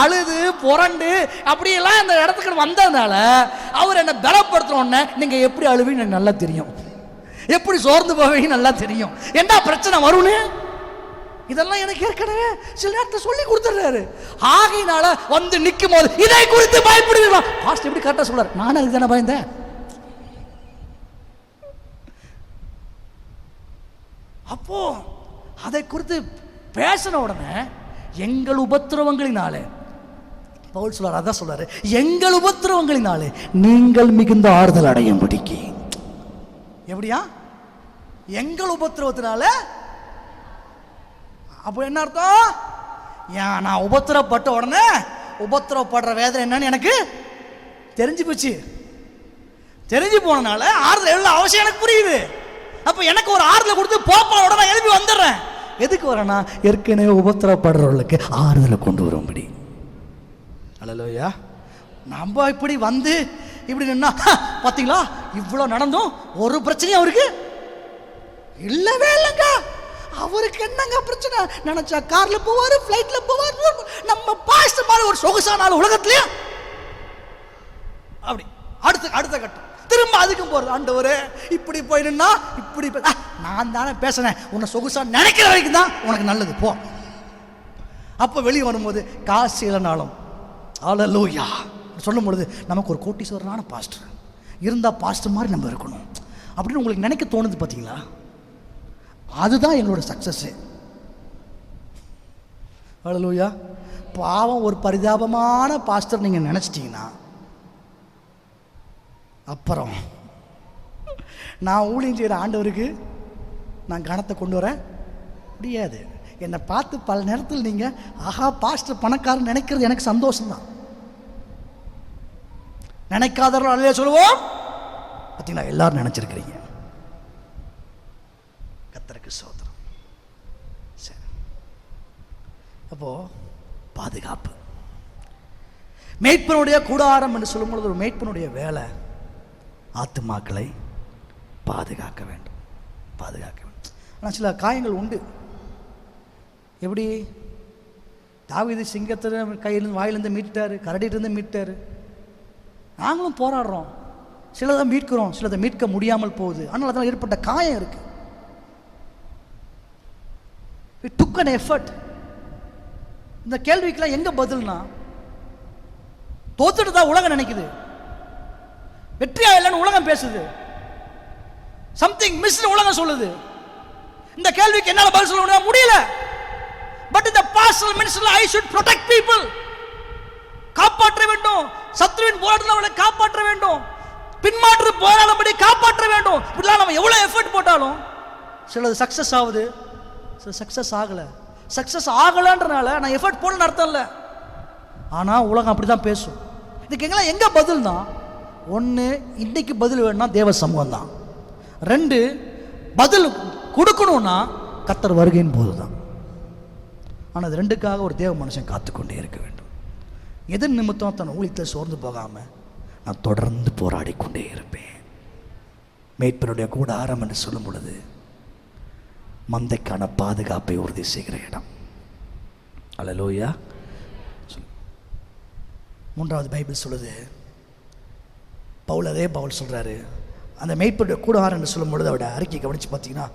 A: அழுது புரண்டு அப்படியெல்லாம் அந்த இடத்துக்கு வந்ததுனால அவர் என்ன பலப்படுத்தணும்னு, நீங்க எப்படி அழுவீங்க எனக்கு நல்லா தெரியும், எப்படி சோர்ந்து போவீங்க நல்லா தெரியும், என்ன பிரச்சனை வரும்னு இதெல்லாம் எனக்கு ஏற்கனவே சில நேரத்தில் சொல்லி கொடுத்துறாரு. ஆகையினால வந்து நிற்கும் போது இதை குறித்து பயப்படுவீங்களா, பாஸ்டர் எப்படி கரெக்டாக சொல்றாரு, நானும் அதுக்கு தானே பயந்தேன். அப்போ அதை குறித்து பேசின உடனே எங்கள் உபத்திரவங்களினாலே, பவுல் சொல்றாரு, அதான் சொல்றாரு, எங்கள் உபத்திரவங்களினாலே நீங்கள் மிகுந்த ஆறுதல் அடையும் படிக்கு. எப்படியா எங்கள் உபத்திரவத்தினால? அப்போ என்ன அர்த்தம், ஏன் நான் உபத்திரப்பட்ட உடனே உபத்திரப்படுற வேதனை என்னன்னு எனக்கு தெரிஞ்சு போச்சு. தெரிஞ்சு போனனால ஆறுதல் எவ்வளவு அவசியம் எனக்கு புரியுது. அப்ப எனக்கு ஒரு ஆறுதல் கொடுத்து போப்பாவோட நான் எழுப்பி வந்துடுறேன். எதுக்கு வரேன்னா, ஏற்கனவே உபத்திரப்படுறவர்களுக்கு ஆறுதலை கொண்டு வரும்படி. அல்லேலூயா. நம்ம இப்படி வந்து இப்படி நின்னா, பாத்தீங்களா இவ்வளவு நடந்தும் ஒரு பிரச்சனையும் அவருக்கு இல்லவே இல்லைங்க. அவருக்கு என்னங்க பிரச்சனை, நினைச்சா கார்ல போவாரு, பிளைட்ல போவாரு. நம்ம பாஸ்டர் மாதிரி ஒரு சொகுசான ஆள் உலகத்திலேயே அப்படி அடுத்த கட்டம் திரும்ப அதுக்கும் போறது. ஆண்டவரே இப்படி போயிடுன்னா இப்படி நான் தானே பேசுறேன், உன்னை சொகுசா நினைக்கிற வரைக்கும் தான் உனக்கு நல்லது, போ. அப்ப வெளியே வரும்போது காசு இல்லைனாலும் அல்லேலூயா சொல்லும் பொழுது நமக்கு ஒரு கோட்டீஸ்வரனான பாஸ்டர் இருந்தா பாஸ்டர் மாதிரி நம்ம இருக்கணும் அப்படின்னு உங்களுக்கு நினைக்க தோணுது. பார்த்தீங்களா, அதுதான் எங்களோட சக்சஸ். அல்லேலூயா. பாவம் ஒரு பரிதாபமான பாஸ்டர் நீங்க நினைச்சிட்டீங்கன்னா, அப்புறம் நான் ஊழியம் செய்கிற ஆண்டவருக்கு நான் கனத்தை கொண்டு வர முடியாது. என்னை பார்த்து பல நேரத்தில் நீங்க ஆஹா பாஸ்டர் பணக்காரன் நினைக்கிறது எனக்கு சந்தோஷம்தான். நினைக்காதவர்கள் அல்லையா சொல்லுவோம். பார்த்தீங்களா, எல்லாரும் நினைச்சிருக்கிறீங்க. கர்த்தருக்கு ஸ்தோத்திரம். சரி, அப்போ பாதுகாப்பு. மேய்ப்பனுடைய கூடாரம் என்று சொல்லும் பொழுது ஒரு மேய்ப்பனுடைய வேலை ஆத்துமாக்களை பாதுகாக்க வேண்டும், பாதுகாக்க வேண்டும். ஆனால் சில காயங்கள் உண்டு. எப்படி தாவீது சிங்கத்தை கையிலிருந்து வாயிலிருந்து மீட்டாரு, கரடியிலிருந்து மீட்டாரு. நாங்களும் போராடுறோம், சிலதை மீட்கிறோம், சிலதை மீட்க முடியாமல் போகுது. ஆனால் அதனால் ஏற்பட்ட காயம் இருக்கு. It took an effort. இந்த கேள்விக்கெல்லாம் எங்க பதில்னா, தோத்துட்டு தான் உலகம் நினைக்குது, வெற்றியா இல்லைன்னு உலகம் பேசுது, சம்திங் மிஸ் உலகம் சொல்லுது. இந்த கேள்விக்கு என்னால பதில் சொல்ல முடியல. பட் இந்த பாஸ்டல் மினிஸ்டர்ல ஐ ஷுட் ப்ரொடெக்ட் பீப்பிள். காப்பாற்ற வேண்டும், சத்ருவின் போராட்டத்தில் அவளை காப்பாற்ற வேண்டும், பின்மாற்று போராடும்படி காப்பாற்ற வேண்டும். இப்படிலாம் நம்ம எவ்வளவு எஃபர்ட் போட்டாலும் சிலது சக்சஸ் ஆகுது, சில சக்சஸ் ஆகல. சக்சஸ் ஆகலன்றனால நான் எஃபர்ட் போடணும்னு அர்த்தம் இல்லை. ஆனா உலகம் அப்படிதான் பேசும். இதுக்கு எங்கெல்லாம் எங்க பதில் தான், ஒன்று இன்னைக்கு பதில் வேணும்னா தேவ சமூகம் தான். ரெண்டு, பதில் கொடுக்கணும்னா கர்த்தர் வருகையின் போது தான். ஆனால் அது ரெண்டுக்காக ஒரு தேவ மனுஷன் காத்துக்கொண்டே இருக்க வேண்டும். எதன் நிமித்தம் தன் ஊழியத்தை சோர்ந்து போகாம நான் தொடர்ந்து போராடிக்கொண்டே இருப்பேன். மேய்ப்பனுடைய கூடாரம் என்று சொல்லும் பொழுது மந்தைக்கான பாதுகாப்பை உறுதி செய்கிற இடம். அல்லேலூயா. மூன்றாவது பைபிள் சொல்லுது, பவுல் சொல்றாரு, அந்த மேய்ப்பனுடைய கூடாரம் என்று சொல்லும் பொழுது அவருடைய அறிக்கை கவனிச்சு பார்த்தீங்கன்னா,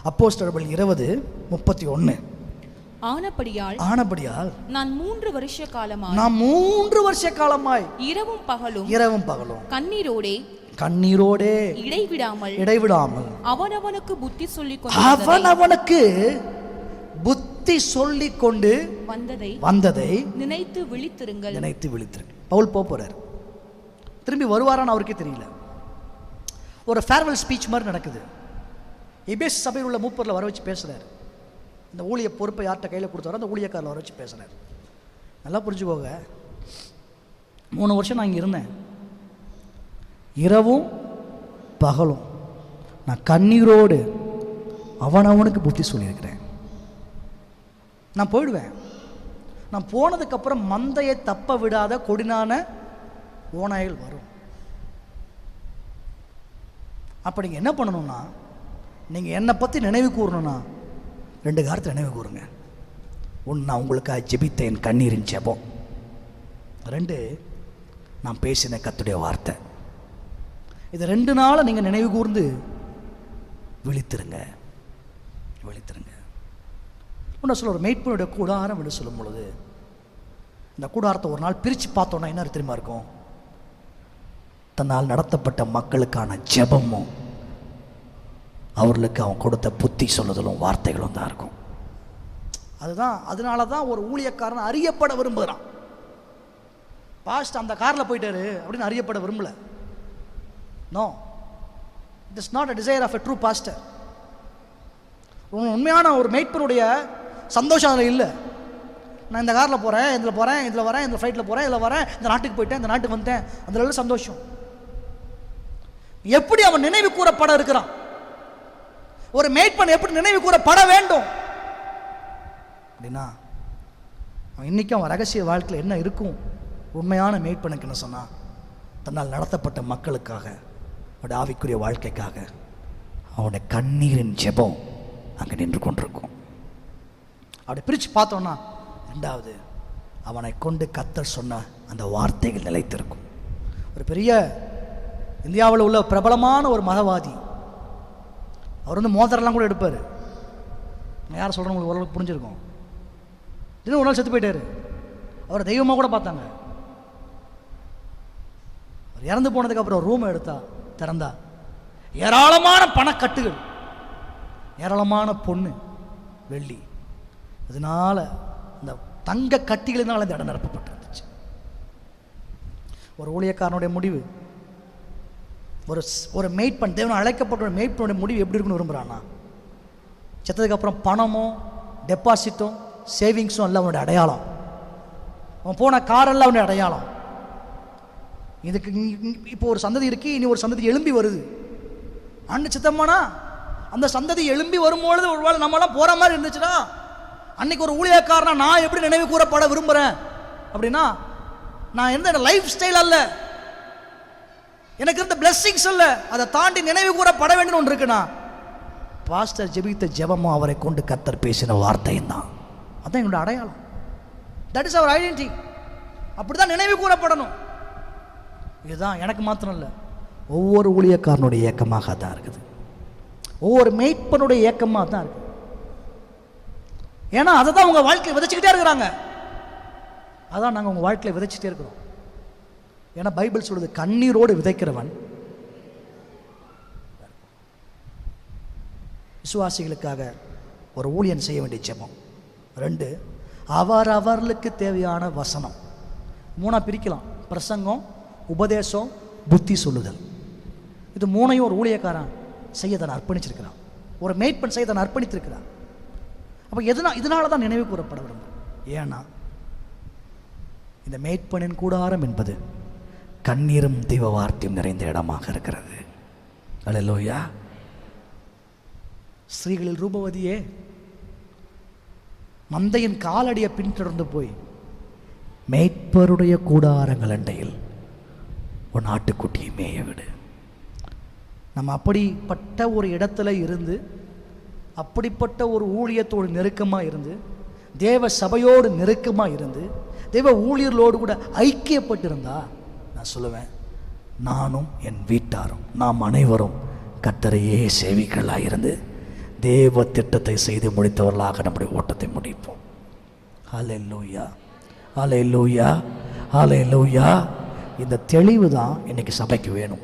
A: அப்போஸ்தலர்கள் 20:31 ஆனபடியால் நான் 3 வருஷ காலமாய் இரவும் பகலும் கண்ணீரோடே இடைவிடாமல் அவனவனுக்கு புத்தி சொல்லிக் கொண்டு வந்ததை நினைத்து விழித்திருங்கள். பவுல் போறார், திரும்பி வருவாரான்னு அவருக்கே தெரியல. ஒரு ஃபேர்வெல் ஸ்பீச் மாதிரி நடக்குது. எபேசு சபையில் உள்ள மூப்பரில் வர வச்சு பேசுறாரு. இந்த ஊழிய பொறுப்பை யார்கிட்ட கையில் கொடுத்தாரோ அந்த ஊழியக்காரில் வர வச்சு பேசுறாரு. நல்லா புரிஞ்சுக்கோங்க, 3 வருஷம் நான் இங்கே இருந்தேன். இரவும் பகலும் நான் கண்ணீரோடு அவனவனுக்கு புத்தி சொல்லியிருக்கிறேன். நான் போயிடுவேன். நான் போனதுக்கப்புறம் மந்தையை தப்ப விடாத கொடினான ஓநாய்கள் வரும். அப்போ நீங்கள் என்ன பண்ணணும்னா, நீங்கள் என்னை பற்றி நினைவு கூறணும்னா 2 காரியத்தை நினைவு கூறுங்க. ஒன்று, நான் உங்களுக்காக ஜெபித்த என் கண்ணீரின் ஜெபம். 2, நான் பேசின கர்த்தருடைய வார்த்தை. இது 2 நாள் நீங்கள் நினைவு கூர்ந்து விழித்திருங்க. ஒன்று சொல்ல, ஒரு மேய்ப்பனுடைய கூடாரம் என்று சொல்லும் பொழுது இந்த கூடாரத்தை ஒரு நாள் பிரித்து பார்த்தோன்னா என்ன தெரியுமா இருக்கும்? தன்னால் நடத்தப்பட்ட மக்களுக்கான ஜெபமும் அவர்களுக்கு அவன் கொடுத்த புத்தி சொல்லுதலும் வார்த்தைகளும் தான் இருக்கும். அதனால தான் ஒரு ஊழியக்காரன் அறியப்பட விரும்புகிறான். பாஸ்ட் அந்த காரில் போயிட்டாரு அப்படின்னு அறியப்பட விரும்பல. No, it is not a desire of a true pastor. உண்மையான ஒரு மேய்ப்பனுடைய சந்தோஷம் அதில் இல்லை. நான் இந்த காரில் போகிறேன், இதில் போகிறேன், இதில் வரேன், இந்த ஃப்ளைட்டில் போகிறேன், இதில் வரேன், இந்த நாட்டுக்கு போயிட்டேன், இந்த நாட்டுக்கு வந்தேன், அதில் எல்லாம் சந்தோஷம். எப்படி அவன் நினைவு கூறப்பட இருக்கிறான்? ஒரு மேய்ப்பன் எப்படி நினைவு கூறப்பட வேண்டும் அப்படின்னா, அவன் இன்றைக்கும் அவன் ரகசிய வாழ்க்கையில் என்ன இருக்கும்? உண்மையான மேய்ப்பனுக்கு என்ன சொன்னான்? தன்னால் நடத்தப்பட்ட மக்களுக்காக, அவனுடைய ஆவிக்குரிய வாழ்க்கைக்காக அவனுடைய கண்ணீரின் ஜெபம் அங்கே நின்று கொண்டிருக்கும். அப்படி பிரித்து பார்த்தோன்னா, 2வது, அவனை கொண்டு கர்த்தர் சொன்ன அந்த வார்த்தைகள் நிலைத்திருக்கும். ஒரு பெரிய இந்தியாவில் உள்ள பிரபலமான ஒரு மதவாதி, அவர் வந்து மோதிரம்லாம் கூட எடுப்பார். யாரை சொல்கிறேன் உங்களுக்கு ஓரளவுக்கு புரிஞ்சிருக்கும். தினம் ஒரு நாள் செத்து போயிட்டார். அவரை தெய்வமாக கூட பார்த்தாங்க. அவர் இறந்து போனதுக்கப்புறம் ரூமை திறந்தா ஏராளமான பணக்கட்டுகள், ஏராளமான பொண்ணு வெள்ளி, அதனால இந்த தங்க கட்டிகளினால இந்த இடம் நிரப்பப்பட்டிருந்துச்சு. ஒரு ஊழியக்காரனுடைய முடிவு, ஒரு மேய்ப்பன், தேவன் அழைக்கப்பட்ட ஒரு மேய்ப்பனுடைய முடிவு எப்படி இருக்குன்னு விரும்புகிறான்னா, செத்ததுக்கப்புறம் பணமோ டெபாசிட்டும் சேவிங்ஸும் அல்ல அவனுடைய அடையாளம். அவன் போன காரெல்லாம் அவனுடைய அடையாளம். இதுக்கு இப்போ ஒரு சந்ததி இருக்கு, இனி ஒரு சந்ததி எழும்பி வருது. அண்ணன் சித்தம்மானா அந்த சந்ததி எழும்பி வரும்பொழுது ஒருவேளை நம்மளாம் போகிற மாதிரி இருந்துச்சுன்னா, அன்னைக்கு ஒரு ஊழியக்காரனா நான் எப்படி நினைவு கூறப்பட விரும்புகிறேன் அப்படின்னா, நான் எந்த லைஃப் ஸ்டைல் அல்ல, எனக்கு இருந்த பிளெஸிங்ஸ் அல்ல, அதை தாண்டி நினைவு கூறப்பட வேண்டும் ஒன்று இருக்குண்ணா, பாஸ்டர் ஜெபித்த ஜெபமும் அவரை கொண்டு கர்த்தர் பேசின வார்த்தையும் தான். அதான் என்னோட அடையாளம். That is our identity. அப்படிதான் நினைவு கூறப்படணும். இதுதான் எனக்கு மாத்திரம் இல்லை, ஒவ்வொரு ஊழியக்காரனுடைய இயக்கமாக தான் இருக்குது. ஒவ்வொரு மேய்ப்பனுடைய இயக்கமாக தான் இருக்குது. ஏன்னா அதை தான் உங்கள் வாழ்க்கையை விதைச்சிக்கிட்டே இருக்கிறாங்க. அதான் நாங்கள் உங்கள் வாழ்க்கையை விதைச்சிட்டே இருக்கிறோம். ஏன்னா பைபிள் சொல்லுது, கண்ணீரோடு விதைக்கிறவன் விசுவாசிகளுக்காக ஒரு ஊழியன் செய்ய வேண்டிய ஜெபம். 2, அவர்களுக்கு தேவையான வசனம். 3 பிரிக்கலாம்: பிரசங்கம், உபதேசம், புத்தி சொல்லுதல். இது 3ஐயும் ஒரு ஊழியக்காரன் செய்ய தான் அர்ப்பணிச்சிருக்கிறான். ஒரு மேய்ப்பன் செய்ய தான் அர்ப்பணித்திருக்கிறான். அப்போ இதனால தான் நினைவு கூறப்பட விரும்பும். ஏன்னா இந்த மேய்ப்பனின் கூடாரம் என்பது கண்ணீரும் தெய்வ வார்த்தையும் நிறைந்த இடமாக இருக்கிறது. அல்லேலூயா. ஸ்ரீகளில் ரூபவதியே, மந்தையின் காலடியை பின்தொடர்ந்து போய் மேய்ப்பருடைய கூடாரங்கள் அண்டையில் ஒரு ஆட்டுக்குட்டியை மேய விடு. நம்ம அப்படிப்பட்ட ஒரு இடத்துல இருந்து, அப்படிப்பட்ட ஒரு ஊழியத்தோடு நெருக்கமாக இருந்து, தேவ சபையோடு நெருக்கமாக இருந்து, தேவ ஊழியர்களோடு கூட ஐக்கியப்பட்டிருந்தா, நான் சொல்லுவேன், நானும் என் வீட்டாரும் நாம் அனைவரும் கர்த்தரையே சேவிக்கலாக இருந்து தேவ திட்டத்தை செய்து முடித்தவர்களாக நம்முடைய ஓட்டத்தை முடிப்போம். ஹல்லேலூயா, ஹல்லேலூயா, ஹல்லேலூயா. இந்த தெளிவு தான் இன்னைக்கு சபைக்கு வேணும்.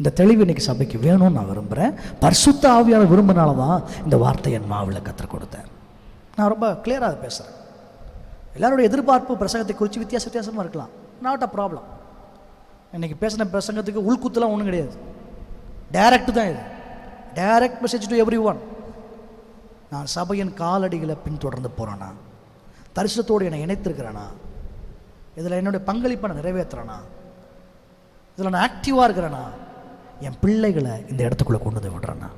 A: இந்த தெளிவு இன்னைக்கு சபைக்கு வேணும்னு நான் விரும்புகிறேன். பரிசுத்த ஆவியானவர் விரும்பினால தான் இந்த வார்த்தையை என் மாவில் கற்றுக் கொடுத்தேன். நான் ரொம்ப கிளியராக பேசுகிறேன். எல்லாருடைய எதிர்பார்ப்பு பிரசங்கத்தை குறித்து வித்தியாசமாக இருக்கலாம். Not a problem. இன்றைக்கி பேசின பிரசங்கத்துக்கு உள்குத்துலாம் ஒன்றும் கிடையாது. டைரக்ட் தான் இது. Direct message to every one. நான் சபையின் காலடிகளை பின்தொடர்ந்து போகிறேன்னா, தரிசனத்தோடு என்னை இணைத்திருக்கிறேன்னா, இதில் என்னுடைய பங்களிப்பை நான் நிறைவேற்றுறேன்னா, இதில் நான் ஆக்டிவாக இருக்கிறேன்னா, என் பிள்ளைகளை இந்த இடத்துக்குள்ளே கொண்டு வந்து விடுறேன்னா,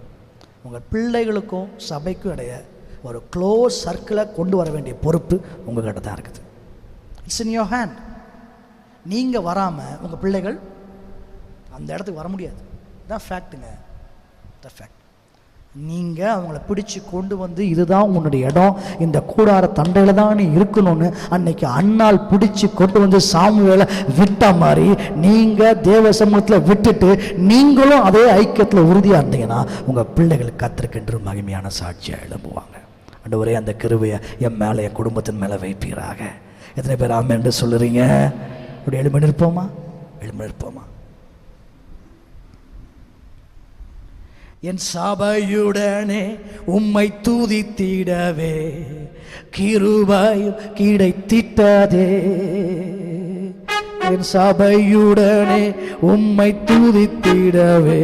A: உங்கள் பிள்ளைகளுக்கும் சபைக்கும் இடைய ஒரு க்ளோஸ் சர்க்கிளை கொண்டு வர வேண்டிய பொறுப்பு உங்கள்கிட்ட தான் இருக்குது. It's in your hand. நீங்கள் வராமல் உங்கள் பிள்ளைகள் அந்த இடத்துக்கு வர முடியாது. இதுதான் ஃபேக்ட்டுங்க. That's a fact. நீங்கள் அவங்கள பிடிச்சி கொண்டு வந்து இதுதான் உன்னுடைய இடம், இந்த கூடார தண்டையில் தான் நீ இருக்கணும்னு அன்னைக்கு அண்ணால் பிடிச்சி கொண்டு வந்து சாமுவேலை விட்ட மாதிரி நீங்கள் தேவ சமூகத்தில் விட்டுட்டு நீங்களும் அதே ஐக்கியத்தில் உறுதியாக இருந்தீங்கன்னா உங்கள் பிள்ளைகள் கர்த்தருக்கென்று மகிமையான சாட்சியாக எழும்புவாங்க. ஆண்டவரே, அந்த கிருபையை என் மேலே, என் குடும்பத்தின் மேலே வைப்பீராக. எத்தனை பேர் ஆமென் என்று சொல்லுறீங்க? அப்படி எழும்பி நிற்போமா? எழும்பி நிற்போமா? என் சபையுடனே உம்மை துதித்திடவே கிருபையும் கிடைத்திட்டதே. என் சபையுடனே உம்மை துதித்திடவே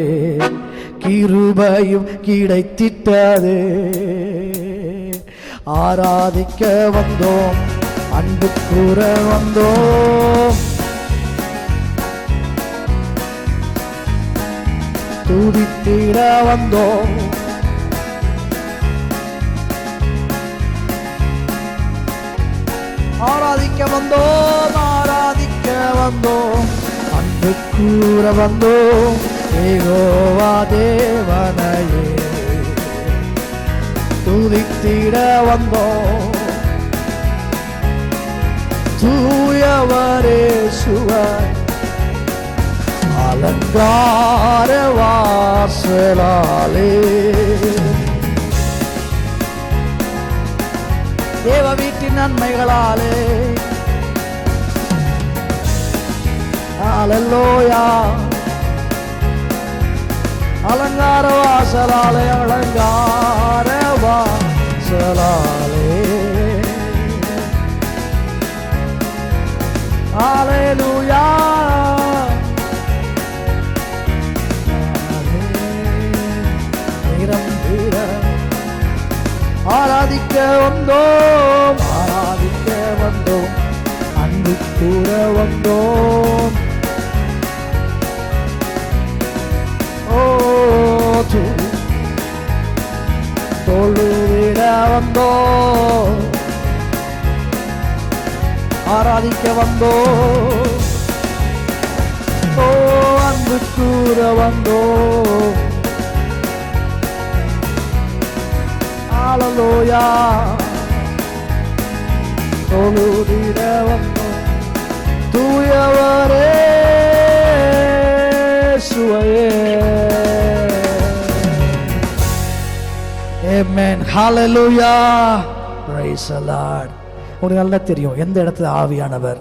A: கிருபையும் கிடைத்திட்டதே. ஆராதிக்க வந்தோம், அன்பு கூற வந்தோம், துதித்திட வந்தோம். ஆராதிக்க வந்தோம், ஆராதிக்க வந்தோம், அன்பு கூற வந்தோம் யெகோவா தேவனையே. துதித்திட வந்தோம் தூயவரே சுவர் அலங்கார வாசலாலே. தேவ வீட்டின் நன்மைகளாலே அல்லேலூயா. அலங்கார வாசலாலே, அலங்கார வாசலாலே. அல்லேலூயா. ஆராதிக்க வந்தோம், ஆராதிக்க வந்தோம், அன்பு கூற வந்தோம். ஓ தொழுவிட வந்தோம், ஆராதிக்க வந்தோம். ஓ அன்பு கூற வந்தோம். அல்லேலூயா. தொழுதிட வந்தோம் தூயவரே சுவையே. Amen. Hallelujah. Praise the Lord. உங்களுக்கு நல்லா தெரியும் எந்த இடத்துல ஆவியானவர்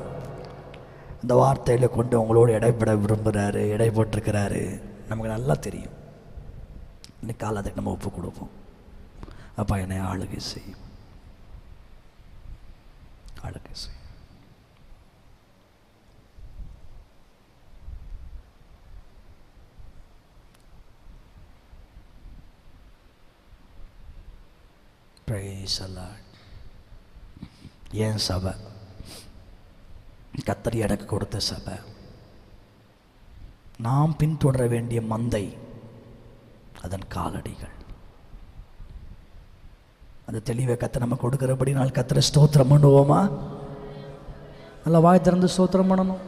A: இந்த வார்த்தையில கொண்டு உங்களோடு இடைப்பட விரும்புகிறாரு, இடைப்பட்டிருக்கிறாரு. நமக்கு நல்லா தெரியும். இன்னைக்கு காலத்துக்கு நம்ம ஒப்பு கொடுப்போம். அப்பா, என்னை ஆளுகை செய்யும், ஆளுகை செய்யும். Praise the Lord. ஏன் சபை? கர்த்தர் எனக்கு கொடுத்த சபை. நாம் பின்தொடர வேண்டிய மந்தை, அதன் காலடிகள். அந்த தெளிவை கர்த்தர் நம்ம கொடுக்கிறபடி நாள் கர்த்தரை ஸ்தோத்திரம் பண்ணுவோமா? நல்லா வாய் திறந்து ஸ்தோத்திரம் பண்ணணும்.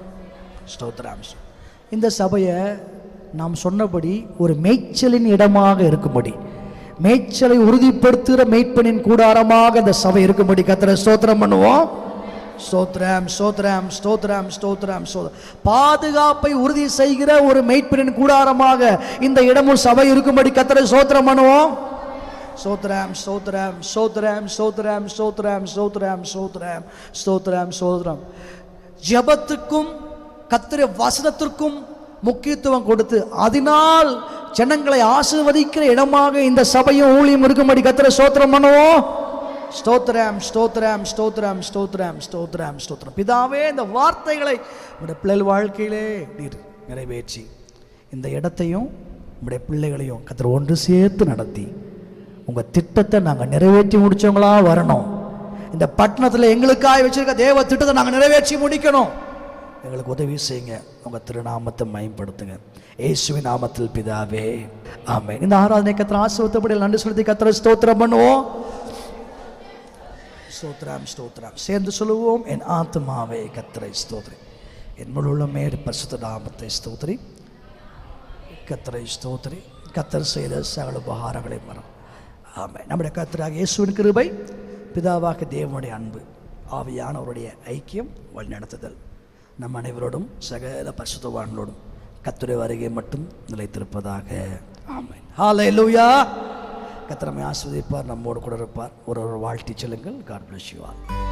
A: ஸ்தோத்திராம்சம். இந்த சபையை நாம் சொன்னபடி ஒரு மேய்ச்சலின் இடமாக இருக்கும்படி, மேய்ச்சலை உறுதிப்படுத்துகிற மேய்ப்பனின் கூடாரமாக இந்த சபை இருக்கும்படி கர்த்தரை ஸ்தோத்திரம் பண்ணுவோம். ஸ்தோத்திரம், ஸ்தோத்திரம், ஸ்தோத்திரம், ஸ்தோத்திரம், ஸ்தோத்திரம். பாதுகாப்பை உறுதி செய்கிற ஒரு மேய்ப்பனின் கூடாரமாக இந்த இடமும் சபை இருக்கும்படி கர்த்தரை ஸ்தோத்திரம் பண்ணுவோம். ஸ்தோத்திரம், ஸ்தோத்திரம், ஸ்தோத்திரம், ஸ்தோத்திரம், ஸ்தோத்திரம், ஸ்தோத்திரம், ஸ்தோத்திரம், ஸ்தோத்திரம், ஸ்தோத்திரம். ஜெபத்துக்கும் கர்த்தருடைய வசனத்திற்கும் முக்கியத்துவம் கொடுத்து அதனால் ஜனங்களை ஆசீர்வதிக்கிற இடமாக இந்த சபையும் ஊழியம் இருக்கும்படி கர்த்தரை ஸ்தோத்திரம் பண்ணுவோம். ஸ்தோத்திரம், ஸ்தோத்திரம், ஸ்தோத்திரம், ஸ்தோத்திரம், ஸ்தோத்திரம், ஸ்தோத்திரம். பிதாவே, இந்த வார்த்தைகளை உங்களுடைய பிள்ளைகள் வாழ்க்கையிலே நீர் நிறைவேற்றி இந்த இடத்தையும் உங்களுடைய பிள்ளைகளையும் கர்த்தர் ஒன்று சேர்த்து நடத்தி உங்கள் திட்டத்தை நாங்கள் நிறைவேற்றி முடித்தவங்களா வரணும். இந்த பட்டணத்தில் எங்களுக்காக வச்சிருக்க தேவ திட்டத்தை நாங்கள் நிறைவேற்றி முடிக்கணும். எங்களுக்கு உதவி செய்யுங்க. உங்கள் திருநாமத்தை மயம்படுத்துங்க. இயேசுவின் நாமத்தில் பிதாவே, ஆமென். இந்த ஆராதனை கர்த்தர் ஆசீர்வதித்தபடி நன்றி சொல்லி கர்த்தரை ஸ்தோத்திரம் பண்ணுவோம். ஸ்தோத்திரம், ஸ்தோத்திரம். சேர்ந்து சொல்லுவோம். என் ஆத்துமாவே கர்த்தரை ஸ்தோத்திரி, என் முழு உள்ளமே பரிசுத்த நாமத்தை ஸ்தோத்திரி, கர்த்தரை ஸ்தோத்திரி. கர்த்தர் செய்த சகல உபகாரங்களை மரம். ஆமென். நம்முடைய கர்த்தராகிய இயேசுவின் கிருபை, பிதாவாகிய தேவனுடைய அன்பு, ஆவியானவருடைய ஐக்கியம், வழிநடத்துதல் நம் அனைவரோடும் சகல பரிசுத்தவான்களோடும் கர்த்தருடைய வருகை மட்டும் நிலைத்திருப்பதாக. ஆமென். ஹல்லேலூயா. கர்த்தர் நம்மை ஆசீர்வதிப்பார், நம்மோடு கூட இருப்பார். ஒரு வாழ்த்தி செல்லுங்கள். God bless you all.